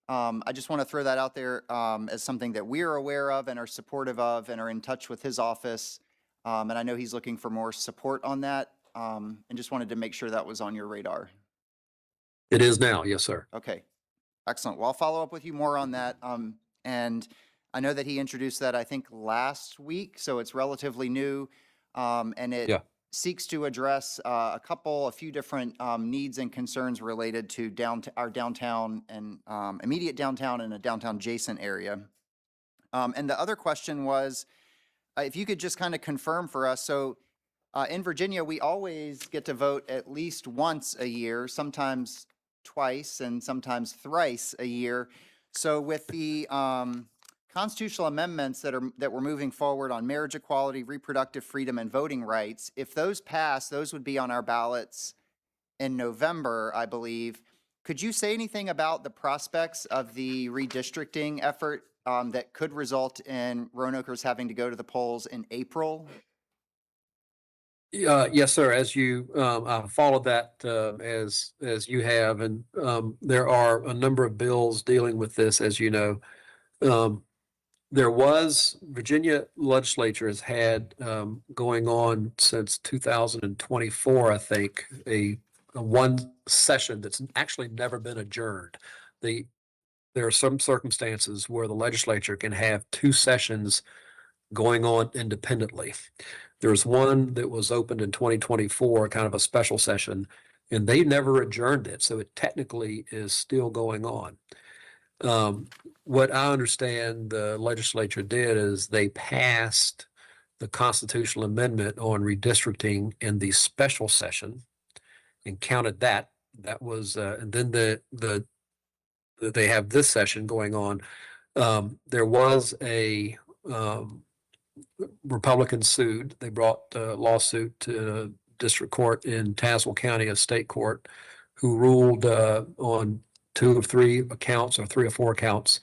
I just want to throw that out there as something that we're aware of and are supportive of and are in touch with his office. And I know he's looking for more support on that. And just wanted to make sure that was on your radar. It is now, yes, sir. Okay, excellent. Well, I'll follow up with you more on that. And I know that he introduced that, I think, last week, so it's relatively new. And it seeks to address a few different needs and concerns related to our downtown and immediate downtown and a downtown adjacent area. And the other question was, if you could just kind of confirm for us, so in Virginia, we always get to vote at least once a year, sometimes twice and sometimes thrice a year. So with the constitutional amendments that we're moving forward on marriage equality, reproductive freedom, and voting rights, if those pass, those would be on our ballots in November, I believe. Could you say anything about the prospects of the redistricting effort that could result in Roanokeers having to go to the polls in April? Yes, sir. As you, I followed that as you have, and there are a number of bills dealing with this, as you know. Virginia legislature has had going on since 2024, I think, a one session that's actually never been adjourned. There are some circumstances where the legislature can have two sessions going on independently. There's one that was opened in 2024, kind of a special session, and they never adjourned it. So it technically is still going on. What I understand the legislature did is they passed the constitutional amendment on redistricting in the special session and counted that. That was, and then they have this session going on. There was a Republican sued. They brought a lawsuit to district court in Tazewell County, a state court, who ruled on 2 of 3 accounts or 3 or 4 accounts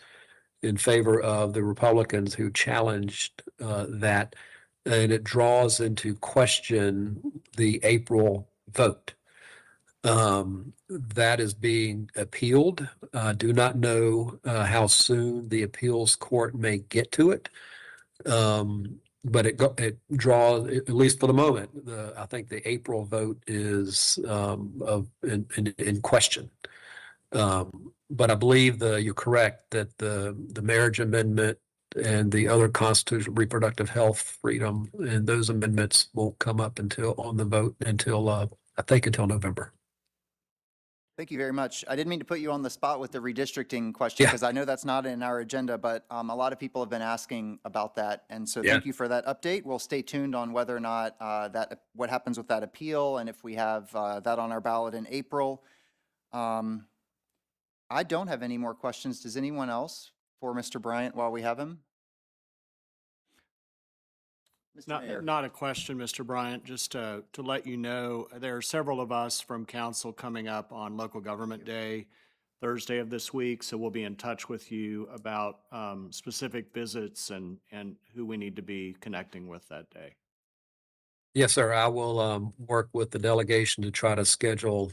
in favor of the Republicans who challenged that. And it draws into question the April vote. That is being appealed. Do not know how soon the appeals court may get to it. But it draws, at least for the moment, I think the April vote is in question. But I believe you're correct that the marriage amendment and the other constitutional reproductive health freedom and those amendments won't come up until I think until November. Thank you very much. I didn't mean to put you on the spot with the redistricting question because I know that's not in our agenda, but a lot of people have been asking about that. And so thank you for that update. We'll stay tuned on whether or not what happens with that appeal and if we have that on our ballot in April. I don't have any more questions. Does anyone else for Mr. Bryant while we have him? Not a question, Mr. Bryant, just to let you know, there are several of us from council coming up on Local Government Day, Thursday of this week, so we'll be in touch with you about specific visits and who we need to be connecting with that day. Yes, sir. I will work with the delegation to try to schedule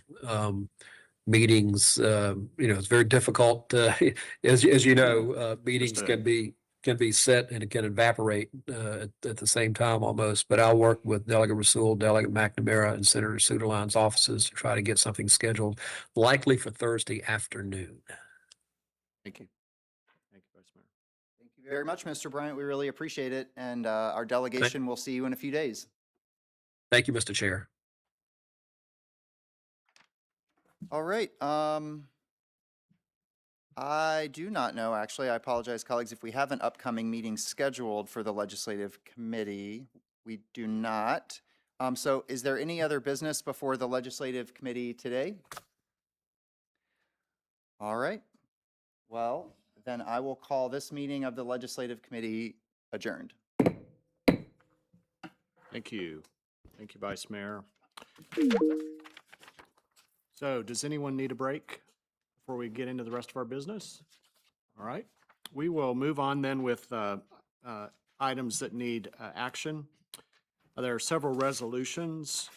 meetings. It's very difficult, as you know, meetings can be set and it can evaporate at the same time almost. But I'll work with Delegate Rasul, Delegate McNamara, and Senator Sutherland's offices to try to get something scheduled, likely for Thursday afternoon. Thank you. Thank you, Vice Mayor. Thank you very much, Mr. Bryant. We really appreciate it. And our delegation will see you in a few days. Thank you, Mr. Chair. All right. I do not know, actually. I apologize, colleagues, if we have an upcoming meeting scheduled for the Legislative Committee. We do not. So is there any other business before the Legislative Committee today? All right. Well, then I will call this meeting of the Legislative Committee adjourned. Thank you. Thank you, Vice Mayor. So does anyone need a break before we get into the rest of our business? All right. We will move on then with items that need action. There are several resolutions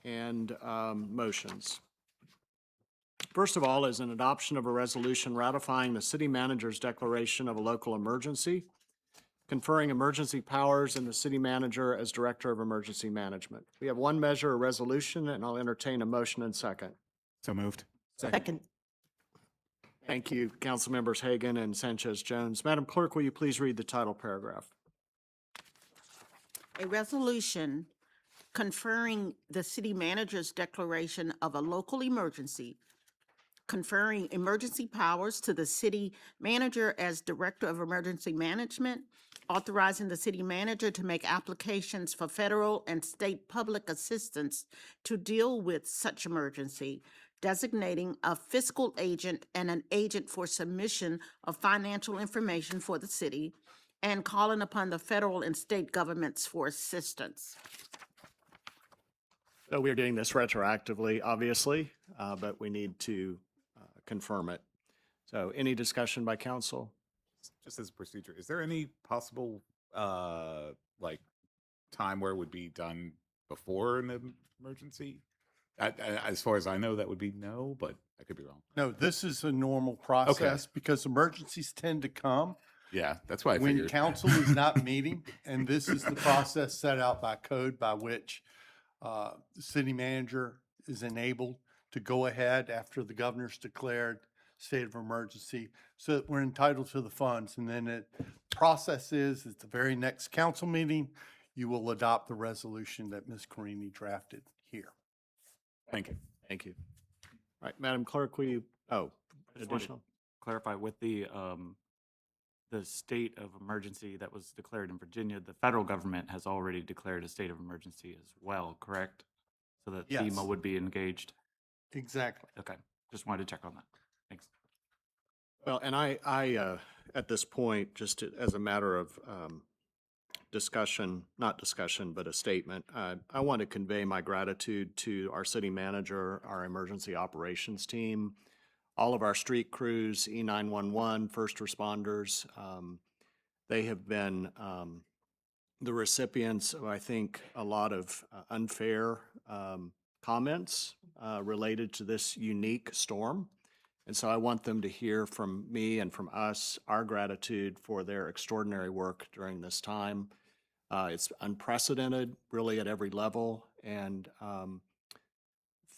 and motions. First of all is an adoption of a resolution ratifying the city manager's declaration of a local emergency, conferring emergency powers in the city manager as director of emergency management. We have one measure, a resolution, and I'll entertain a motion and second. So moved. Second. Thank you, Council Members Hagan and Sanchez Jones. Madam Clerk, will you please read the title paragraph? A resolution conferring the city manager's declaration of a local emergency, conferring emergency powers to the city manager as director of emergency management, authorizing the city manager to make applications for federal and state public assistance to deal with such emergency, designating a fiscal agent and an agent for submission of financial information for the city, and calling upon the federal and state governments for assistance. So we are doing this retroactively, obviously, but we need to confirm it. So any discussion by council? Just as a procedure, is there any possible like time where it would be done before an emergency? As far as I know, that would be no, but I could be wrong. No, this is a normal process because emergencies tend to come Yeah, that's why I when figured. council is not meeting, and this is the process set out by code by which the city manager is enabled to go ahead after the governor's declared state of emergency, so that we're entitled to the funds. And then the process is, at the very next council meeting, you will adopt the resolution that Ms. Carini drafted here. Thank you. Thank you. All right, Madam Clerk, will you, Just wanted to additional? clarify with the state of emergency that was declared in Virginia, the federal government has already declared a state of emergency as well, correct? So that Yes. FEMA would be engaged. Exactly. Okay, just wanted to check on that. Thanks. Well, and I at this point, just as a matter of discussion, not discussion, but a statement, I want to convey my gratitude to our city manager, our emergency operations team, all of our street crews, E911, first responders. They have been the recipients of, I think, a lot of unfair comments related to this unique storm. And so I want them to hear from me and from us our gratitude for their extraordinary work during this time. It's unprecedented, really, at every level. And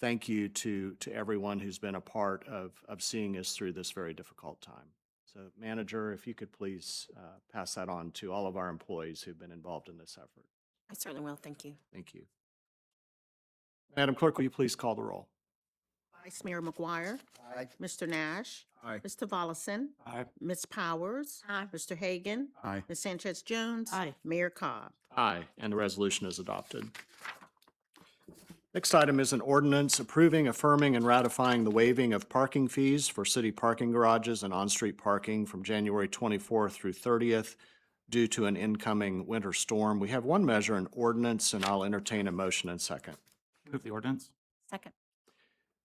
thank you to everyone who's been a part of seeing us through this very difficult time. So, Manager, if you could please pass that on to all of our employees who've been involved in this effort. I certainly will, thank you. Thank you. Madam Clerk, will you please call the roll? Vice Mayor McGuire. Aye. Mr. Nash. Aye. Mr. Volleson. Aye. Ms. Powers. Aye. Mr. Hagan. Aye. Ms. Sanchez Jones. Aye. Mayor Cobb. Aye, and the resolution is adopted. Next item is an ordinance approving, affirming, and ratifying the waiving of parking fees for city parking garages and on-street parking from January 24th through 30th due to an incoming winter storm. We have one measure, an ordinance, and I'll entertain a motion and second. Move the ordinance. Second.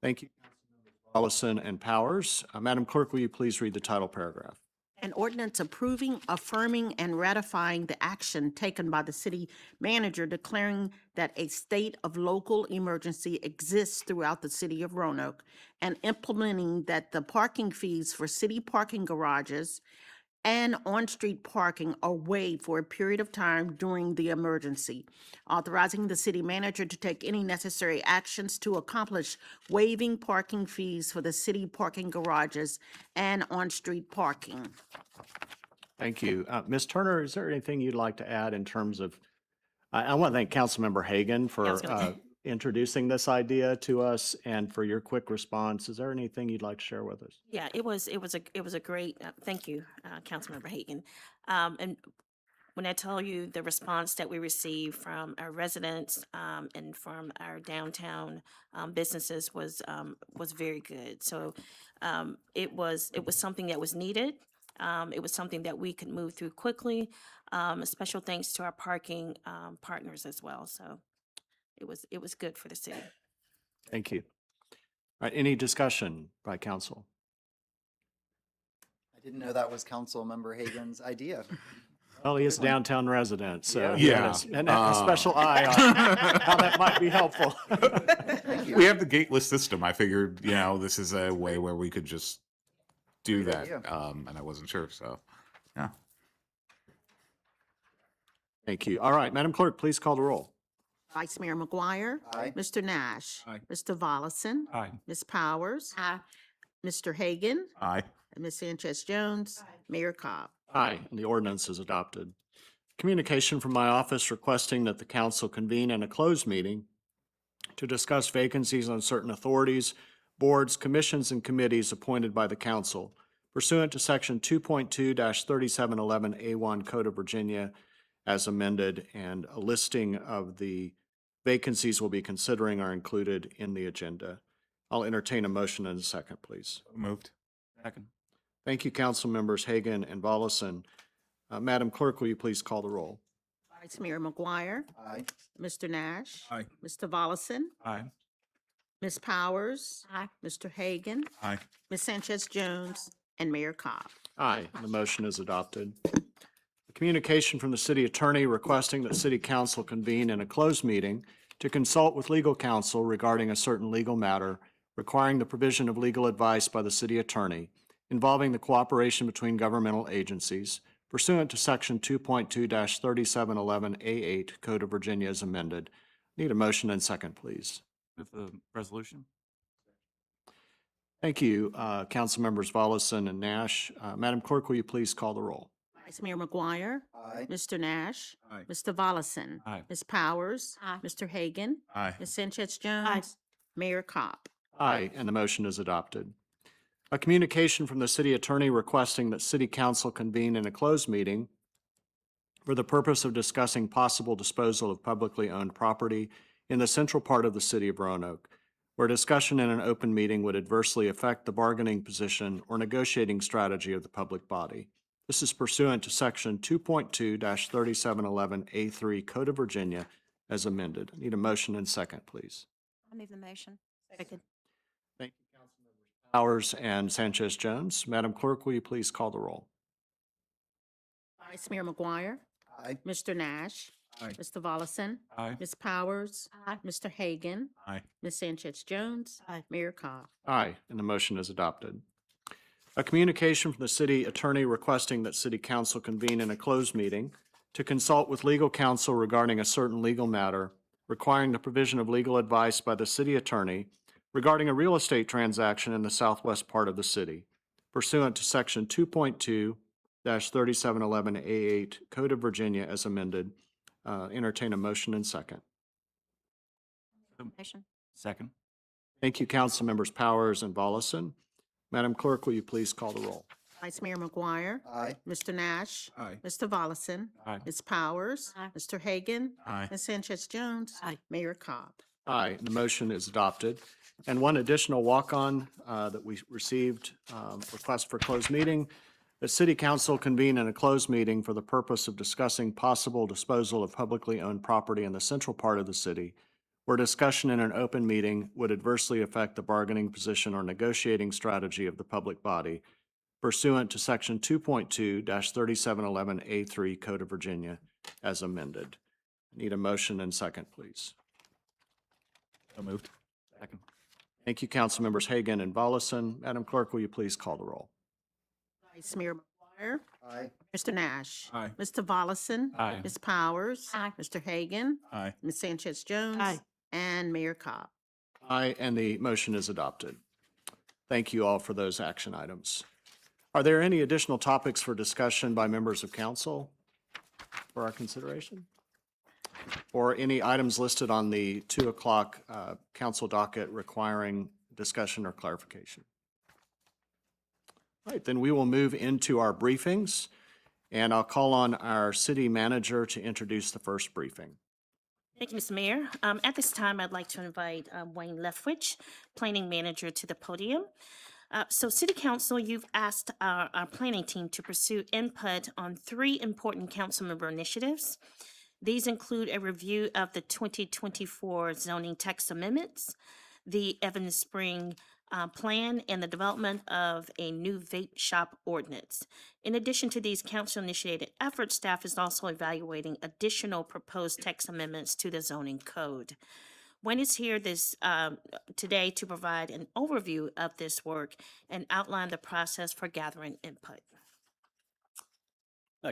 Thank you, Councilmembers Mollison and Powers. Madam Clerk, will you please read the title paragraph? An ordinance approving, affirming, and ratifying the action taken by the city manager declaring that a state of local emergency exists throughout the city of Roanoke and implementing that the parking fees for city parking garages and on-street parking are waived for a period of time during the emergency, authorizing the city manager to take any necessary actions to accomplish waiving parking fees for the city parking garages and on-street parking. Thank you. Ms. Turner, is there anything you'd like to add in terms of, I want to thank Councilmember Hagan for introducing this idea to us and for your quick response. Is there anything you'd like to share with us? Yeah, it was a great, thank you, Councilmember Hagan. And when I tell you the response that we received from our residents and from our downtown businesses was very good. So it was something that was needed. It was something that we could move through quickly. A special thanks to our parking partners as well. So it was good for the city. Thank you. All right, any discussion by council? I didn't know that was Councilmember Hagan's idea. Well, he is a downtown resident, so Yeah. and a special eye on how that might be helpful. We have the gateless system. I figured, this is a way where we could just do Great that. idea. And I wasn't sure, so, yeah. Thank you. All right, Madam Clerk, please call the roll. Vice Mayor McGuire. Aye. Mr. Nash. Aye. Mr. Volleson. Aye. Ms. Powers. Aye. Mr. Hagan. Aye. And Ms. Sanchez Jones. Mayor Cobb. Aye, and the ordinance is adopted. Communication from my office requesting that the council convene in a closed meeting to discuss vacancies on certain authorities, boards, commissions, and committees appointed by the council pursuant to Section 2.2-3711A1 Code of Virginia as amended, and a listing of the vacancies we'll be considering are included in the agenda. I'll entertain a motion in a second, please. Moved. Second. Thank you, council members Hagan and Volleson. Madam Clerk, will you please call the roll? Vice Mayor McGuire. Aye. Mr. Nash. Aye. Mr. Volleson. Aye. Ms. Powers. Aye. Mr. Hagan. Aye. Ms. Sanchez Jones. And Mayor Cobb. Aye, the motion is adopted. A communication from the city attorney requesting that city council convene in a closed meeting to consult with legal counsel regarding a certain legal matter requiring the provision of legal advice by the city attorney involving the cooperation between governmental agencies pursuant to Section 2.2-3711A8 Code of Virginia as amended. Need a motion and second, please. Move the resolution. Thank you, council members Volleson and Nash. Madam Clerk, will you please call the roll? Vice Mayor McGuire. Aye. Mr. Nash. Aye. Mr. Volleson. Aye. Ms. Powers. Aye. Mr. Hagan. Aye. Ms. Sanchez Jones. Mayor Cobb. Aye, and the motion is adopted. A communication from the city attorney requesting that city council convene in a closed meeting for the purpose of discussing possible disposal of publicly owned property in the central part of the city of Roanoke, where discussion in an open meeting would adversely affect the bargaining position or negotiating strategy of the public body. This is pursuant to Section 2.2-3711A3 Code of Virginia as amended. Need a motion and second, please. I'll move the motion. Second. Thank you, Councilmembers Powers and Sanchez Jones. Madam Clerk, will you please call the roll? Vice Mayor McGuire. Aye. Mr. Nash. Aye. Mr. Volleson. Aye. Ms. Powers. Aye. Mr. Hagan. Aye. Ms. Sanchez Jones. Mayor Cobb. Aye, and the motion is adopted. A communication from the city attorney requesting that city council convene in a closed meeting to consult with legal counsel regarding a certain legal matter requiring the provision of legal advice by the city attorney regarding a real estate transaction in the southwest part of the city pursuant to Section 2.2-3711A8 Code of Virginia as amended. Entertain a motion and second. Motion. Second. Thank you, council members Powers and Volleson. Madam Clerk, will you please call the roll? Vice Mayor McGuire. Aye. Mr. Nash. Aye. Mr. Volleson. Aye. Ms. Powers. Aye. Mr. Hagan. Aye. Ms. Sanchez Jones. Mayor Cobb. Aye, the motion is adopted. And one additional walk-on that we received, request for closed meeting. The city council convene in a closed meeting for the purpose of discussing possible disposal of publicly owned property in the central part of the city, where discussion in an open meeting would adversely affect the bargaining position or negotiating strategy of the public body pursuant to Section 2.2-3711A3 Code of Virginia as amended. Need a motion and second, please. So moved. Second. Thank you, council members Hagan and Volleson. Madam Clerk, will you please call the roll? Vice Mayor McGuire. Aye. Mr. Nash. Aye. Mr. Volleson. Aye. Ms. Powers. Aye. Mr. Hagan. Aye. Ms. Sanchez Jones. And Mayor Cobb. Aye, and the motion is adopted. Thank you all for those action items. Are there any additional topics for discussion by members of council for our consideration? Or any items listed on the 2 o'clock council docket requiring discussion or clarification? All right, then we will move into our briefings. And I'll call on our city manager to introduce the first briefing. Thank you, Mr. Mayor. At this time, I'd like to invite Wayne Leftwich, Planning Manager, to the podium. So City Council, you've asked our planning team to pursue input on 3 important council member initiatives. These include a review of the 2024 zoning text amendments, the Evans Spring plan, and the development of a new vape shop ordinance. In addition to these council-initiated efforts, staff is also evaluating additional proposed text amendments to the zoning code. Wayne is here today to provide an overview of this work and outline the process for gathering input.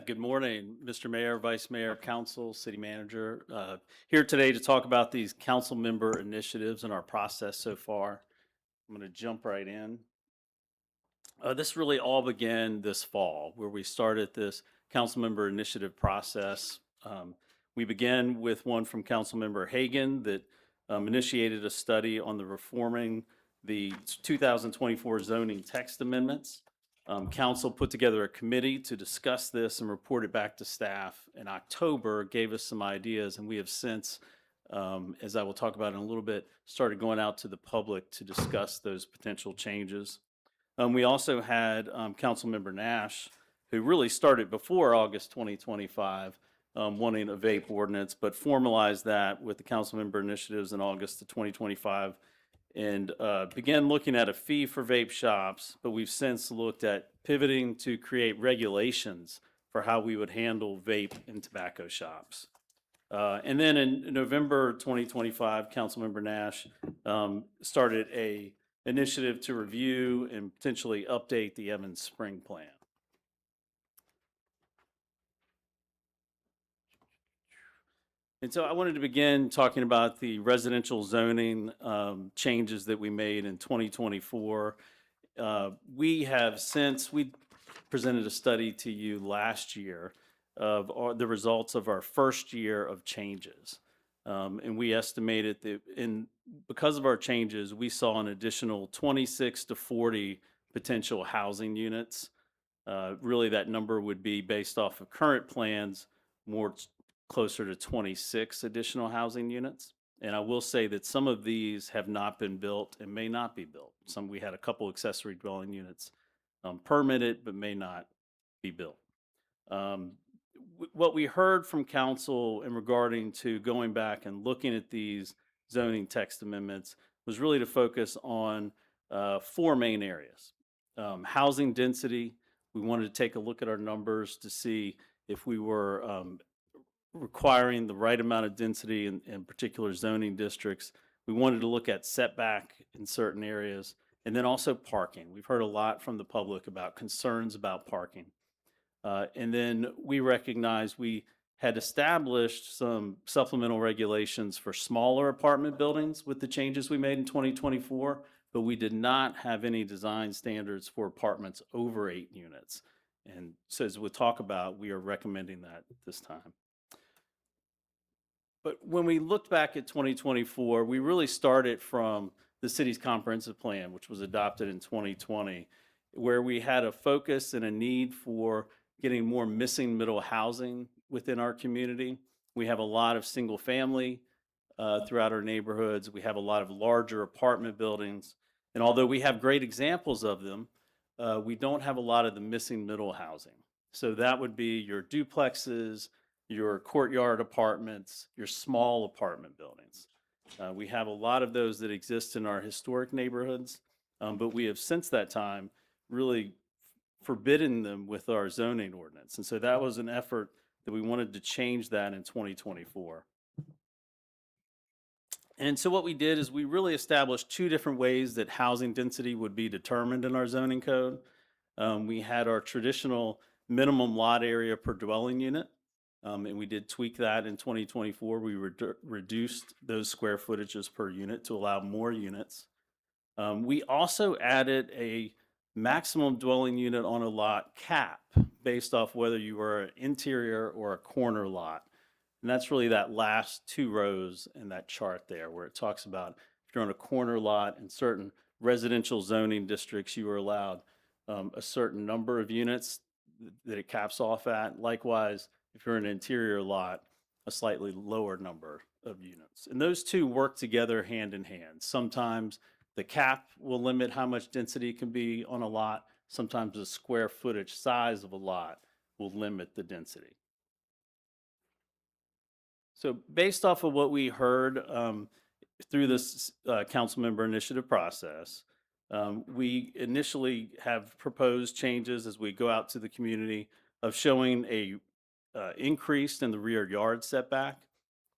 Good morning, Mr. Mayor, Vice Mayor, Council, City Manager. Here today to talk about these council member initiatives and our process so far. I'm going to jump right in. This really all began this fall, where we started this council member initiative process. We began with one from Councilmember Hagan that initiated a study on the reforming the 2024 zoning text amendments. Council put together a committee to discuss this and report it back to staff in October, gave us some ideas, and we have since, as I will talk about in a little bit, started going out to the public to discuss those potential changes. We also had Councilmember Nash, who really started before August 2025, wanting a vape ordinance, but formalized that with the council member initiatives in August of 2025 and began looking at a fee for vape shops, but we've since looked at pivoting to create regulations for how we would handle vape and tobacco shops. And then in November 2025, Councilmember Nash started a initiative to review and potentially update the Evans Spring plan. And so I wanted to begin talking about the residential zoning changes that we made in 2024. We presented a study to you last year of the results of our first year of changes. And we estimated that because of our changes, we saw an additional 26 to 40 potential housing units. Really, that number would be based off of current plans, more closer to 26 additional housing units. And I will say that some of these have not been built and may not be built. We had a couple accessory dwelling units permitted, but may not be built. What we heard from council in regarding to going back and looking at these zoning text amendments was really to focus on 4 main areas. Housing density, we wanted to take a look at our numbers to see if we were requiring the right amount of density in particular zoning districts. We wanted to look at setback in certain areas, and then also parking. We've heard a lot from the public about concerns about parking. And then we recognized we had established some supplemental regulations for smaller apartment buildings with the changes we made in 2024, but we did not have any design standards for apartments over 8 units. And so as we'll talk about, we are recommending that at this time. But when we looked back at 2024, we really started from the city's comprehensive plan, which was adopted in 2020, where we had a focus and a need for getting more missing middle housing within our community. We have a lot of single family throughout our neighborhoods. We have a lot of larger apartment buildings. And although we have great examples of them, we don't have a lot of the missing middle housing. So that would be your duplexes, your courtyard apartments, your small apartment buildings. We have a lot of those that exist in our historic neighborhoods, but we have since that time really forbidden them with our zoning ordinance. And so that was an effort that we wanted to change that in 2024. And so what we did is we really established 2 different ways that housing density would be determined in our zoning code. We had our traditional minimum lot area per dwelling unit, and we did tweak that in 2024. We reduced those square footages per unit to allow more units. We also added a maximum dwelling unit on a lot cap based off whether you were an interior or a corner lot. And that's really that last 2 rows in that chart there where it talks about if you're on a corner lot in certain residential zoning districts, you are allowed a certain number of units. that it caps off at. Likewise, if you're in an interior lot, a slightly lower number of units. And those two work together hand in hand. Sometimes the cap will limit how much density can be on a lot. Sometimes the square footage size of a lot will limit the density. So based off of what we heard through this council member initiative process, we initially have proposed changes as we go out to the community of showing a increase in the rear yard setback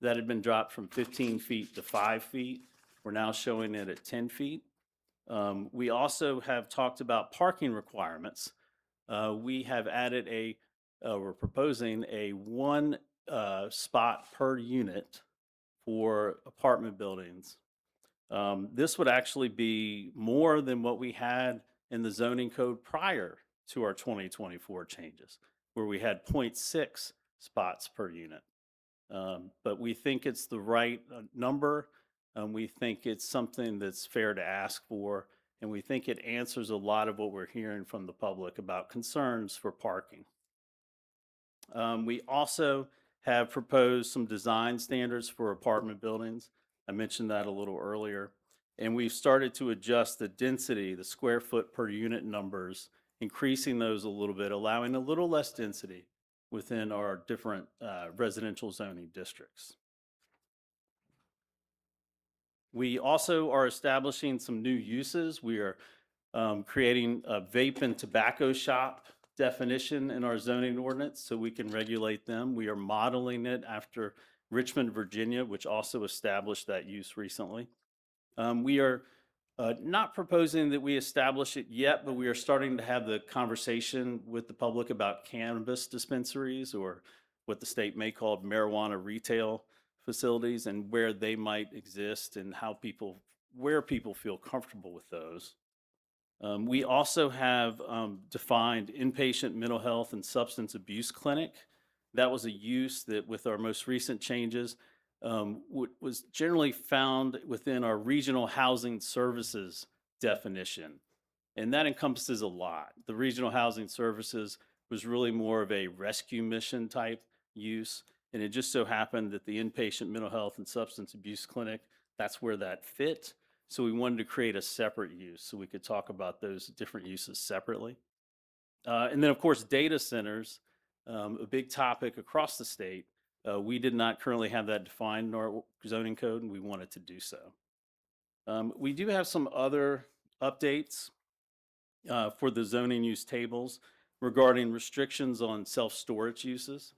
that had been dropped from 15 feet to 5 feet. We're now showing it at 10 feet. We also have talked about parking requirements. We have added we're proposing a one spot per unit for apartment buildings. This would actually be more than what we had in the zoning code prior to our 2024 changes, where we had 0.6 spots per unit. But we think it's the right number. We think it's something that's fair to ask for, and we think it answers a lot of what we're hearing from the public about concerns for parking. We also have proposed some design standards for apartment buildings. I mentioned that a little earlier. And we've started to adjust the density, the square foot per unit numbers, increasing those a little bit, allowing a little less density within our different residential zoning districts. We also are establishing some new uses. We are creating a vape and tobacco shop definition in our zoning ordinance so we can regulate them. We are modeling it after Richmond, Virginia, which also established that use recently. We are not proposing that we establish it yet, but we are starting to have the conversation with the public about cannabis dispensaries, or what the state may call marijuana retail facilities, and where they might exist and where people feel comfortable with those. We also have defined inpatient mental health and substance abuse clinic. That was a use that, with our most recent changes, was generally found within our regional housing services definition. And that encompasses a lot. The regional housing services was really more of a rescue mission type use. And it just so happened that the inpatient mental health and substance abuse clinic, that's where that fit. So we wanted to create a separate use so we could talk about those different uses separately. And then, of course, data centers, a big topic across the state. We did not currently have that defined in our zoning code, and we wanted to do so. We do have some other updates for the zoning use tables regarding restrictions on self-storage uses.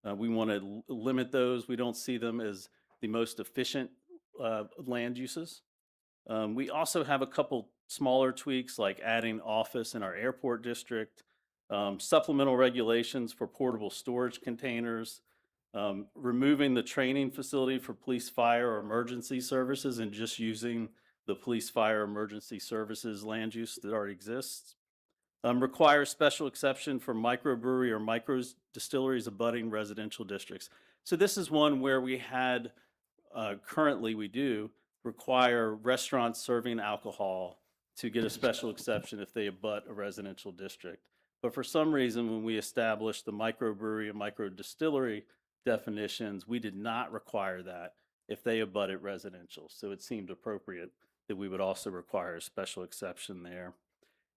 We want to limit those. We don't see them as the most efficient land uses. We also have a couple smaller tweaks, like adding office in our airport district, supplemental regulations for portable storage containers, removing the training facility for police, fire, or emergency services and just using the police, fire, emergency services land use that already exists. Require special exception for microbrewery or micro distilleries abutting residential districts. So this is one where we had, currently we do, require restaurants serving alcohol to get a special exception if they abut a residential district. But for some reason, when we established the microbrewery and micro distillery definitions, we did not require that if they abutted residential. So it seemed appropriate that we would also require a special exception there.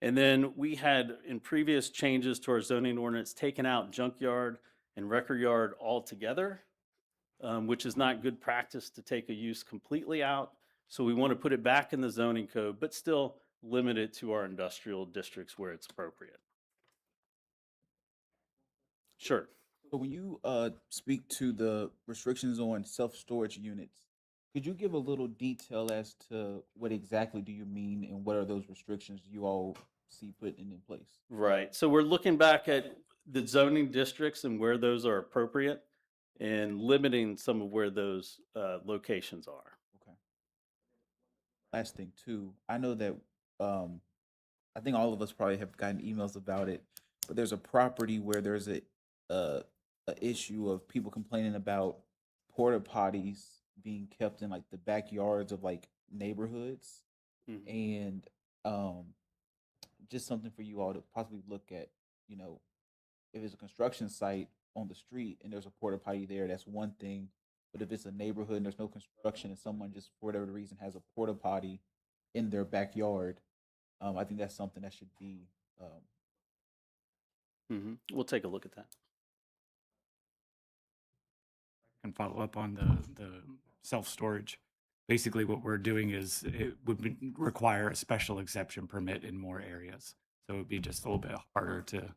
And then we had, in previous changes to our zoning ordinance, taken out junkyard and wrecker yard altogether, which is not good practice to take a use completely out. So we want to put it back in the zoning code, but still limit it to our industrial districts where it's appropriate. Sure. So when you speak to the restrictions on self-storage units, could you give a little detail as to what exactly do you mean and what are those restrictions you all see put in place? Right. So we're looking back at the zoning districts and where those are appropriate and limiting some of where those locations are. Okay. Last thing too, I know that I think all of us probably have gotten emails about it, but there's a property where there's a issue of people complaining about porta potties being kept in like the backyards of like neighborhoods, and just something for you all to possibly look at, you know, if it's a construction site on the street and there's a porta potty there, that's one thing. But if it's a neighborhood and there's no construction and someone just for whatever reason has a porta potty in their backyard, I think that's something that should be We'll take a look at that. Can follow up on the self-storage. Basically, what we're doing is it would require a special exception permit in more areas. So it would be just a little bit harder to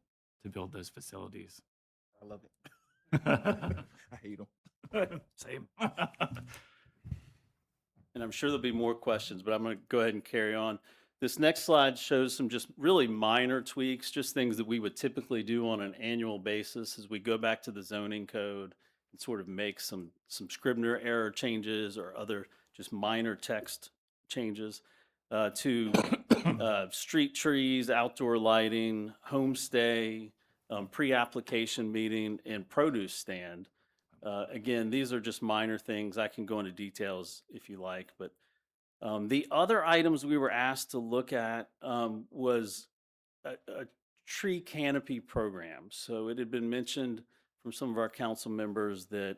build those facilities. I love it. I hate them. Same. And I'm sure there'll be more questions, but I'm going to go ahead and carry on. This next slide shows some just really minor tweaks, just things that we would typically do on an annual basis as we go back to the zoning code and sort of make some Scribner error changes or other just minor text changes to street trees, outdoor lighting, homestay, pre-application meeting, and produce stand. Again, these are just minor things. I can go into details if you like, but the other items we were asked to look at was a tree canopy program. So it had been mentioned from some of our council members that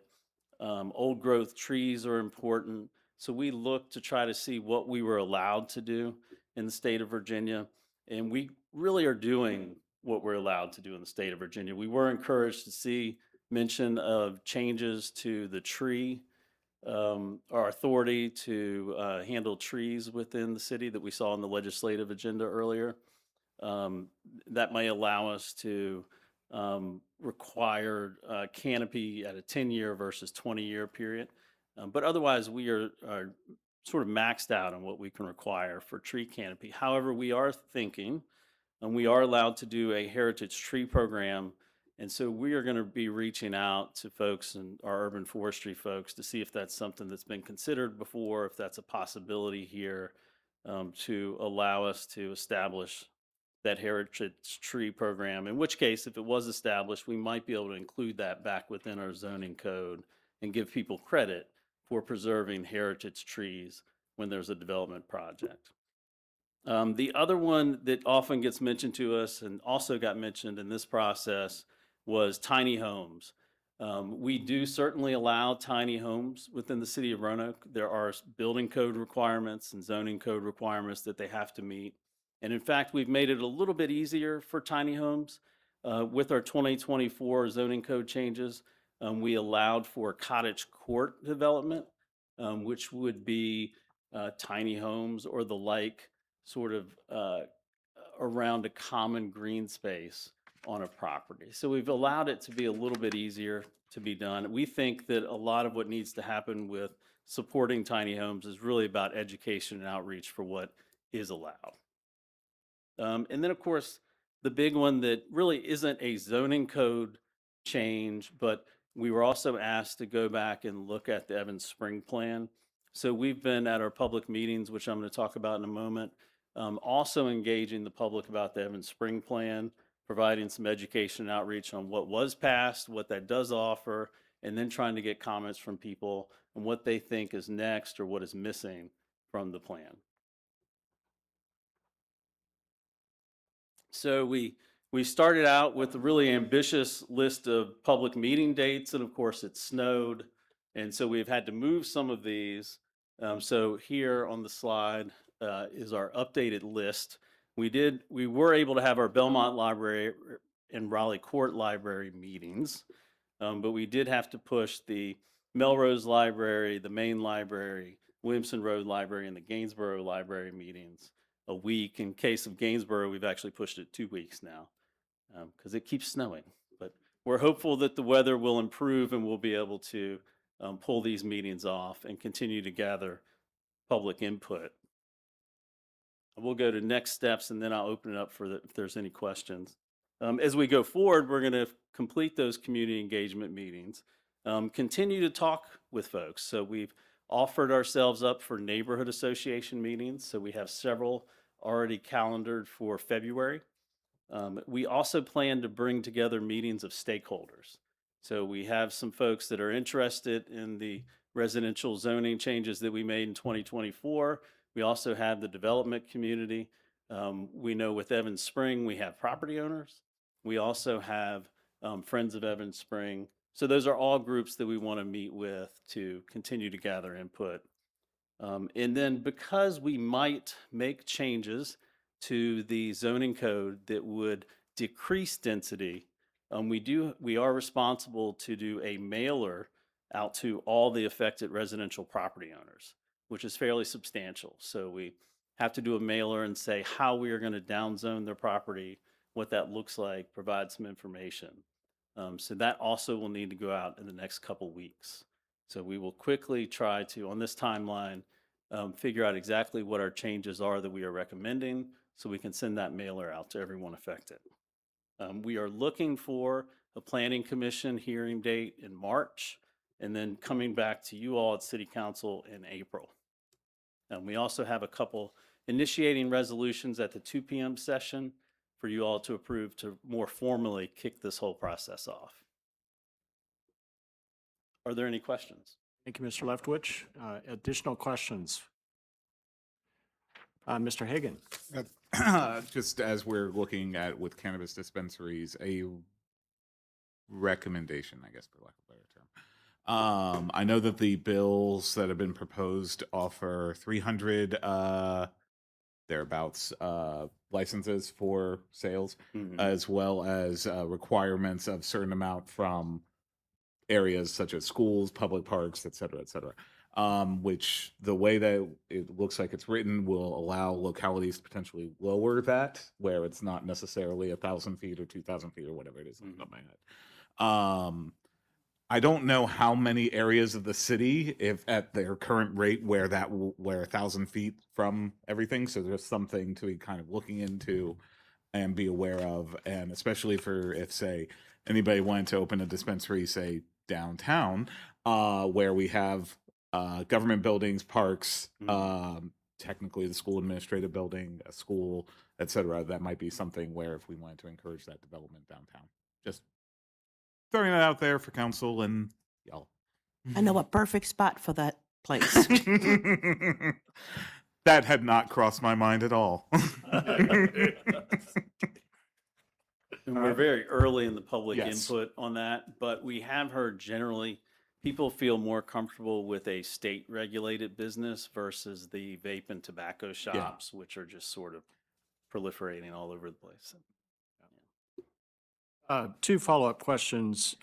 old growth trees are important. So we looked to try to see what we were allowed to do in the state of Virginia. And we really are doing what we're allowed to do in the state of Virginia. We were encouraged to see mention of changes to the tree, our authority to handle trees within the city that we saw on the legislative agenda earlier. That may allow us to require canopy at a 10-year versus 20-year period. But otherwise, we are sort of maxed out on what we can require for tree canopy. However, we are thinking, and we are allowed to do a heritage tree program. And so we are going to be reaching out to folks and our urban forestry folks to see if that's something that's been considered before, if that's a possibility here to allow us to establish that heritage tree program. In which case, if it was established, we might be able to include that back within our zoning code and give people credit for preserving heritage trees when there's a development project. The other one that often gets mentioned to us and also got mentioned in this process was tiny homes. We do certainly allow tiny homes within the city of Roanoke. There are building code requirements and zoning code requirements that they have to meet. And in fact, we've made it a little bit easier for tiny homes. With our 2024 zoning code changes, we allowed for cottage court development, which would be tiny homes or the like, sort of around a common green space on a property. So we've allowed it to be a little bit easier to be done. We think that a lot of what needs to happen with supporting tiny homes is really about education and outreach for what is allowed. And then, of course, the big one that really isn't a zoning code change, but we were also asked to go back and look at the Evans Spring Plan. So we've been at our public meetings, which I'm going to talk about in a moment, also engaging the public about the Evans Spring Plan, providing some education and outreach on what was passed, what that does offer, and then trying to get comments from people on what they think is next or what is missing from the plan. So we started out with a really ambitious list of public meeting dates, and of course it snowed. And so we've had to move some of these. So here on the slide is our updated list. We were able to have our Belmont Library and Raleigh Court Library meetings, but we did have to push the Melrose Library, the Main Library, Williamson Road Library, and the Gainsborough Library meetings a week. In case of Gainsborough, we've actually pushed it 2 weeks now because it keeps snowing. But we're hopeful that the weather will improve and we'll be able to pull these meetings off and continue to gather public input. We'll go to next steps and then I'll open it up for if there's any questions. As we go forward, we're going to complete those community engagement meetings, continue to talk with folks. So we've offered ourselves up for neighborhood association meetings. So we have several already calendared for February. We also plan to bring together meetings of stakeholders. So we have some folks that are interested in the residential zoning changes that we made in 2024. We also have the development community. We know with Evans Spring, we have property owners. We also have Friends of Evans Spring. So those are all groups that we want to meet with to continue to gather input. And then because we might make changes to the zoning code that would decrease density, we are responsible to do a mailer out to all the affected residential property owners, which is fairly substantial. So we have to do a mailer and say how we are going to downzone their property, what that looks like, provide some information. So that also will need to go out in the next couple weeks. So we will quickly try to, on this timeline, figure out exactly what our changes are that we are recommending so we can send that mailer out to everyone affected. We are looking for a planning commission hearing date in March and then coming back to you all at City Council in April. We also have a couple initiating resolutions at the 2 p.m. session for you all to approve to more formally kick this whole process off. Are there any questions? Thank you, Mr. Leftwich. Additional questions? Mr. Hagan? Just as we're looking at with cannabis dispensaries, a recommendation, I guess, for lack of a better term. I know that the bills that have been proposed offer 300 thereabouts licenses for sales, as well as requirements of certain amount from areas such as schools, public parks, et cetera, which the way that it looks like it's written will allow localities to potentially lower that, where it's not necessarily 1,000 feet or 2,000 feet or whatever it is. Off the top of my head. I don't know how many areas of the city, if at their current rate, where 1,000 feet from everything. So there's something to be kind of looking into and be aware of, and especially for if, say, anybody wanted to open a dispensary, say downtown, where we have government buildings, parks, technically the school administrative building, a school, et cetera. That might be something where if we wanted to encourage that development downtown, just throwing it out there for council and y'all. I know a perfect spot for that place. That had not crossed my mind at all. And we're very early in the public Yes. input on that, but we have heard generally people feel more comfortable with a state regulated business versus the vape and tobacco shops, which are just sort of proliferating all over the place. Two follow-up questions.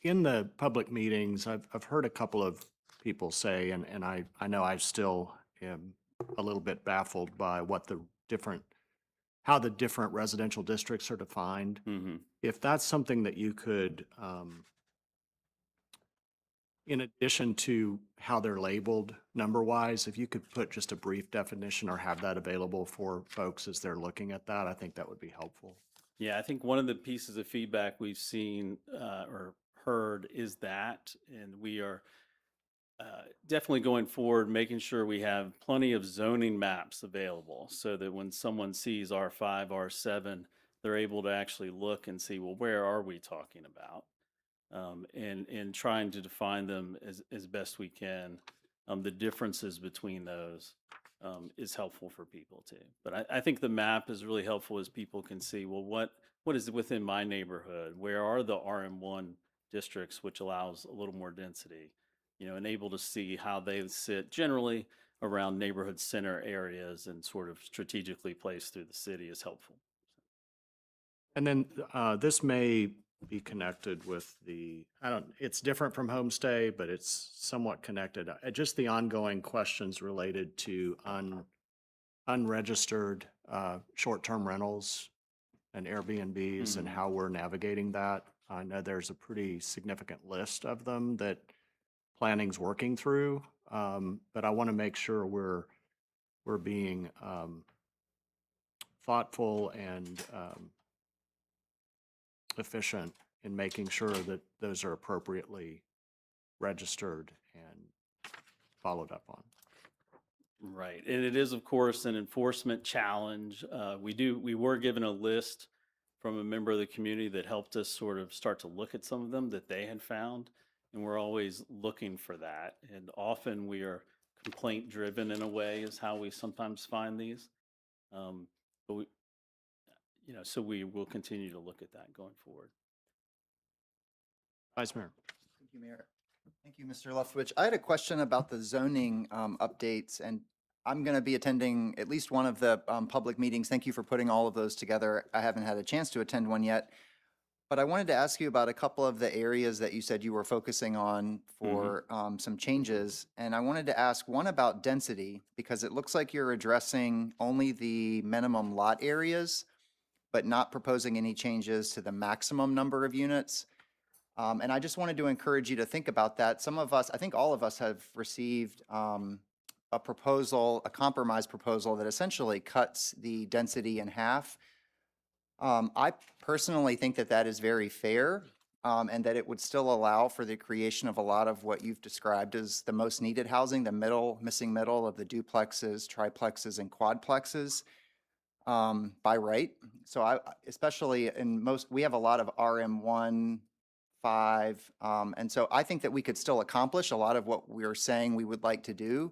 In the public meetings, I've heard a couple of people say, and I know I still am a little bit baffled by how the different residential districts are defined. If that's something that you could, in addition to how they're labeled number-wise, if you could put just a brief definition or have that available for folks as they're looking at that, I think that would be helpful. Yeah, I think one of the pieces of feedback we've seen or heard is that, and we are definitely going forward, making sure we have plenty of zoning maps available so that when someone sees R5, R7, they're able to actually look and see, well, where are we talking about? And trying to define them as best we can. The differences between those is helpful for people too. But I think the map is really helpful as people can see, well, what is within my neighborhood? Where are the RM1 districts, which allows a little more density? And able to see how they sit generally around neighborhood center areas and sort of strategically placed through the city is helpful. And then this may be connected with it's different from homestay, but it's somewhat connected. Just the ongoing questions related to unregistered short-term rentals and Airbnbs and how we're navigating that. I know there's a pretty significant list of them that planning's working through, but I want to make sure we're being thoughtful and efficient in making sure that those are appropriately registered and followed up on. Right. And it is, of course, an enforcement challenge. We were given a list from a member of the community that helped us sort of start to look at some of them that they had found. And we're always looking for that. And often we are complaint driven in a way is how we sometimes find these. But so we will continue to look at that going forward. Vice Mayor. Thank you, Mayor. Thank you, Mr. Leftwich. I had a question about the zoning updates, and I'm going to be attending at least one of the public meetings. Thank you for putting all of those together. I haven't had a chance to attend one yet, but I wanted to ask you about a couple of the areas that you said you were focusing on for some changes. And I wanted to ask one about density, because it looks like you're addressing only the minimum lot areas, but not proposing any changes to the maximum number of units. And I just wanted to encourage you to think about that. Some of us, I think all of us have received a proposal, a compromise proposal that essentially cuts the density in half. I personally think that that is very fair, and that it would still allow for the creation of a lot of what you've described as the most needed housing, the missing middle of the duplexes, triplexes, and quadplexes by right. So especially we have a lot of RM1, 5, and so I think that we could still accomplish a lot of what we're saying we would like to do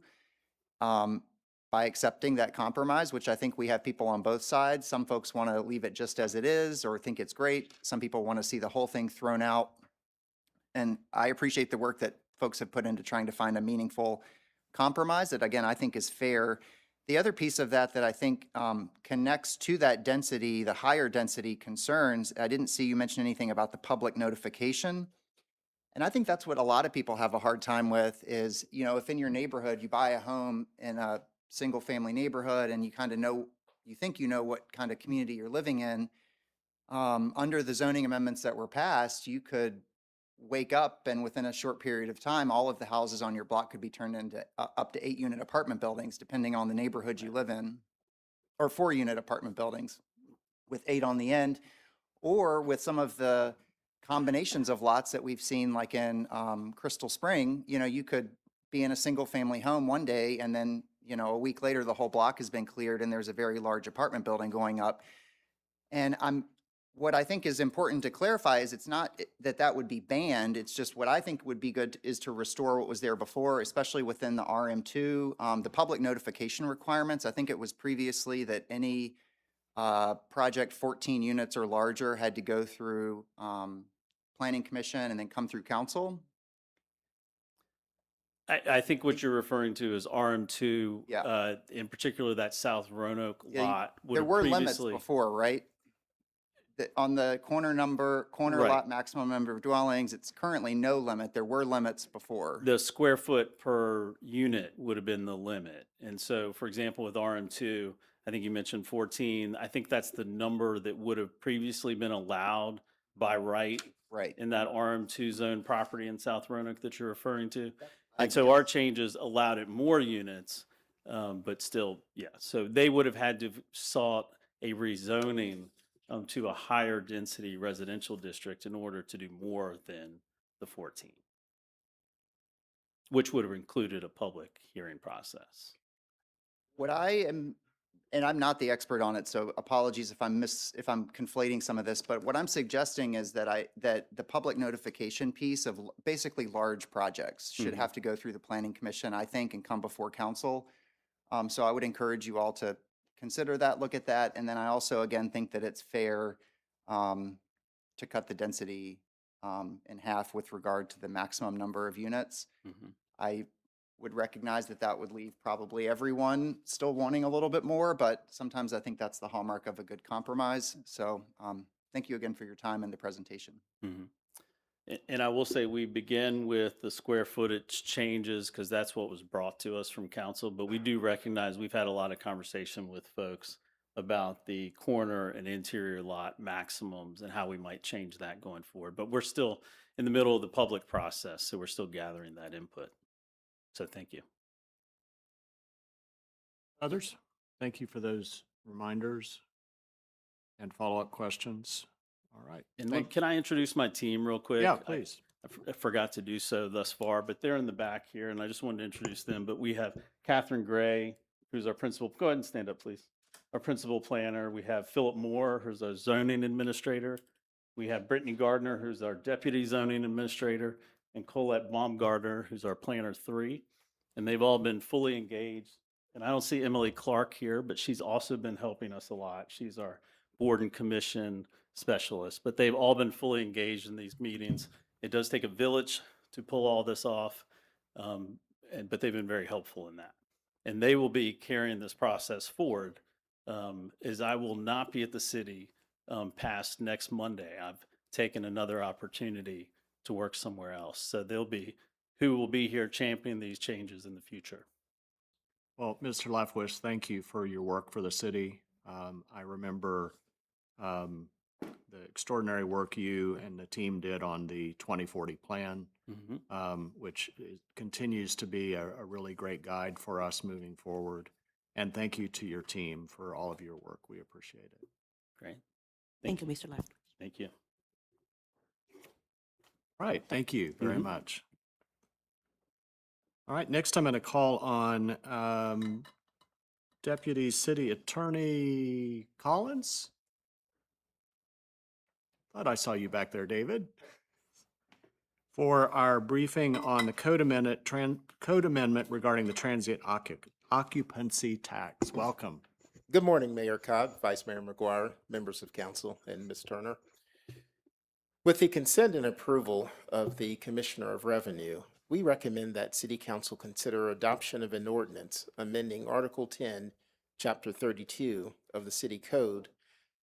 by accepting that compromise, which I think we have people on both sides. Some folks want to leave it just as it is or think it's great. Some people want to see the whole thing thrown out. And I appreciate the work that folks have put into trying to find a meaningful compromise that, again, I think is fair. The other piece of that I think connects to that density, the higher density concerns, I didn't see you mention anything about the public notification. And I think that's what a lot of people have a hard time with is, if in your neighborhood you buy a home in a single family neighborhood and you kind of know, you think you know what kind of community you're living in, under the zoning amendments that were passed, you could wake up and within a short period of time, all of the houses on your block could be turned into up to 8-unit apartment buildings, depending on the neighborhood you live in, or 4-unit apartment buildings with 8 on the end, or with some of the combinations of lots that we've seen, like in Crystal Spring. You could be in a single family home one day and then, a week later, the whole block has been cleared and there's a very large apartment building going up. And what I think is important to clarify is it's not that would be banned. It's just what I think would be good is to restore what was there before, especially within the RM2, the public notification requirements. I think it was previously that any project 14 units or larger had to go through Planning Commission and then come through council. I think what you're referring to is RM2, in particular that South Roanoke lot. would There have were limits previously- before, right? On the corner Right. lot maximum number of dwellings, it's currently no limit. There were limits before. The square foot per unit would have been the limit. And so, for example, with RM2, I think you mentioned 14. I think that's the number that would have previously been allowed by right in that RM2 zone property in South Roanoke that you're referring to. And so our changes allowed it more units, but still, So they would have had to have sought a rezoning to a higher density residential district in order to do more than the 14, which would have included a public hearing process. What I am, and I'm not the expert on it, so apologies if I'm conflating some of this, but what I'm suggesting is that the public notification piece of basically large projects should have to go through the Planning Commission, I think, and come before council. So I would encourage you all to consider that, look at that, and then I also, again, think that it's fair to cut the density in half with regard to the maximum number of units. I would recognize that would leave probably everyone still wanting a little bit more, but sometimes I think that's the hallmark of a good compromise. So thank you again for your time and the presentation. And I will say we begin with the square footage changes because that's what was brought to us from council. But we do recognize we've had a lot of conversation with folks about the corner and interior lot maximums and how we might change that going forward. But we're still in the middle of the public process, so we're still gathering that input. So thank you. Others? Thank you for those reminders and follow-up questions. All right. And look, can I introduce my team real quick? Yeah, please. I forgot to do so thus far, but they're in the back here, and I just wanted to introduce them. But we have Catherine Gray, who's our principal. Go ahead and stand up, please. Our principal planner. We have Philip Moore, who's our zoning administrator. We have Brittany Gardner, who's our deputy zoning administrator, and Colette Baumgartner, who's our planner 3. And they've all been fully engaged. And I don't see Emily Clark here, but she's also been helping us a lot. She's our board and commission specialist, but they've all been fully engaged in these meetings It does take a village to pull all this off, but they've been very helpful in that. And they will be carrying this process forward, as I will not be at the city past next Monday. I've taken another opportunity to work somewhere else. So they'll be who will be here championing these changes in the future. Well, Mr. Leftwich, thank you for your work for the city. I remember the extraordinary work you and the team did on the 2040 plan, which continues to be a really great guide for us moving forward. And thank you to your team for all of your work. We appreciate it. Great. Thank you, Mr. Leftwich. Thank you. All right, thank you very much. All right, next I'm going to call on Deputy City Attorney Collins. Thought I saw you back there, David. For our briefing on the code amendment regarding the transient occupancy tax. Welcome. Good morning, Mayor Cobb, Vice Mayor McGuire, members of council, and Ms. Turner. With the consent and approval of the Commissioner of Revenue, we recommend that City Council consider adoption of an ordinance amending Article 10, Chapter 32 of the City Code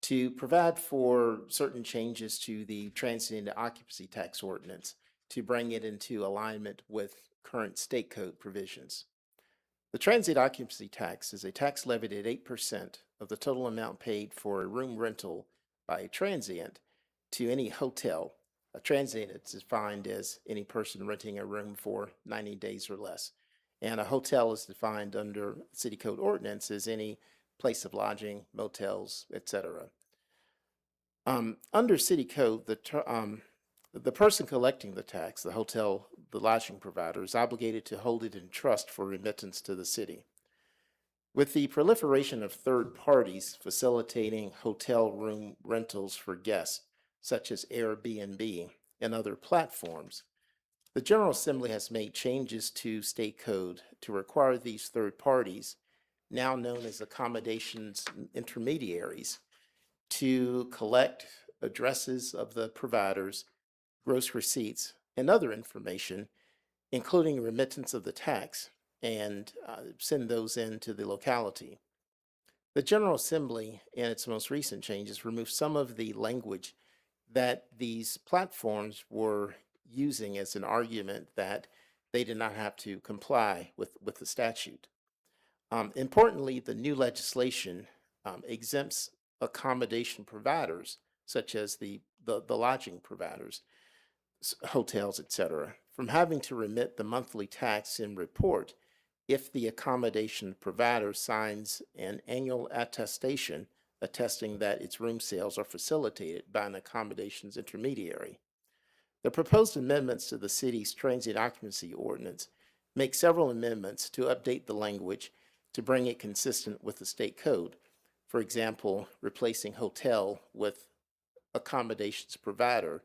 to provide for certain changes to the transient occupancy tax ordinance to bring it into alignment with current state code provisions. The transient occupancy tax is a tax levied at 8% of the total amount paid for a room rental by a transient to any hotel. A transient is defined as any person renting a room for 90 days or less. And a hotel is defined under City Code ordinance as any place of lodging, motels, etc. Under City Code, the person collecting the tax, the hotel, the lodging provider, is obligated to hold it in trust for remittance to the city. With the proliferation of third parties facilitating hotel room rentals for guests, such as Airbnb and other platforms, the General Assembly has made changes to state code to require these third parties, now known as accommodations intermediaries, to collect addresses of the providers, gross receipts, and other information, including remittance of the tax, and send those into the locality. The General Assembly, in its most recent changes, removed some of the language that these platforms were using as an argument that they did not have to comply with the statute. Importantly, the new legislation exempts accommodation providers, such as the lodging providers, hotels, etc., from having to remit the monthly tax and report if the accommodation provider signs an annual attestation attesting that its room sales are facilitated by an accommodations intermediary. The proposed amendments to the city's transient occupancy ordinance make several amendments to update the language to bring it consistent with the state code. For example, replacing hotel with accommodations provider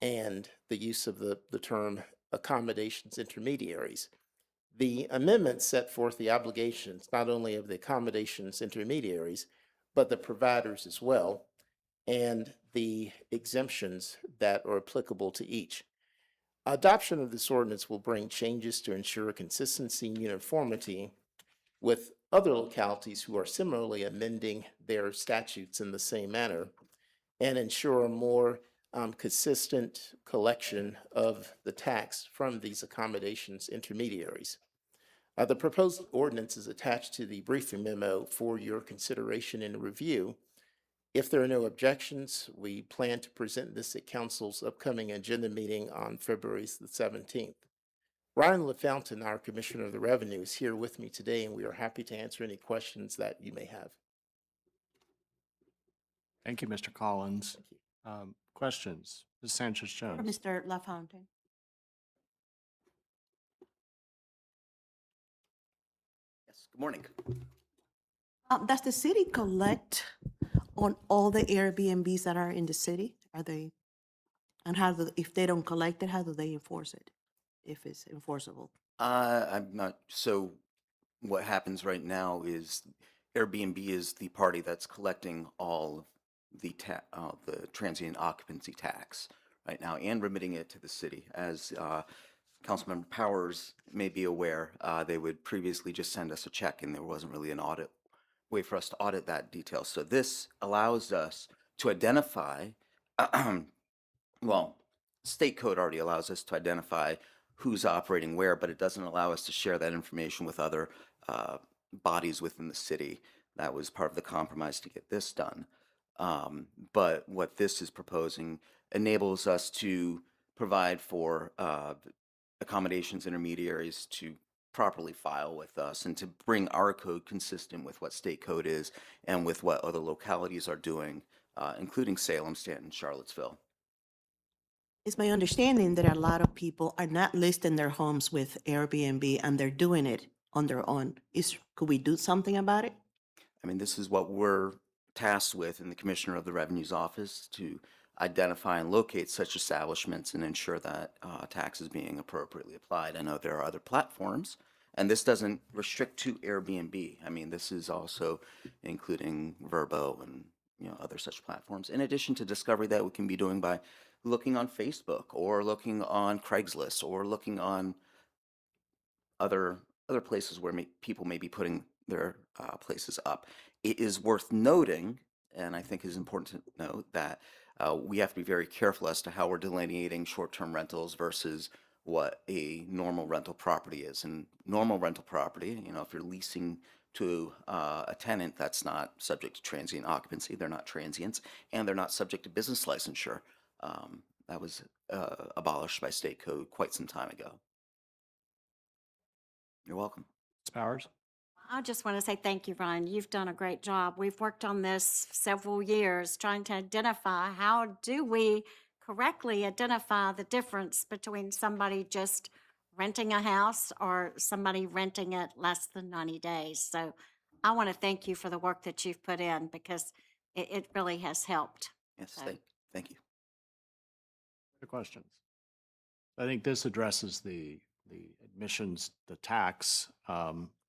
and the use of the term accommodations intermediaries. The amendments set forth the obligations not only of the accommodations intermediaries, but the providers as well, and the exemptions that are applicable to each. Adoption of this ordinance will bring changes to ensure consistency and uniformity with other localities who are similarly amending their statutes in the same manner, and ensure a more consistent collection of the tax from these accommodations intermediaries. The proposed ordinance is attached to the briefing memo for your consideration and review. If there are no objections, we plan to present this at Council's upcoming agenda meeting on February the 17th. Ryan LaFountain, our Commissioner of the Revenue, is here with me today, and we are happy to answer any questions that you may have. Thank you, Mr. Collins. Questions? Ms. Sanchez-Jones. Mr. LaFountain. Yes, good morning. Does the city collect on all the Airbnbs that are in the city? Are they, and if they don't collect it, how do they enforce it? If it's enforceable? I'm not, so what happens right now is Airbnb is the party that's collecting all the transient occupancy tax right now and remitting it to the city. As Councilmember Powers may be aware, they would previously just send us a check and there wasn't really an audit way for us to audit that detail. So this allows us to identify, well, state code already allows us to identify who's operating where, but it doesn't allow us to share that information with other bodies within the city. That was part of the compromise to get this done. But what this is proposing enables us to provide for accommodations intermediaries to properly file with us and to bring our code consistent with what state code is and with what other localities are doing, including Salem, Stanton, Charlottesville. It's my understanding that a lot of people are not listing their homes with Airbnb and they're doing it on their own. Could we do something about it? I mean, this is what we're tasked with in the Commissioner of the Revenue's office, to identify and locate such establishments and ensure that tax is being appropriately applied. I know there are other platforms, and this doesn't restrict to Airbnb. I mean, this is also including Vrbo and other such platforms, in addition to discovery that we can be doing by looking on Facebook or looking on Craigslist or looking on other places where people may be putting their places up. It is worth noting, and I think is important to note, that we have to be very careful as to how we're delineating short-term rentals versus what a normal rental property is. And normal rental property, if you're leasing to a tenant that's not subject to transient occupancy, they're not transients, and they're not subject to business licensure. That was abolished by state code quite some time ago. You're welcome. Ms. Powers? I just want to say thank you, Ryan. You've done a great job. We've worked on this several years, trying to identify how do we correctly identify the difference between somebody just renting a house or somebody renting it less than 90 days. So I want to thank you for the work that you've put in, because it really has helped. Yes, So- thank you. Other questions? I think this addresses the admissions, the tax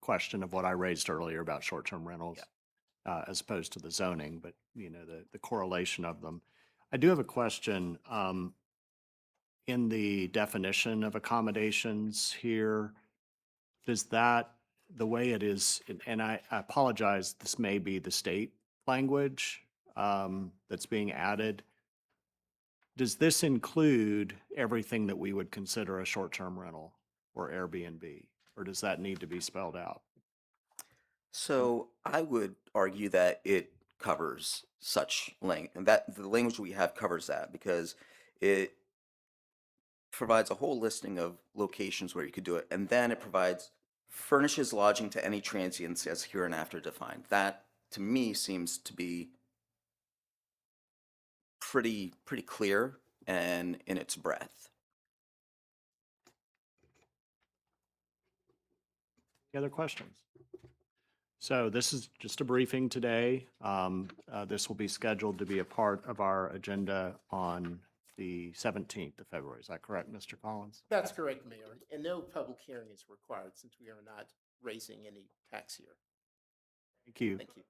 question of what I raised earlier about short-term rentals, as opposed to the zoning, but the correlation of them. I do have a question in the definition of accommodations here. Does that, the way it is, and I apologize, this may be the state language that's being added. Does this include everything that we would consider a short-term rental or Airbnb, or does that need to be spelled out? So I would argue that it covers such and that the language we have covers that, because it provides a whole listing of locations where you could do it, and then it furnishes lodging to any transients as hereinafter defined. That, to me, seems to be pretty clear and in its breadth. Any other questions? So this is just a briefing today. This will be scheduled to be a part of our agenda on the 17th of February. Is that correct, Mr. Collins? That's correct, Mayor. And no public hearing is required since we are not raising any tax here. Thank you. Thank you.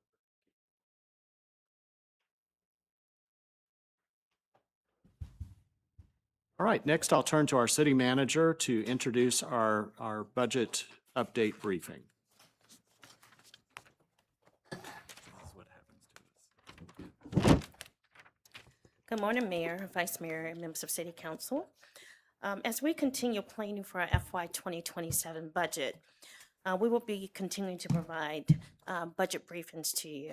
All right, next I'll turn to our city manager to introduce our budget update briefing. Good morning, Mayor, Vice Mayor, and members of City Council. As we continue planning for our FY 2027 budget, we will be continuing to provide budget briefings to you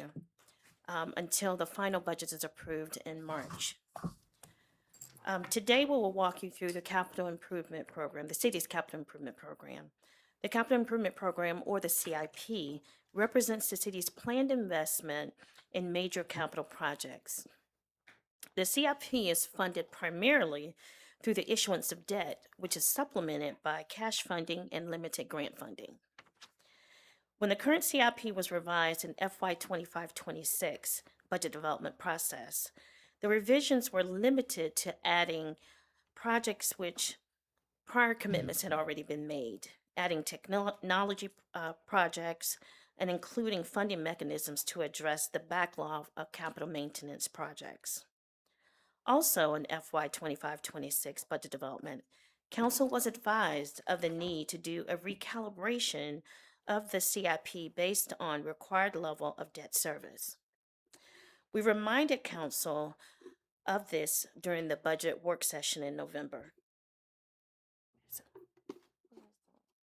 until the final budget is approved in March. Today, we will walk you through the capital improvement program, the city's capital improvement program. The capital improvement program, or the CIP, represents the city's planned investment in major capital projects. The CIP is funded primarily through the issuance of debt, which is supplemented by cash funding and limited grant funding. When the current CIP was revised in FY 25-26 budget development process, the revisions were limited to adding projects which prior commitments had already been made, adding technology projects, and including funding mechanisms to address the backlog of capital maintenance projects. Also, in FY 25-26 budget development, Council was advised of the need to do a recalibration of the CIP based on required level of debt service. We reminded Council of this during the budget work session in November.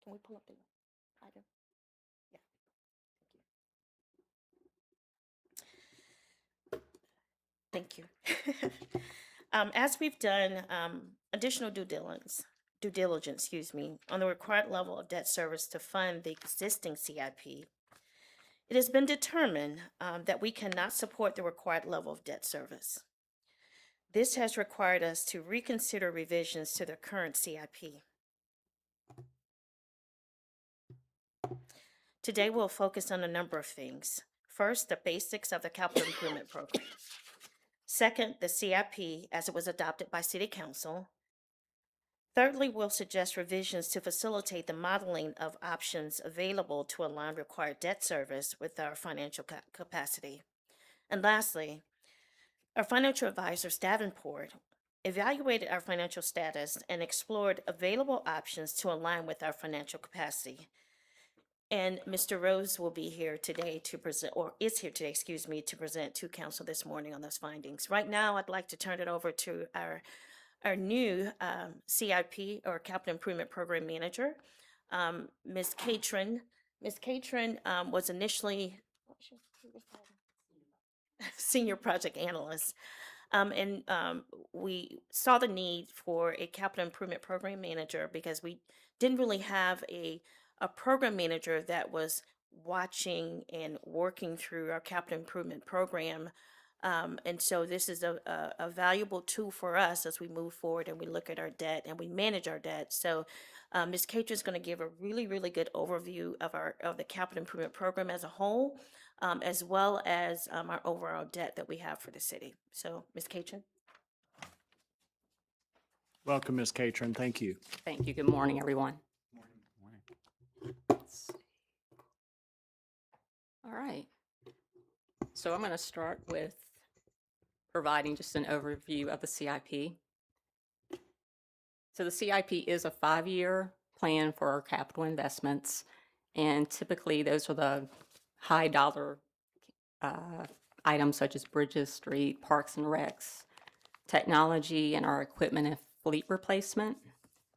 Can we pull up the item? Yeah. Thank you. As we've done additional due diligence, on the required level of debt service to fund the existing CIP, it has been determined that we cannot support the required level of debt service. This has required us to reconsider revisions to the current CIP. Today, we'll focus on a number of things. First, the basics of the capital improvement program. Second, the CIP as it was adopted by City Council. Thirdly, we'll suggest revisions to facilitate the modeling of options available to align required debt service with our financial capacity. And lastly, our financial advisor, Davenport, evaluated our financial status and explored available options to align with our financial capacity. And Mr. Rose will be here today to present, or is here today, excuse me, to present to council this morning on those findings. Right now, I'd like to turn it over to our new CIP, or Capital Improvement Program Manager, Ms. Catron. Ms. Catron was initially Senior Project Analyst. We saw the need for a Capital Improvement Program Manager because we didn't really have a program manager that was watching and working through our capital improvement program. And so this is a valuable tool for us as we move forward and we look at our debt and we manage our debt. So Ms. Catron is going to give a really, really good overview of the capital improvement program as a whole, as well as our overall debt that we have for the city. So Ms. Catron. Welcome, Ms. Catron. Thank you. Thank you. Good morning, everyone. Let's see. All right. So I'm going to start with providing just an overview of the CIP. So the CIP is a 5-year plan for our capital investments, and typically those are the high dollar items such as bridges, street, parks and recs, technology, and our equipment and fleet replacement.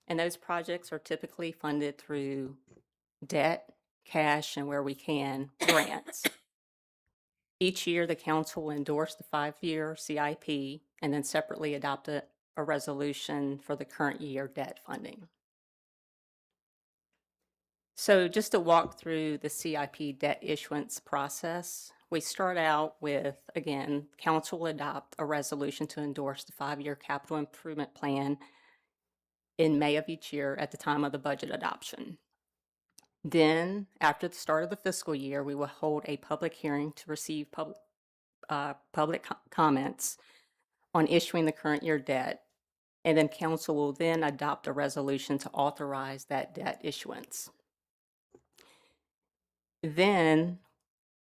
And those projects are typically funded through debt, cash, and where we can, grants. Each year, the council will endorse the 5-year CIP and then separately adopt a resolution for the current year debt funding. So just to walk through the CIP debt issuance process, we start out with, again, council will adopt a resolution to endorse the 5-year capital improvement plan in May of each year at the time of the budget adoption. Then, after the start of the fiscal year, we will hold a public hearing to receive public comments on issuing the current year debt, and then council will then adopt a resolution to authorize that debt issuance. Then,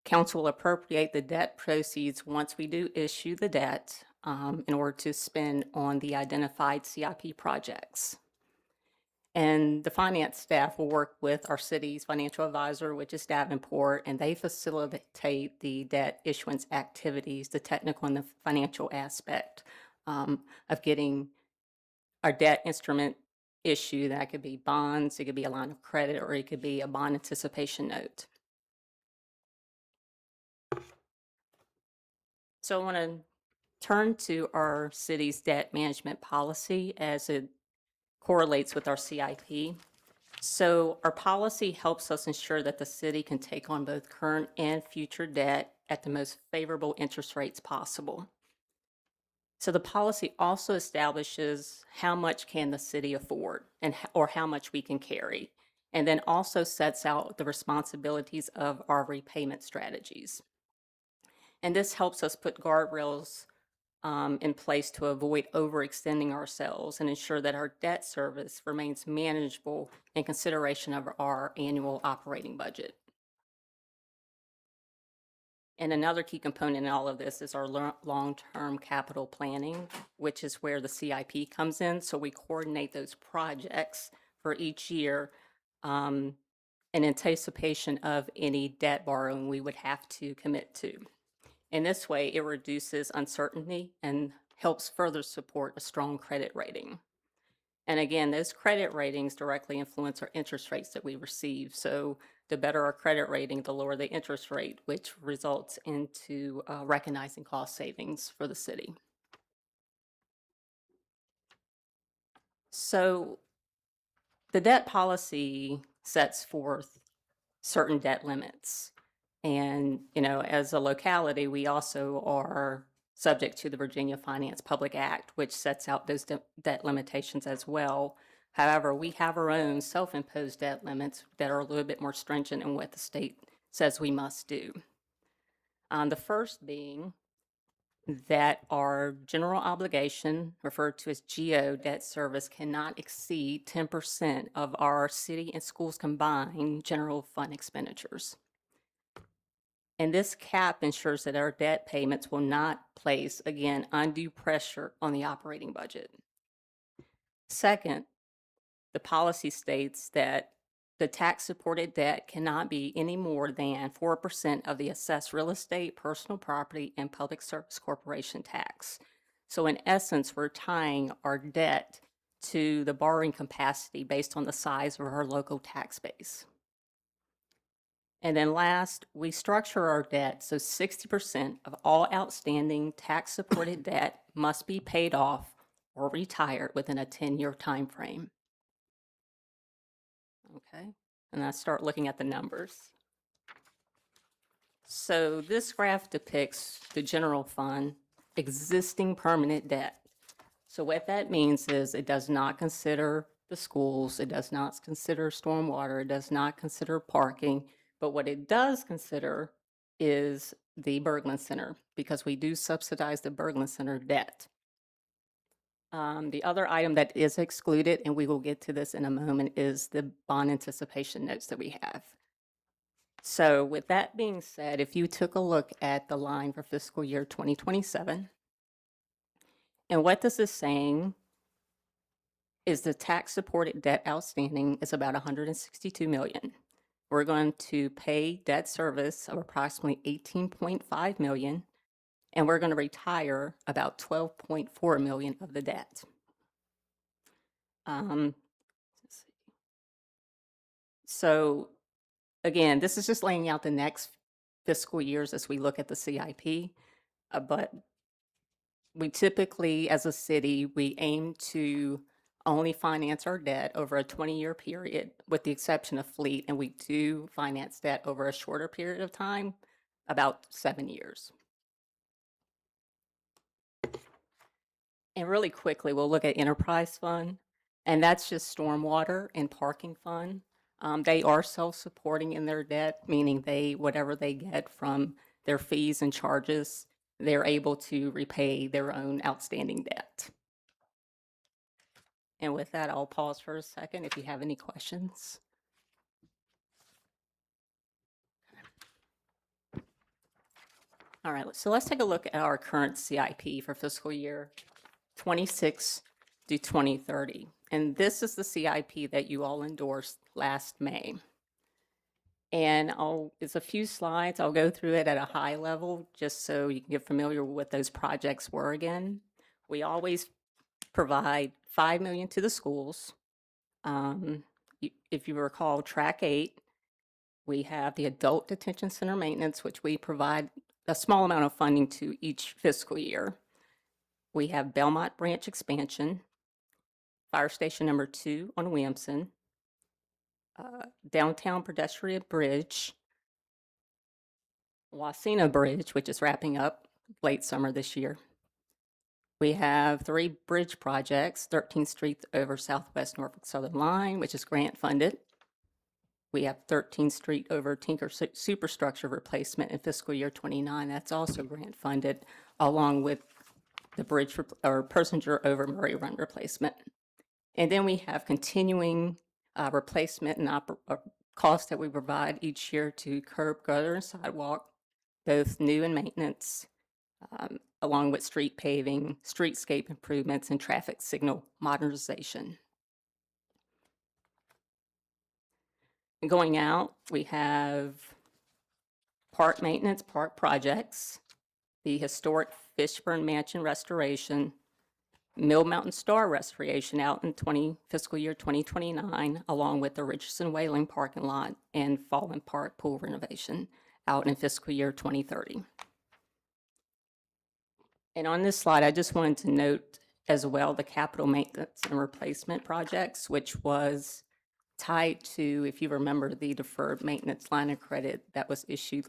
council will appropriate the debt proceeds once we do issue the debt in order to spend on the identified CIP projects. And the finance staff will work with our city's financial advisor, which is Davenport, and they facilitate the debt issuance activities, the technical and the financial aspect of getting our debt instrument issued. That could be bonds, it could be a line of credit, or it could be a bond anticipation note. So I want to turn to our city's debt management policy as it correlates with our CIP. So our policy helps us ensure that the city can take on both current and future debt at the most favorable interest rates possible. So the policy also establishes how much can the city afford or how much we can carry, and then also sets out the responsibilities of our repayment strategies. And this helps us put guardrails in place to avoid overextending ourselves and ensure that our debt service remains manageable in consideration of our annual operating budget. And another key component in all of this is our long-term capital planning, which is where the CIP comes in. So we coordinate those projects for each year in anticipation of any debt borrowing we would have to commit to. In this way, it reduces uncertainty and helps further support a strong credit rating. And again, those credit ratings directly influence our interest rates that we receive. So the better our credit rating, the lower the interest rate, which results into recognizing cost savings for the city. So the debt policy sets forth certain debt limits. And, as a locality, we also are subject to the Virginia Finance Public Act, which sets out those debt limitations as well. However, we have our own self-imposed debt limits that are a little bit more stringent in what the state says we must do. The first being that our general obligation, referred to as GO debt service, cannot exceed 10% of our city and schools combined general fund expenditures. And this cap ensures that our debt payments will not place, again, undue pressure on the operating budget. Second, the policy states that the tax-supported debt cannot be any more than 4% of the assessed real estate, personal property, and public service corporation tax. So in essence, we're tying our debt to the borrowing capacity based on the size of our local tax base. And then last, we structure our debt so 60% of all outstanding tax-supported debt must be paid off or retired within a 10-year time frame. Okay, and I start looking at the numbers. So this graph depicts the general fund existing permanent debt. So what that means is it does not consider the schools, it does not consider stormwater, it does not consider parking, but what it does consider is the Berglund Center, because we do subsidize the Berglund Center debt. The other item that is excluded, and we will get to this in a moment, is the bond anticipation notes that we have. So with that being said, if you took a look at the line for fiscal year 2027, and what this is saying is the tax-supported debt outstanding is about $162 million. We're going to pay debt service of approximately $18.5 million, and we're going to retire about $12.4 million of the debt. So again, this is just laying out the next fiscal years as we look at the CIP, but we typically, as a city, we aim to only finance our debt over a 20-year period, with the exception of fleet, and we do finance debt over a shorter period of time, about 7 years. And really quickly, we'll look at enterprise fund, and that's just stormwater and parking fund. They are self-supporting in their debt, meaning whatever they get from their fees and charges, they're able to repay their own outstanding debt. And with that, I'll pause for a second if you have any questions. All right, so let's take a look at our current CIP for fiscal year 26 to 2030. And this is the CIP that you all endorsed last May. And it's a few slides. I'll go through it at a high level just so you can get familiar with what those projects were again. We always provide $5 million to the schools. If you recall, track 8, we have the adult detention center maintenance, which we provide a small amount of funding to each fiscal year. We have Belmont branch expansion, fire station number 2 on Williamson, downtown pedestrian bridge, Wasena Bridge, which is wrapping up late summer this year. We have 3 bridge projects, 13th Street over Southwest Norfolk Southern Line, which is grant funded. We have 13th Street over Tinker Superstructure replacement in fiscal year 29. That's also grant funded, along with the bridge or Persinger over Murray Run replacement. And then we have continuing replacement and costs that we provide each year to curb, gutter, and sidewalk, both new and maintenance, along with street paving, streetscape improvements, and traffic signal modernization. Going out, we have park maintenance, park projects, the historic Fishburne Mansion restoration, Mill Mountain Star restoration out in fiscal year 2029, along with the Richardson Whaling parking lot and Fallen Park pool renovation out in fiscal year 2030. And on this slide, I just wanted to note as well the capital maintenance and replacement projects, which was tied to, if you remember, the deferred maintenance line of credit that was issued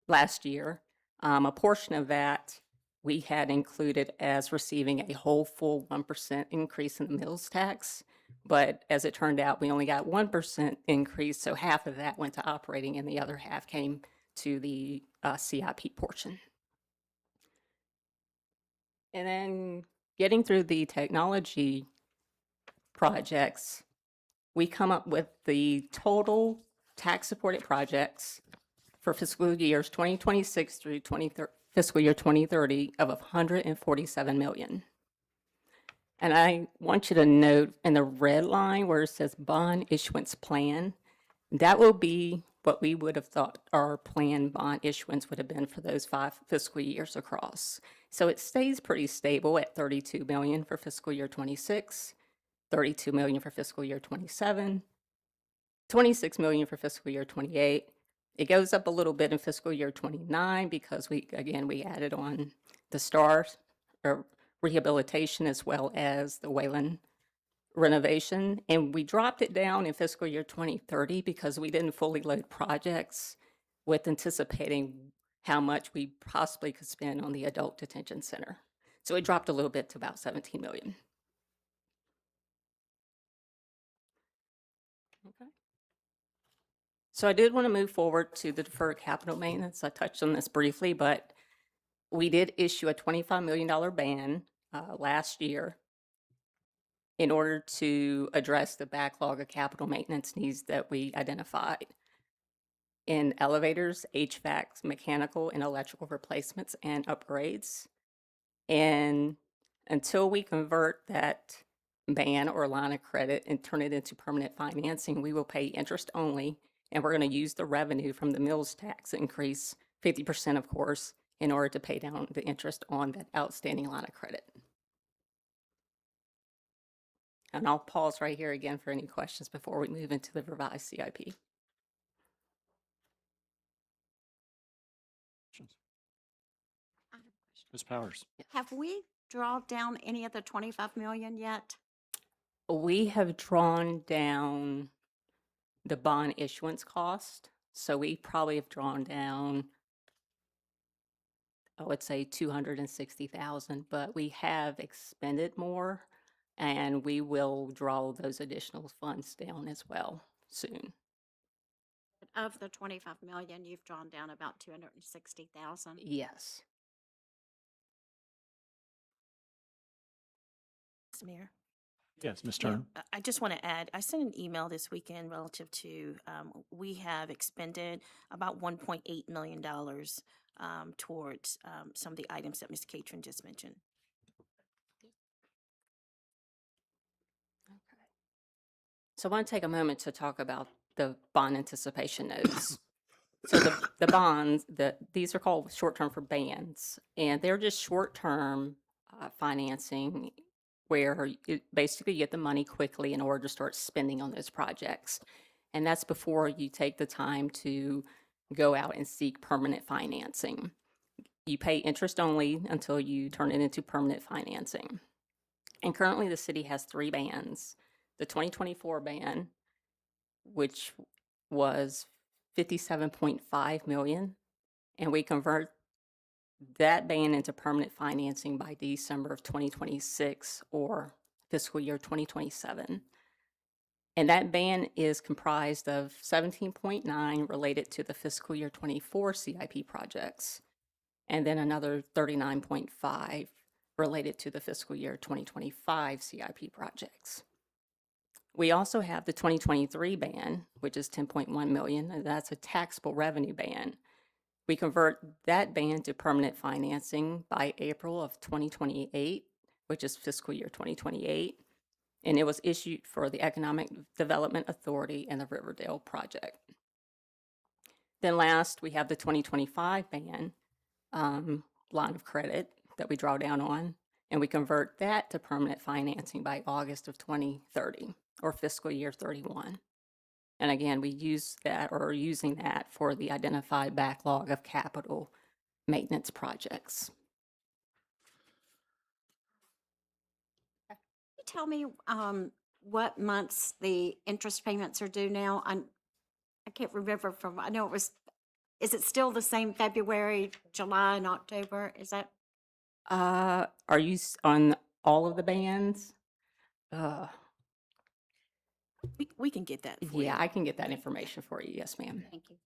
last year. A portion of that we had included as receiving a whole full 1% increase in the mills tax. But as it turned out, we only got 1% increase, so half of that went to operating and the other half came to the CIP portion. And then getting through the technology projects, we come up with the total tax-supported projects for fiscal years 2026 through fiscal year 2030 of $147 million. And I want you to note in the red line where it says bond issuance plan, that will be what we would have thought our planned bond issuance would have been for those 5 fiscal years across. So it stays pretty stable at $32 million for fiscal year 26, $32 million for fiscal year 27, $26 million for fiscal year 28. It goes up a little bit in fiscal year 29 because we added on the STAR rehabilitation as well as the Wayland renovation. And we dropped it down in fiscal year 2030 because we didn't fully load projects with anticipating how much we possibly could spend on the adult detention center. So it dropped a little bit to about $17 million. Okay. So I did want to move forward to the deferred capital maintenance. I touched on this briefly, but we did issue a $25 million ban last year in order to address the backlog of capital maintenance needs that we identified in elevators, HVAC, mechanical and electrical replacements and upgrades. And until we convert that ban or line of credit and turn it into permanent financing, we will pay interest only. And we're going to use the revenue from the mills tax increase, 50% of course, in order to pay down the interest on that outstanding line of credit. And I'll pause right here again for any questions before we move into the revised CIP. Ms. Powers. Have we drawn down any of the 25 million yet? We have drawn down the bond issuance cost. So we probably have drawn down, I would say 260,000, but we have expended more and we will draw those additional funds down as well soon. Of the 25 million, you've drawn down about 260,000. Yes. Mr. Mayor. Yes, Ms. Turner. I just want to add, I sent an email this weekend relative to, we have expended about $1.8 million towards some of the items that Ms. Catron just mentioned. Okay. So I want to take a moment to talk about the bond anticipation notes. So the bonds, these are called short-term for bans, and they're just short-term financing where you basically get the money quickly in order to start spending on those projects. And that's before you take the time to go out and seek permanent financing. You pay interest only until you turn it into permanent financing. And currently the city has 3 bans. The 2024 ban, which was 57.5 million, and we convert that ban into permanent financing by December of 2026 or fiscal year 2027. And that ban is comprised of 17.9 related to the fiscal year 24 CIP projects, and then another 39.5 related to the fiscal year 2025 CIP projects. We also have the 2023 ban, which is 10.1 million, and that's a taxable revenue ban. We convert that band to permanent financing by April of 2028, which is fiscal year 2028. And it was issued for the Economic Development Authority and the Riverdale project. Then last, we have the 2025 band line of credit that we draw down on, and we convert that to permanent financing by August of 2030 or fiscal year 31. And again, we use that or are using that for the identified backlog of capital maintenance projects. Can you tell me what months the interest payments are due now? I can't remember from, I know it was, is it still the same February, July, and October? Is that? Are you on all of the bands? We can get that for you. Yeah, I can get that information for you. Yes, ma'am. Thank you.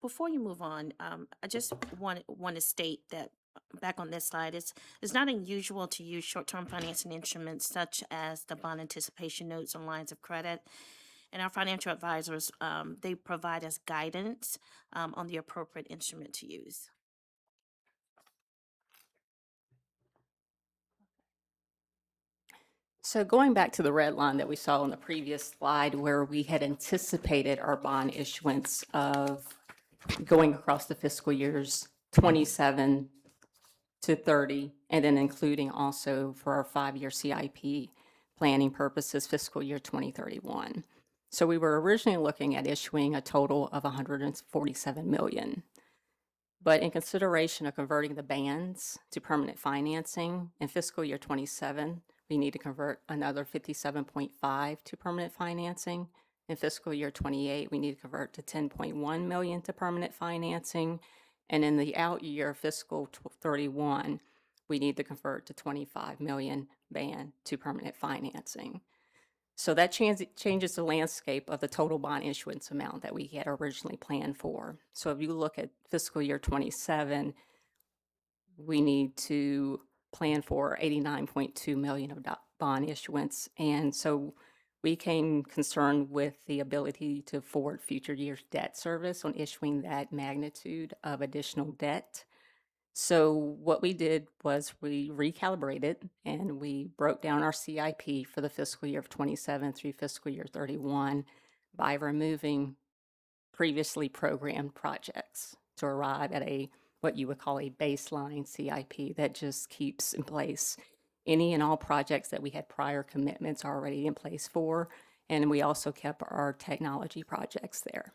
Before you move on, I just want to state that back on this slide, it's not unusual to use short-term financing instruments such as the bond anticipation notes on lines of credit. And our financial advisors, they provide us guidance on the appropriate instrument to use. So going back to the red line that we saw on the previous slide where we had anticipated our bond issuance of going across the fiscal years 27 to 30, and then including also for our 5-year CIP planning purposes, fiscal year 2031. So we were originally looking at issuing a total of $147 million. But in consideration of converting the bands to permanent financing in fiscal year 27, we need to convert another 57.5 to permanent financing. In fiscal year 28, we need to convert to 10.1 million to permanent financing. And in the out year, fiscal 31, we need to convert to 25 million band to permanent financing. So that changes the landscape of the total bond issuance amount that we had originally planned for. So if you look at fiscal year 27, we need to plan for 89.2 million of bond issuance. And so we became concerned with the ability to forward future years debt service on issuing that magnitude of additional debt. So what we did was we recalibrated and we broke down our CIP for the fiscal year of 27 through fiscal year 31 by removing previously programmed projects to arrive at what you would call a baseline CIP that just keeps in place any and all projects that we had prior commitments already in place for. And we also kept our technology projects there.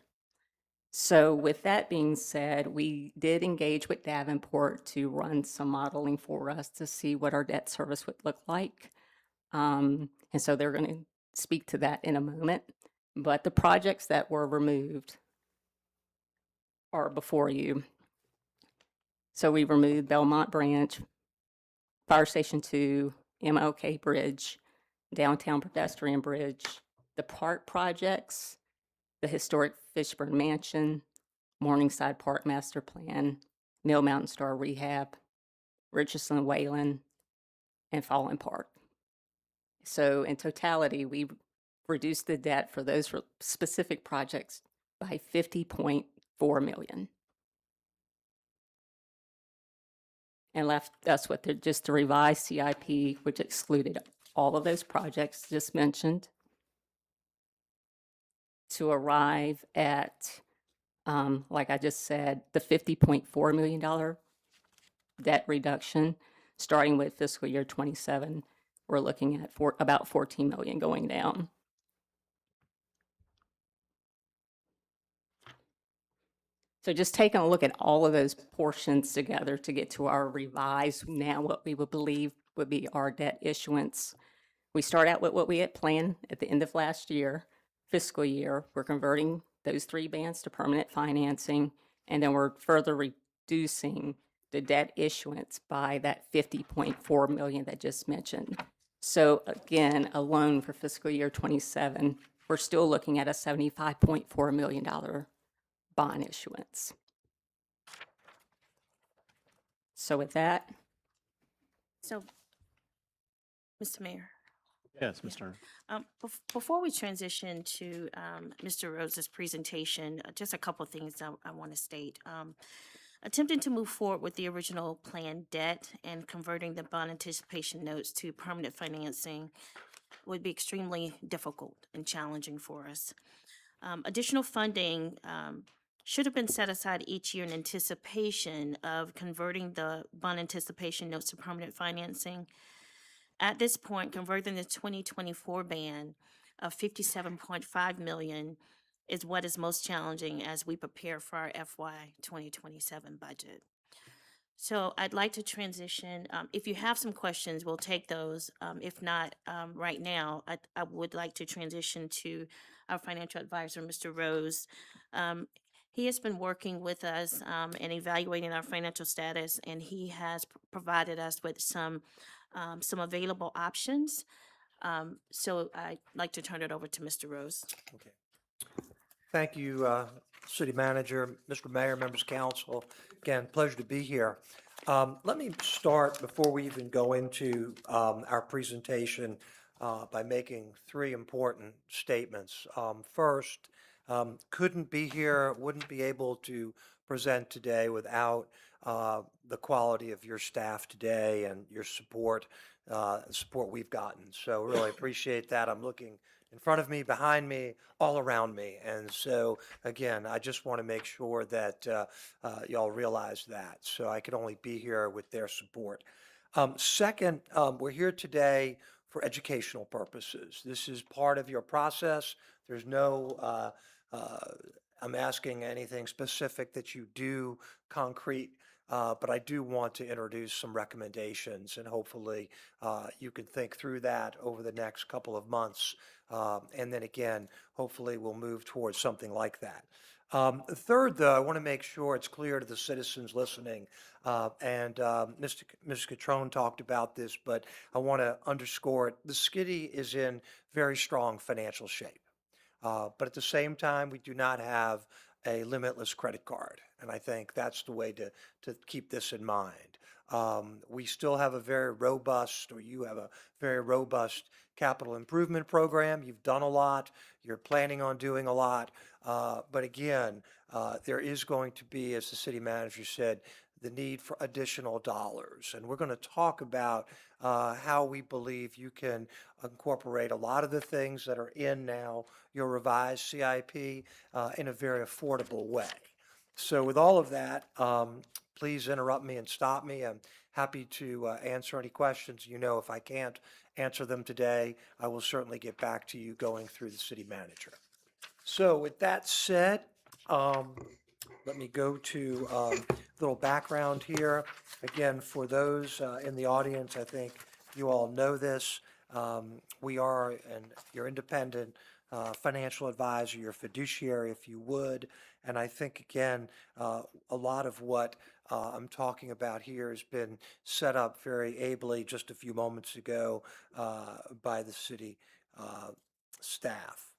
So with that being said, we did engage with Davenport to run some modeling for us to see what our debt service would look like. And so they're going to speak to that in a moment. But the projects that were removed are before you. So we removed Belmont Branch, Fire Station 2, MLK Bridge, Downtown Pedestrian Bridge, the park projects, the historic Fishburne Mansion, Morningside Park Master Plan, Mill Mountain Star Rehab, Richardson Wayland, and Fallen Park. So in totality, we reduced the debt for those specific projects by $50.4 million. And left us with just the revised CIP, which excluded all of those projects just mentioned, to arrive at, like I just said, the $50.4 million debt reduction, starting with fiscal year 27. We're looking at about 14 million going down. So just taking a look at all of those portions together to get to our revised, now what we would believe would be our debt issuance. We start out with what we had planned at the end of last year, fiscal year. We're converting those 3 bands to permanent financing, and then we're further reducing the debt issuance by that 50.4 million that just mentioned. So again, alone for fiscal year 27, we're still looking at a $75.4 million bond issuance. So with that. So, Mr. Mayor, Yes, Ms. Turner. Before we transition to Mr. Rose's presentation, just a couple of things I want to state. Attempting to move forward with the original planned debt and converting the bond anticipation notes to permanent financing would be extremely difficult and challenging for us. Additional funding should have been set aside each year in anticipation of converting the bond anticipation notes to permanent financing. At this point, converting the 2024 ban of $57.5 million is what is most challenging as we prepare for our FY 2027 budget. So I'd like to transition. If you have some questions, we'll take those. If not, right now, I would like to transition to our financial advisor, Mr. Rose. He has been working with us and evaluating our financial status, and he has provided us with some available options. So I'd like to turn it over to Mr. Rose. Okay. Thank you, City Manager, Mr. Mayor, members of council. Again, pleasure to be here. Let me start before we even go into our presentation by making three important statements. First, couldn't be here, wouldn't be able to present today without the quality of your staff today and your support we've gotten. So really appreciate that. I'm looking in front of me, behind me, all around me. And so, again, I just want to make sure that y'all realize that. So I could only be here with their support. Second, we're here today for educational purposes. This is part of your process. There's no, I'm asking anything specific that you do concrete. But I do want to introduce some recommendations, and hopefully you can think through that over the next couple of months. And then again, hopefully we'll move towards something like that. Third, though, I want to make sure it's clear to the citizens listening, and Ms. Catrone talked about this, but I want to underscore it. The city is in very strong financial shape. But at the same time, we do not have a limitless credit card. And I think that's the way to keep this in mind. We still have a very robust, or you have a very robust capital improvement program. You've done a lot. You're planning on doing a lot. But again, there is going to be, as the city manager said, the need for additional dollars. And we're going to talk about how we believe you can incorporate a lot of the things that are in now your revised CIP in a very affordable way. So with all of that, please interrupt me and stop me. I'm happy to answer any questions. You know, if I can't answer them today, I will certainly get back to you going through the city manager. So with that said, let me go to a little background here. Again, for those in the audience, I think you all know this. We are your independent financial advisor, your fiduciary, if you would. And I think, again, a lot of what I'm talking about here has been set up very ably just a few moments ago by the city staff.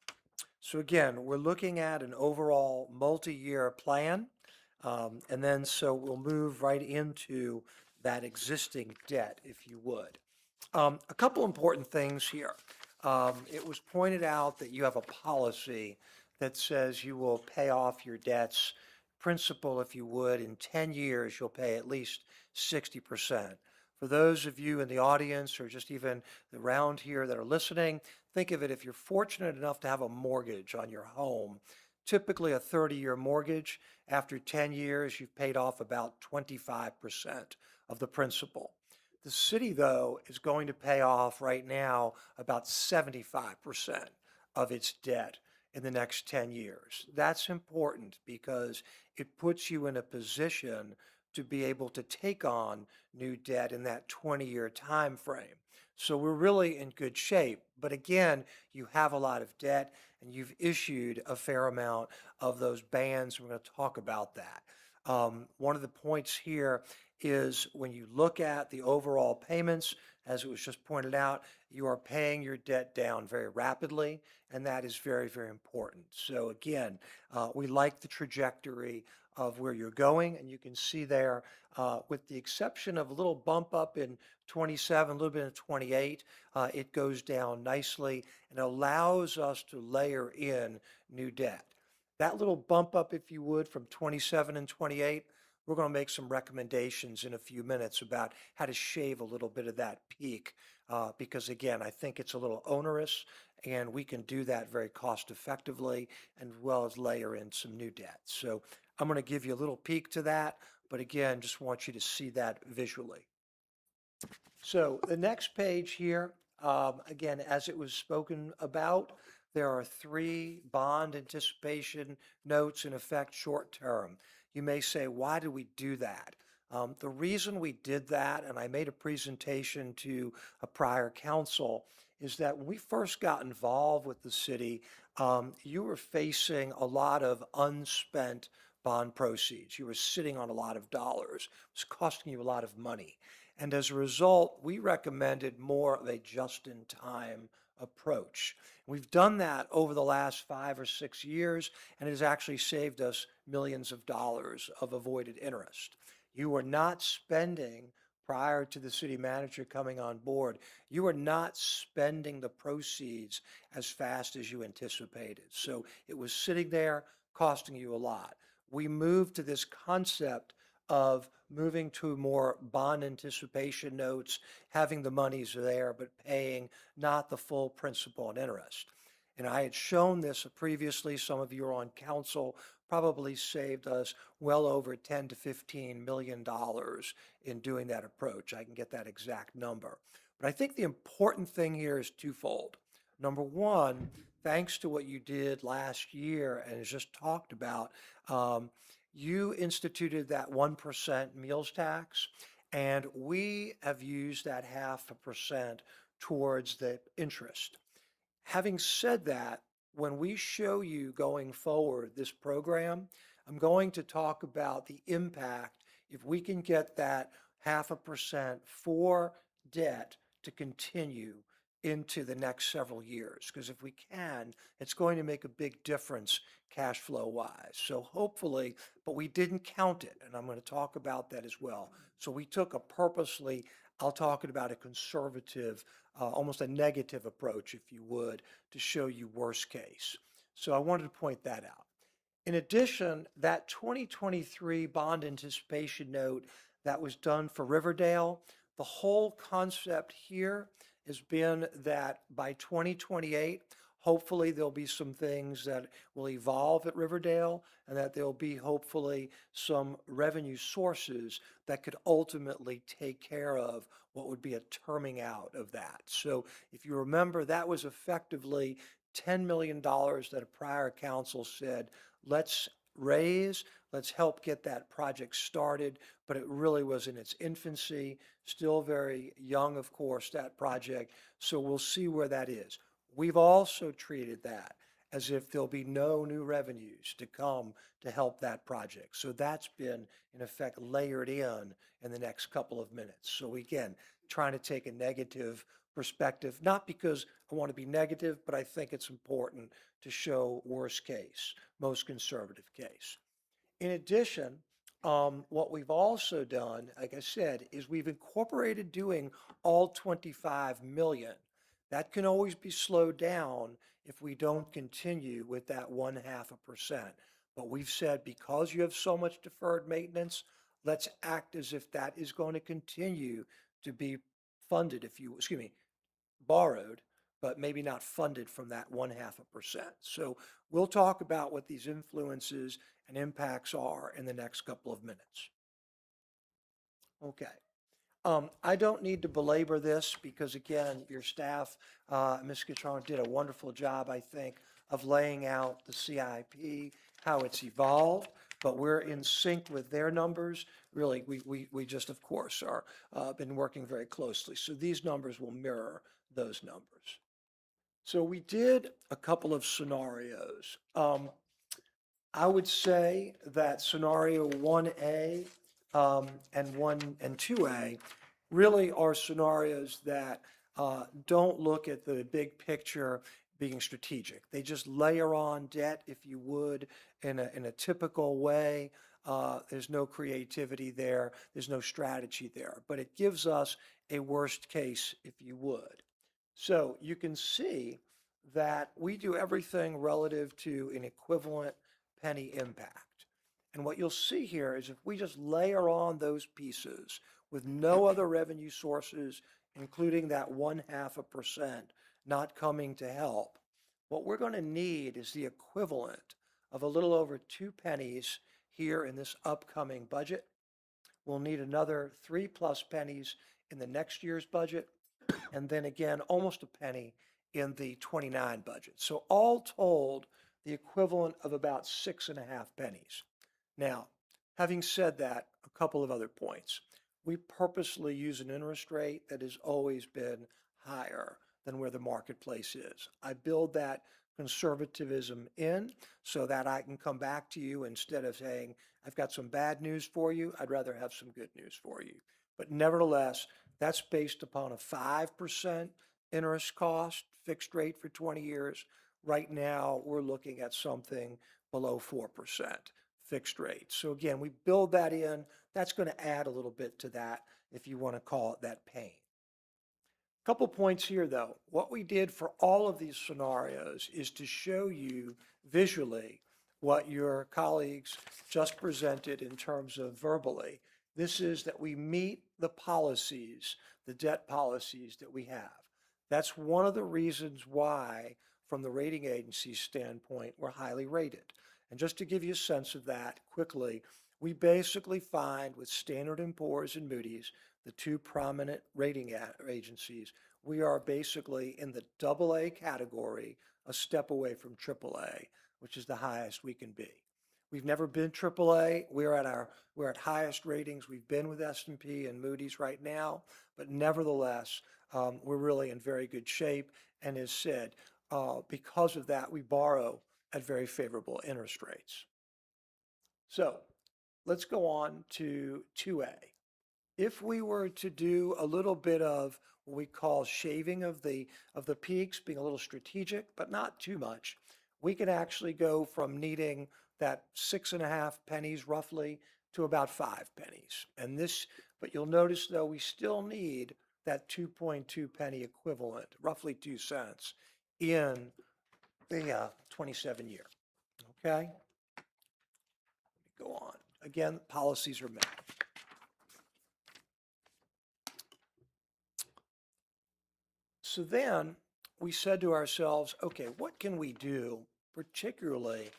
So again, we're looking at an overall multi-year plan. And then so we'll move right into that existing debt, if you would. A couple important things here. It was pointed out that you have a policy that says you will pay off your debts, principal, if you would, in 10 years, you'll pay at least 60%. For those of you in the audience or just even around here that are listening, think of it, if you're fortunate enough to have a mortgage on your home, typically a 30-year mortgage, after 10 years, you've paid off about 25% of the principal. The city, though, is going to pay off right now about 75% of its debt in the next 10 years. That's important because it puts you in a position to be able to take on new debt in that 20-year time frame. So we're really in good shape. But again, you have a lot of debt and you've issued a fair amount of those bans. We're going to talk about that. One of the points here is when you look at the overall payments, as it was just pointed out, you are paying your debt down very rapidly, and that is very, very important. So again, we like the trajectory of where you're going. And you can see there, with the exception of a little bump up in 27, a little bit in 28, it goes down nicely and allows us to layer in new debt. That little bump up, if you would, from 27 and 28, we're going to make some recommendations in a few minutes about how to shave a little bit of that peak, because again, I think it's a little onerous, and we can do that very cost effectively, and as well as layer in some new debt. So I'm going to give you a little peek to that, but again, just want you to see that visually. So the next page here, again, as it was spoken about, there are 3 bond anticipation notes in effect short term. You may say, why did we do that? The reason we did that, and I made a presentation to a prior council, is that when we first got involved with the city, you were facing a lot of unspent bond proceeds. You were sitting on a lot of dollars. It was costing you a lot of money. And as a result, we recommended more of a just-in-time approach. We've done that over the last 5 or 6 years, and it has actually saved us millions of dollars of avoided interest. You were not spending, prior to the city manager coming on board, you were not spending the proceeds as fast as you anticipated. So it was sitting there costing you a lot. We moved to this concept of moving to more bond anticipation notes, having the monies there, but paying not the full principal and interest. And I had shown this previously. Some of you are on council, probably saved us well over $10 to $15 million in doing that approach. I can get that exact number. But I think the important thing here is twofold. Number one, thanks to what you did last year and is just talked about, you instituted that 1% meals tax, and we have used that 0.5% towards the interest. Having said that, when we show you going forward this program, I'm going to talk about the impact if we can get that 0.5% for debt to continue into the next several years. Because if we can, it's going to make a big difference cash flow wise. So hopefully, but we didn't count it, and I'm going to talk about that as well. So we took a purposely, I'll talk about a conservative, almost a negative approach, if you would, to show you worst case. So I wanted to point that out. In addition, that 2023 bond anticipation note that was done for Riverdale, the whole concept here has been that by 2028, hopefully there'll be some things that will evolve at Riverdale, and that there'll be hopefully some revenue sources that could ultimately take care of what would be a terming out of that. So if you remember, that was effectively $10 million that a prior council said, let's raise, let's help get that project started, but it really was in its infancy, still very young, of course, that project. So we'll see where that is. We've also treated that as if there'll be no new revenues to come to help that project. So that's been, in effect, layered in the next couple of minutes. So again, trying to take a negative perspective, not because I want to be negative, but I think it's important to show worst case, most conservative case. In addition, what we've also done, like I said, is we've incorporated doing all 25 million. That can always be slowed down if we don't continue with that 0.5%. But we've said, because you have so much deferred maintenance, let's act as if that is going to continue to be funded, if you, excuse me, borrowed, but maybe not funded from that 0.5%. So we'll talk about what these influences and impacts are in the next couple of minutes. Okay. I don't need to belabor this because, again, your staff, Ms. Catrona, did a wonderful job, I think, of laying out the CIP, how it's evolved, but we're in sync with their numbers. Really, we just, of course, are been working very closely. So these numbers will mirror those numbers. So we did a couple of scenarios. I would say that scenario 1A and 2A really are scenarios that don't look at the big picture being strategic. They just layer on debt, if you would, in a typical way. There's no creativity there. There's no strategy there. But it gives us a worst case, if you would. So you can see that we do everything relative to an equivalent penny impact. And what you'll see here is if we just layer on those pieces with no other revenue sources, including that 0.5% not coming to help, what we're going to need is the equivalent of a little over 2 pennies here in this upcoming budget. We'll need another 3+ pennies in the next year's budget, and then again, almost a penny in the 29 budget. So all told, the equivalent of about 6.5 pennies. Now, having said that, a couple of other points. We purposely use an interest rate that has always been higher than where the marketplace is. I build that conservatism in so that I can come back to you instead of saying, I've got some bad news for you, I'd rather have some good news for you. But nevertheless, that's based upon a 5% interest cost, fixed rate for 20 years. Right now, we're looking at something below 4% fixed rate. So again, we build that in. That's going to add a little bit to that, if you want to call it that pain. Couple points here, though. What we did for all of these scenarios is to show you visually what your colleagues just presented in terms of verbally. This is that we meet the policies, the debt policies that we have. That's one of the reasons why, from the rating agency's standpoint, we're highly rated. And just to give you a sense of that quickly, we basically find with Standard & Poor's and Moody's, the two prominent rating agencies, we are basically in the AA category, a step away from AAA, which is the highest we can be. We've never been AAA. We're at highest ratings. We've been with S&P and Moody's right now, but nevertheless, we're really in very good shape. And as said, because of that, we borrow at very favorable interest rates. So let's go on to 2A. If we were to do a little bit of what we call shaving of the peaks, being a little strategic, but not too much, we can actually go from needing that 6.5 pennies roughly to about 5 pennies. And this, but you'll notice though, we still need that 2.2 penny equivalent, roughly 2 cents, in the 27 year. Okay? Go on. Again, policies are met. So then we said to ourselves, okay, what can we do, particularly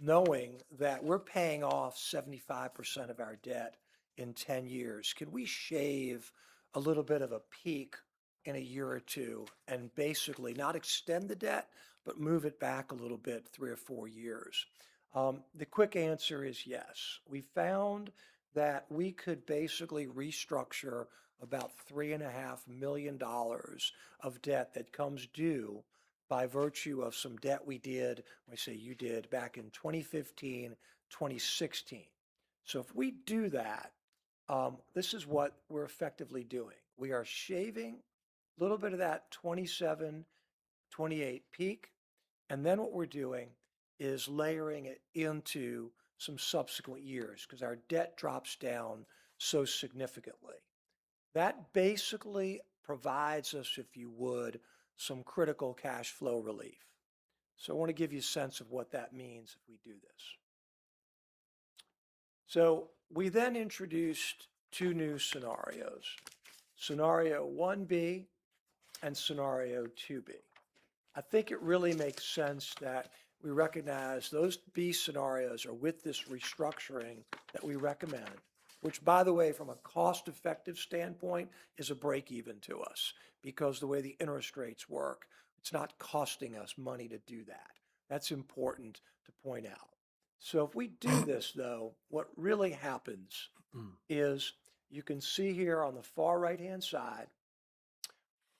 knowing that we're paying off 75% of our debt in 10 years? Can we shave a little bit of a peak in a year or two and basically not extend the debt, but move it back a little bit 3 or 4 years? The quick answer is yes. We found that we could basically restructure about $3.5 million of debt that comes due by virtue of some debt we did, I say you did, back in 2015, 2016. So if we do that, this is what we're effectively doing. We are shaving a little bit of that 27, 28 peak, and then what we're doing is layering it into some subsequent years because our debt drops down so significantly. That basically provides us, if you would, some critical cash flow relief. So I want to give you a sense of what that means if we do this. So we then introduced 2 new scenarios, scenario 1B and scenario 2B. I think it really makes sense that we recognize those B scenarios are with this restructuring that we recommend, which, by the way, from a cost-effective standpoint, is a break-even to us because the way the interest rates work, it's not costing us money to do that. That's important to point out. So if we do this, though, what really happens is you can see here on the far right-hand side,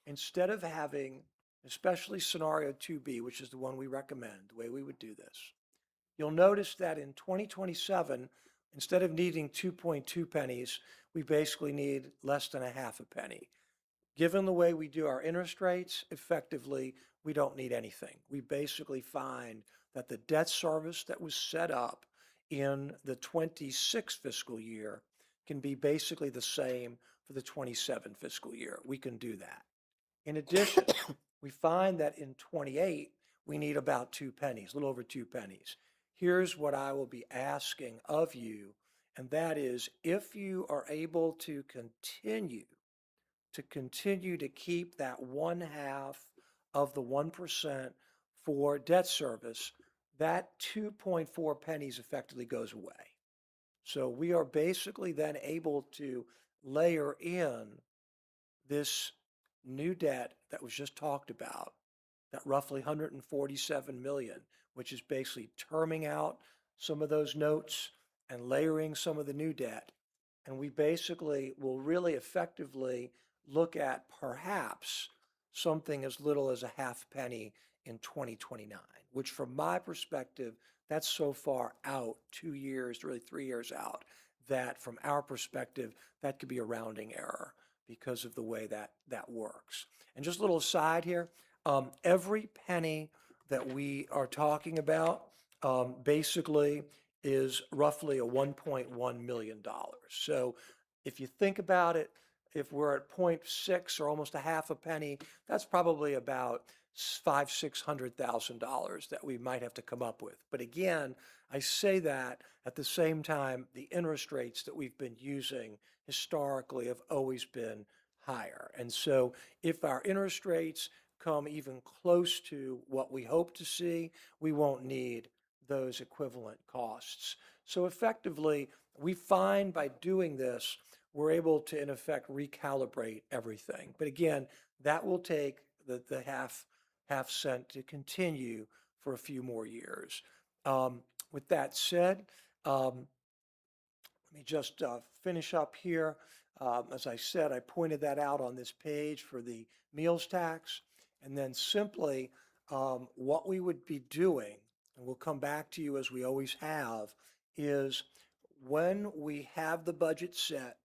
instead of having, especially scenario 2B, which is the one we recommend, the way we would do this, you'll notice that in 2027, instead of needing 2.2 pennies, we basically need less than 0.5 penny. Given the way we do our interest rates, effectively, we don't need anything. We basically find that the debt service that was set up in the 26 fiscal year can be basically the same for the 27 fiscal year. We can do that. In addition, we find that in 28, we need about 2 pennies, a little over 2 pennies. Here's what I will be asking of you, and that is if you are able to continue to keep that 1/2 of the 1% for debt service, that 2.4 pennies effectively goes away. So we are basically then able to layer in this new debt that was just talked about, that roughly 147 million, which is basically terming out some of those notes and layering some of the new debt. And we basically will really effectively look at perhaps something as little as a 1/2 penny in 2029, which from my perspective, that's so far out, 2 years, really 3 years out, that from our perspective, that could be a rounding error because of the way that works. And just a little aside here, every penny that we are talking about basically is roughly a $1.1 million. So if you think about it, if we're at 0.6 or almost a 1/2 penny, that's probably about $500,000-$600,000 that we might have to come up with. But again, I say that at the same time, the interest rates that we've been using historically have always been higher. And so if our interest rates come even close to what we hope to see, we won't need those equivalent costs. So effectively, we find by doing this, we're able to, in effect, recalibrate everything. But again, that will take the half cent to continue for a few more years. With that said, let me just finish up here. As I said, I pointed that out on this page for the meals tax. And then simply what we would be doing, and we'll come back to you as we always have, is when we have the budget set,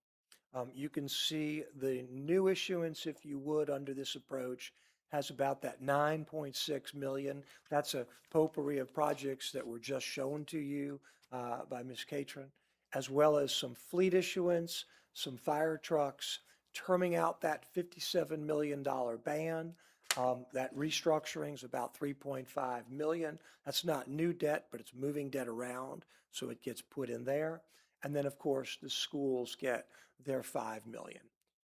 you can see the new issuance, if you would, under this approach, has about that 9.6 million. That's a potpourri of projects that were just shown to you by Ms. Catron, as well as some fleet issuance, some fire trucks, terming out that $57 million ban. That restructuring is about 3.5 million. That's not new debt, but it's moving debt around, so it gets put in there. And then, of course, the schools get their 5 million.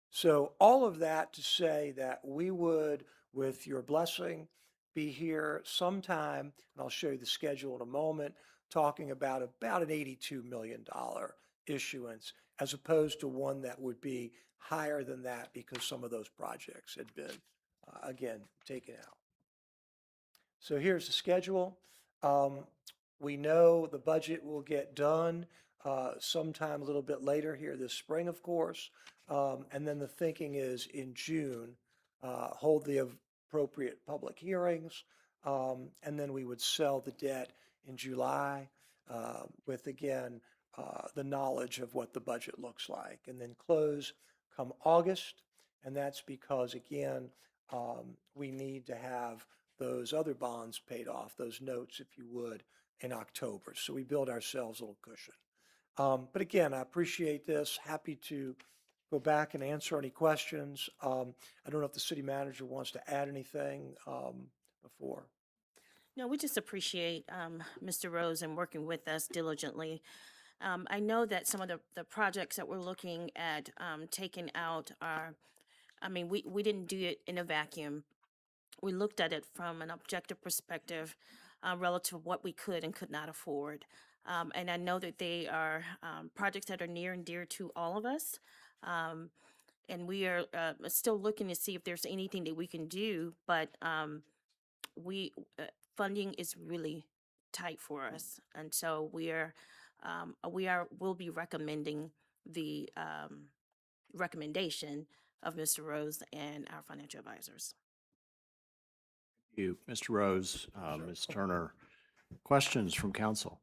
So all of that to say that we would, with your blessing, be here sometime, and I'll show you the schedule in a moment, talking about an $82 million issuance, as opposed to one that would be higher than that because some of those projects had been, again, taken out. So here's the schedule. We know the budget will get done sometime a little bit later here this spring, of course. And then the thinking is in June, hold the appropriate public hearings, and then we would sell the debt in July with, again, the knowledge of what the budget looks like, and then close come August. And that's because, again, we need to have those other bonds paid off, those notes, if you would, in October. So we build ourselves a little cushion. But again, I appreciate this. Happy to go back and answer any questions. I don't know if the city manager wants to add anything before. No, we just appreciate Mr. Rose and working with us diligently. I know that some of the projects that we're looking at taking out are, I mean, we didn't do it in a vacuum. We looked at it from an objective perspective relative to what we could and could not afford. And I know that they are projects that are near and dear to all of us. And we are still looking to see if there's anything that we can do, but funding is really tight for us. And so we'll be recommending the recommendation of Mr. Rose and our financial advisors. Thank you, Mr. Rose, Ms. Turner. Questions from council?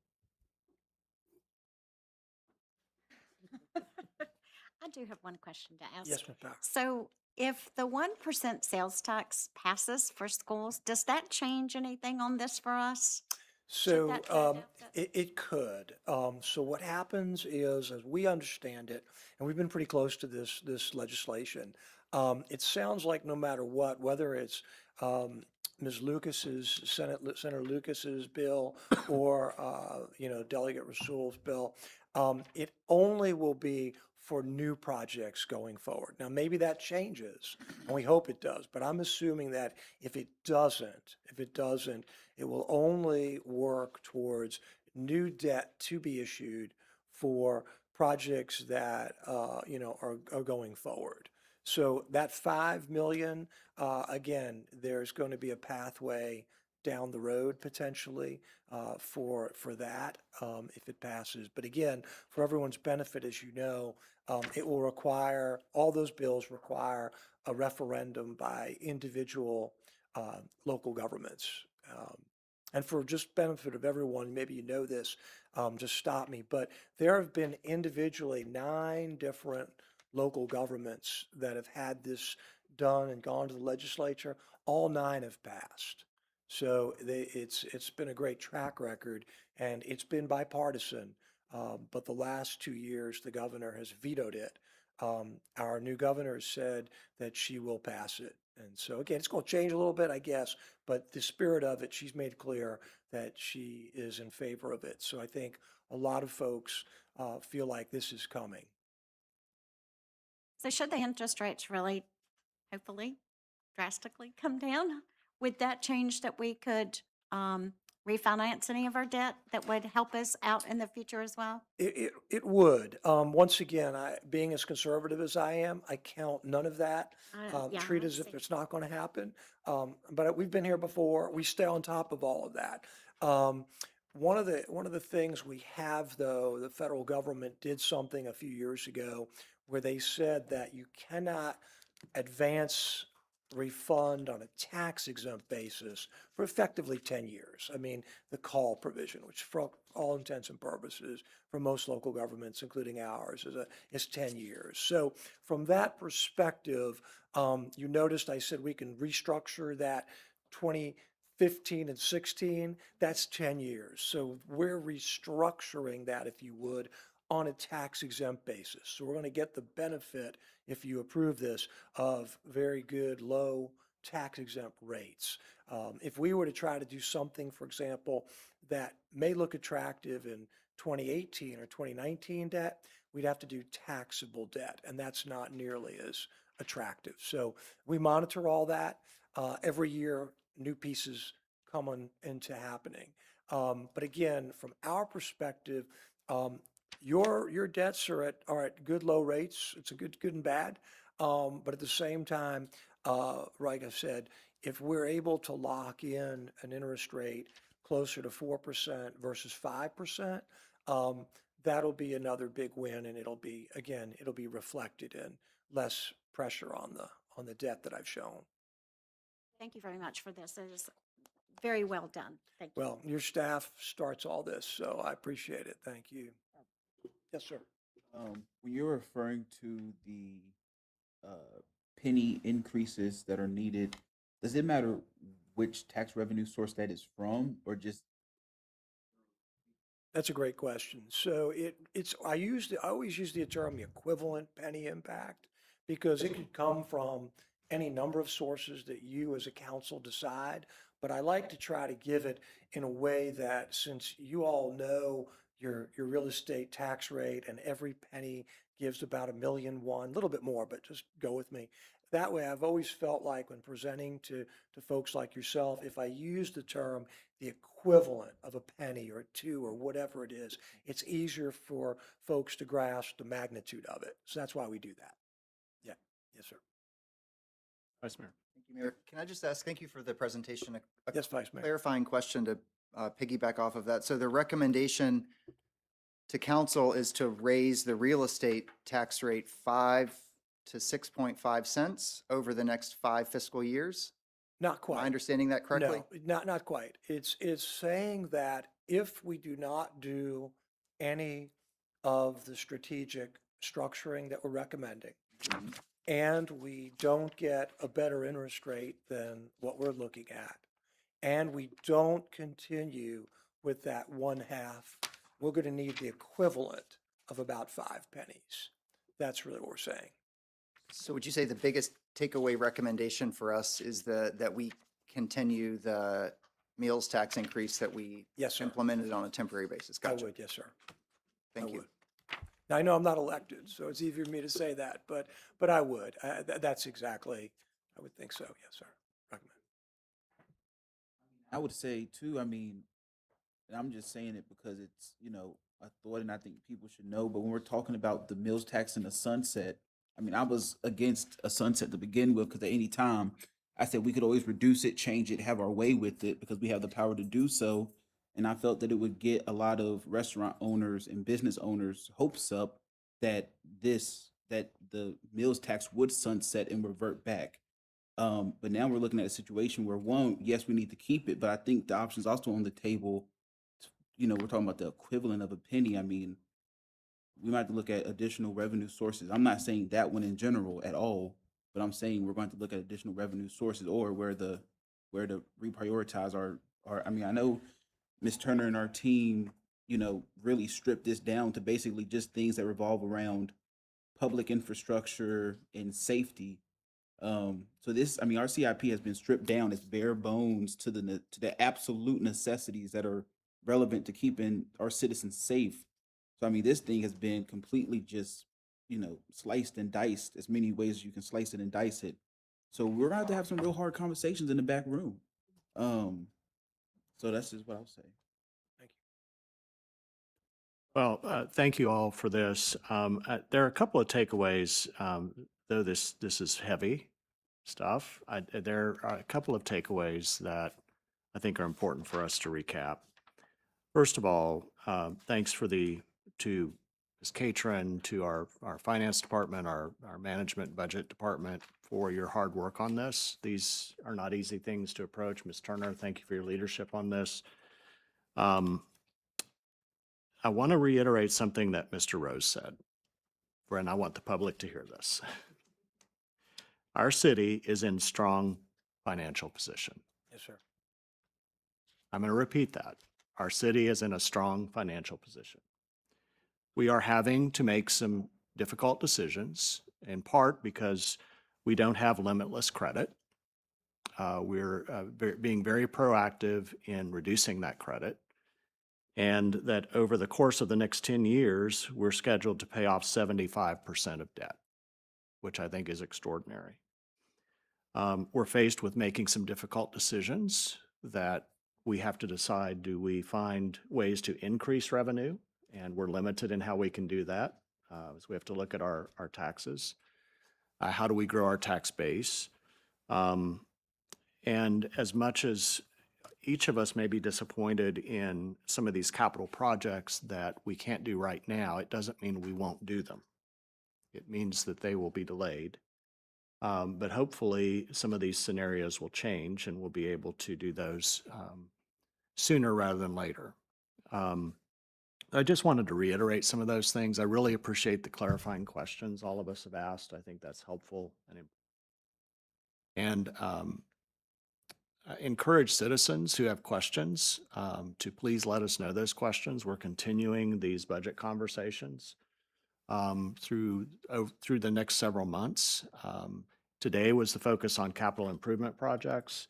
I do have one question to ask. Yes, Ms. Bauer. So if the 1% sales tax passes for schools, does that change anything on this for us? So, that go it could. So what happens is, as we understand it, and we've been pretty close to this legislation, it sounds like no matter what, whether it's, Ms. Lucas's, Senator Lucas's bill or, Delegate Rasul's bill, it only will be for new projects going forward. Now, maybe that changes, and we hope it does, but I'm assuming that if it doesn't, it will only work towards new debt to be issued for projects that, are going forward. So that 5 million, again, there's going to be a pathway down the road potentially for that if it passes. But again, for everyone's benefit, as you know, it will require, all those bills require a referendum by individual local governments. And for just benefit of everyone, maybe you know this, just stop me, but there have been individually 9 different local governments that have had this done and gone to the legislature. All 9 have passed. So it's been a great track record, and it's been bipartisan. But the last 2 years, the governor has vetoed it. Our new governor has said that she will pass it. And so again, it's going to change a little bit, I guess, but the spirit of it, she's made clear that she is in favor of it. So I think a lot of folks feel like this is coming. So should the interest rates really, hopefully, drastically come down, would that change that we could refinance any of our debt that would help us out in the future as well? It would. Once again, being as conservative as I am, I count none of that. Yeah, Treat I as if see. it's not going to happen. But we've been here before. We stay on top of all of that. One of the things we have, though, the federal government did something a few years ago where they said that you cannot advance refund on a tax exempt basis for effectively 10 years. I mean, the call provision, which for all intents and purposes for most local governments, including ours, is 10 years. So from that perspective, you noticed I said we can restructure that 2015 and 16, that's 10 years. So we're restructuring that, if you would, on a tax exempt basis. So we're going to get the benefit, if you approve this, of very good low tax exempt rates. If we were to try to do something, for example, that may look attractive in 2018 or 2019 debt, we'd have to do taxable debt, and that's not nearly as attractive. So we monitor all that. Every year, new pieces come into happening. But again, from our perspective, your debts are at good low rates. It's a good and bad. But at the same time, like I said, if we're able to lock in an interest rate closer to 4% versus 5%, that'll be another big win, and it'll be reflected in less pressure on the debt that I've shown. Thank you very much for this. It is very well done. Thank you. Well, your staff starts all this, so I appreciate it. Thank you. Yes, sir. When you're referring to the penny increases that are needed, does it matter which tax revenue source that is from, or just? That's a great question. So I always use the term equivalent penny impact, because it could come from any number of sources that you as a council decide. But I like to try to give it in a way that, since you all know your real estate tax rate, and every penny gives about $1.1 million, a little bit more, but just go with me. That way, I've always felt like when presenting to folks like yourself, if I use the term the equivalent of a penny or 2 or whatever it is, it's easier for folks to grasp the magnitude of it. So that's why we do that. Yeah. Yes, sir. Vice Mayor. Thank you, Mayor. Can I just ask, thank you for the presentation. A Yes, Vice Mayor. clarifying question to piggyback off of that. So the recommendation to council is to raise the real estate tax rate 5 to 6.5 cents over the next 5 fiscal years? Not quite. Am I understanding that correctly? No, not quite. It's saying that if we do not do any of the strategic structuring that we're recommending, and we don't get a better interest rate than what we're looking at, and we don't continue with that 1/2, we're going to need the equivalent of about 5 pennies. That's really what we're saying. So would you say the biggest takeaway recommendation for us is that we continue the meals tax increase that we Yes, sir. implemented on a temporary basis? I Gotcha. would, yes, sir. Thank I you. would. Now, I know I'm not elected, so it's easier for me to say that, but I would. That's exactly, I would think so, yes, sir. Recommend. I would say too, I mean, and I'm just saying it because it's, you know, a thought and I think people should know, but when we're talking about the mills tax and the sunset, I mean, I was against a sunset to begin with because at any time I said we could always reduce it, change it, have our way with it because we have the power to do so. And I felt that it would get a lot of restaurant owners and business owners' hopes up that the mills tax would sunset and revert back. But now we're looking at a situation where one, yes, we need to keep it, but I think the option's also on the table. You know, we're talking about the equivalent of a penny. I mean, we might have to look at additional revenue sources. I'm not saying that one in general at all, but I'm saying we're going to look at additional revenue sources or where to reprioritize our I mean, I know Ms. Turner and our team, you know, really stripped this down to basically just things that revolve around public infrastructure and safety. So this, I mean, our CIP has been stripped down. It's bare bones to the absolute necessities that are relevant to keeping our citizens safe. So, I mean, this thing has been completely just, you know, sliced and diced as many ways as you can slice it and dice it. So we're going to have some real hard conversations in the back room. So that's just what I'll say. Well, thank you all for this. There are a couple of takeaways, though this is heavy stuff. There are a couple of takeaways that I think are important for us to recap. First of all, thanks to Ms. Catron, to our finance department, our management budget department for your hard work on this. These are not easy things to approach. Ms. Turner, thank you for your leadership on this. I want to reiterate something that Mr. Rose said, and I want the public to hear this. Our city is in strong financial position. Yes, sir. I'm going to repeat that. Our city is in a strong financial position. We are having to make some difficult decisions, in part because we don't have limitless credit. We're being very proactive in reducing that credit, and that over the course of the next 10 years, we're scheduled to pay off 75% of debt, which I think is extraordinary. We're faced with making some difficult decisions that we have to decide, do we find ways to increase revenue? And we're limited in how we can do that. So we have to look at our taxes. How do we grow our tax base? And as much as each of us may be disappointed in some of these capital projects that we can't do right now, it doesn't mean we won't do them. It means that they will be delayed. But hopefully some of these scenarios will change and we'll be able to do those sooner rather than later. I just wanted to reiterate some of those things. I really appreciate the clarifying questions all of us have asked. I think that's helpful and encourage citizens who have questions to please let us know those questions. We're continuing these budget conversations through the next several months. Today was the focus on capital improvement projects.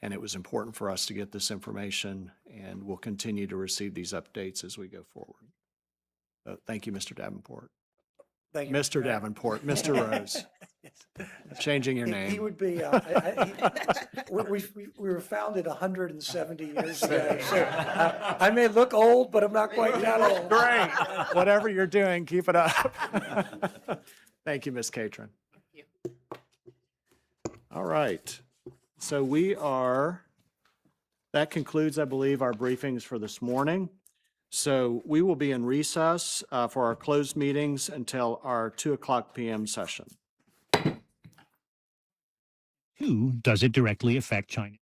And it was important for us to get this information, and we'll continue to receive these updates as we go forward. Thank you, Mr. Davenport. Thank you, Mr. Mayor. Davenport, Mr. Rose. Changing your name. He would be, we were founded 170 years ago. So I may look old, but I'm not quite that old. Great. Whatever you're doing, keep it up. Thank you, Ms. Catron. Thank you. All right. So that concludes, I believe, our briefings for this morning. So we will be in recess for our closed meetings until our 2:00 p.m. session. Does it directly affect China?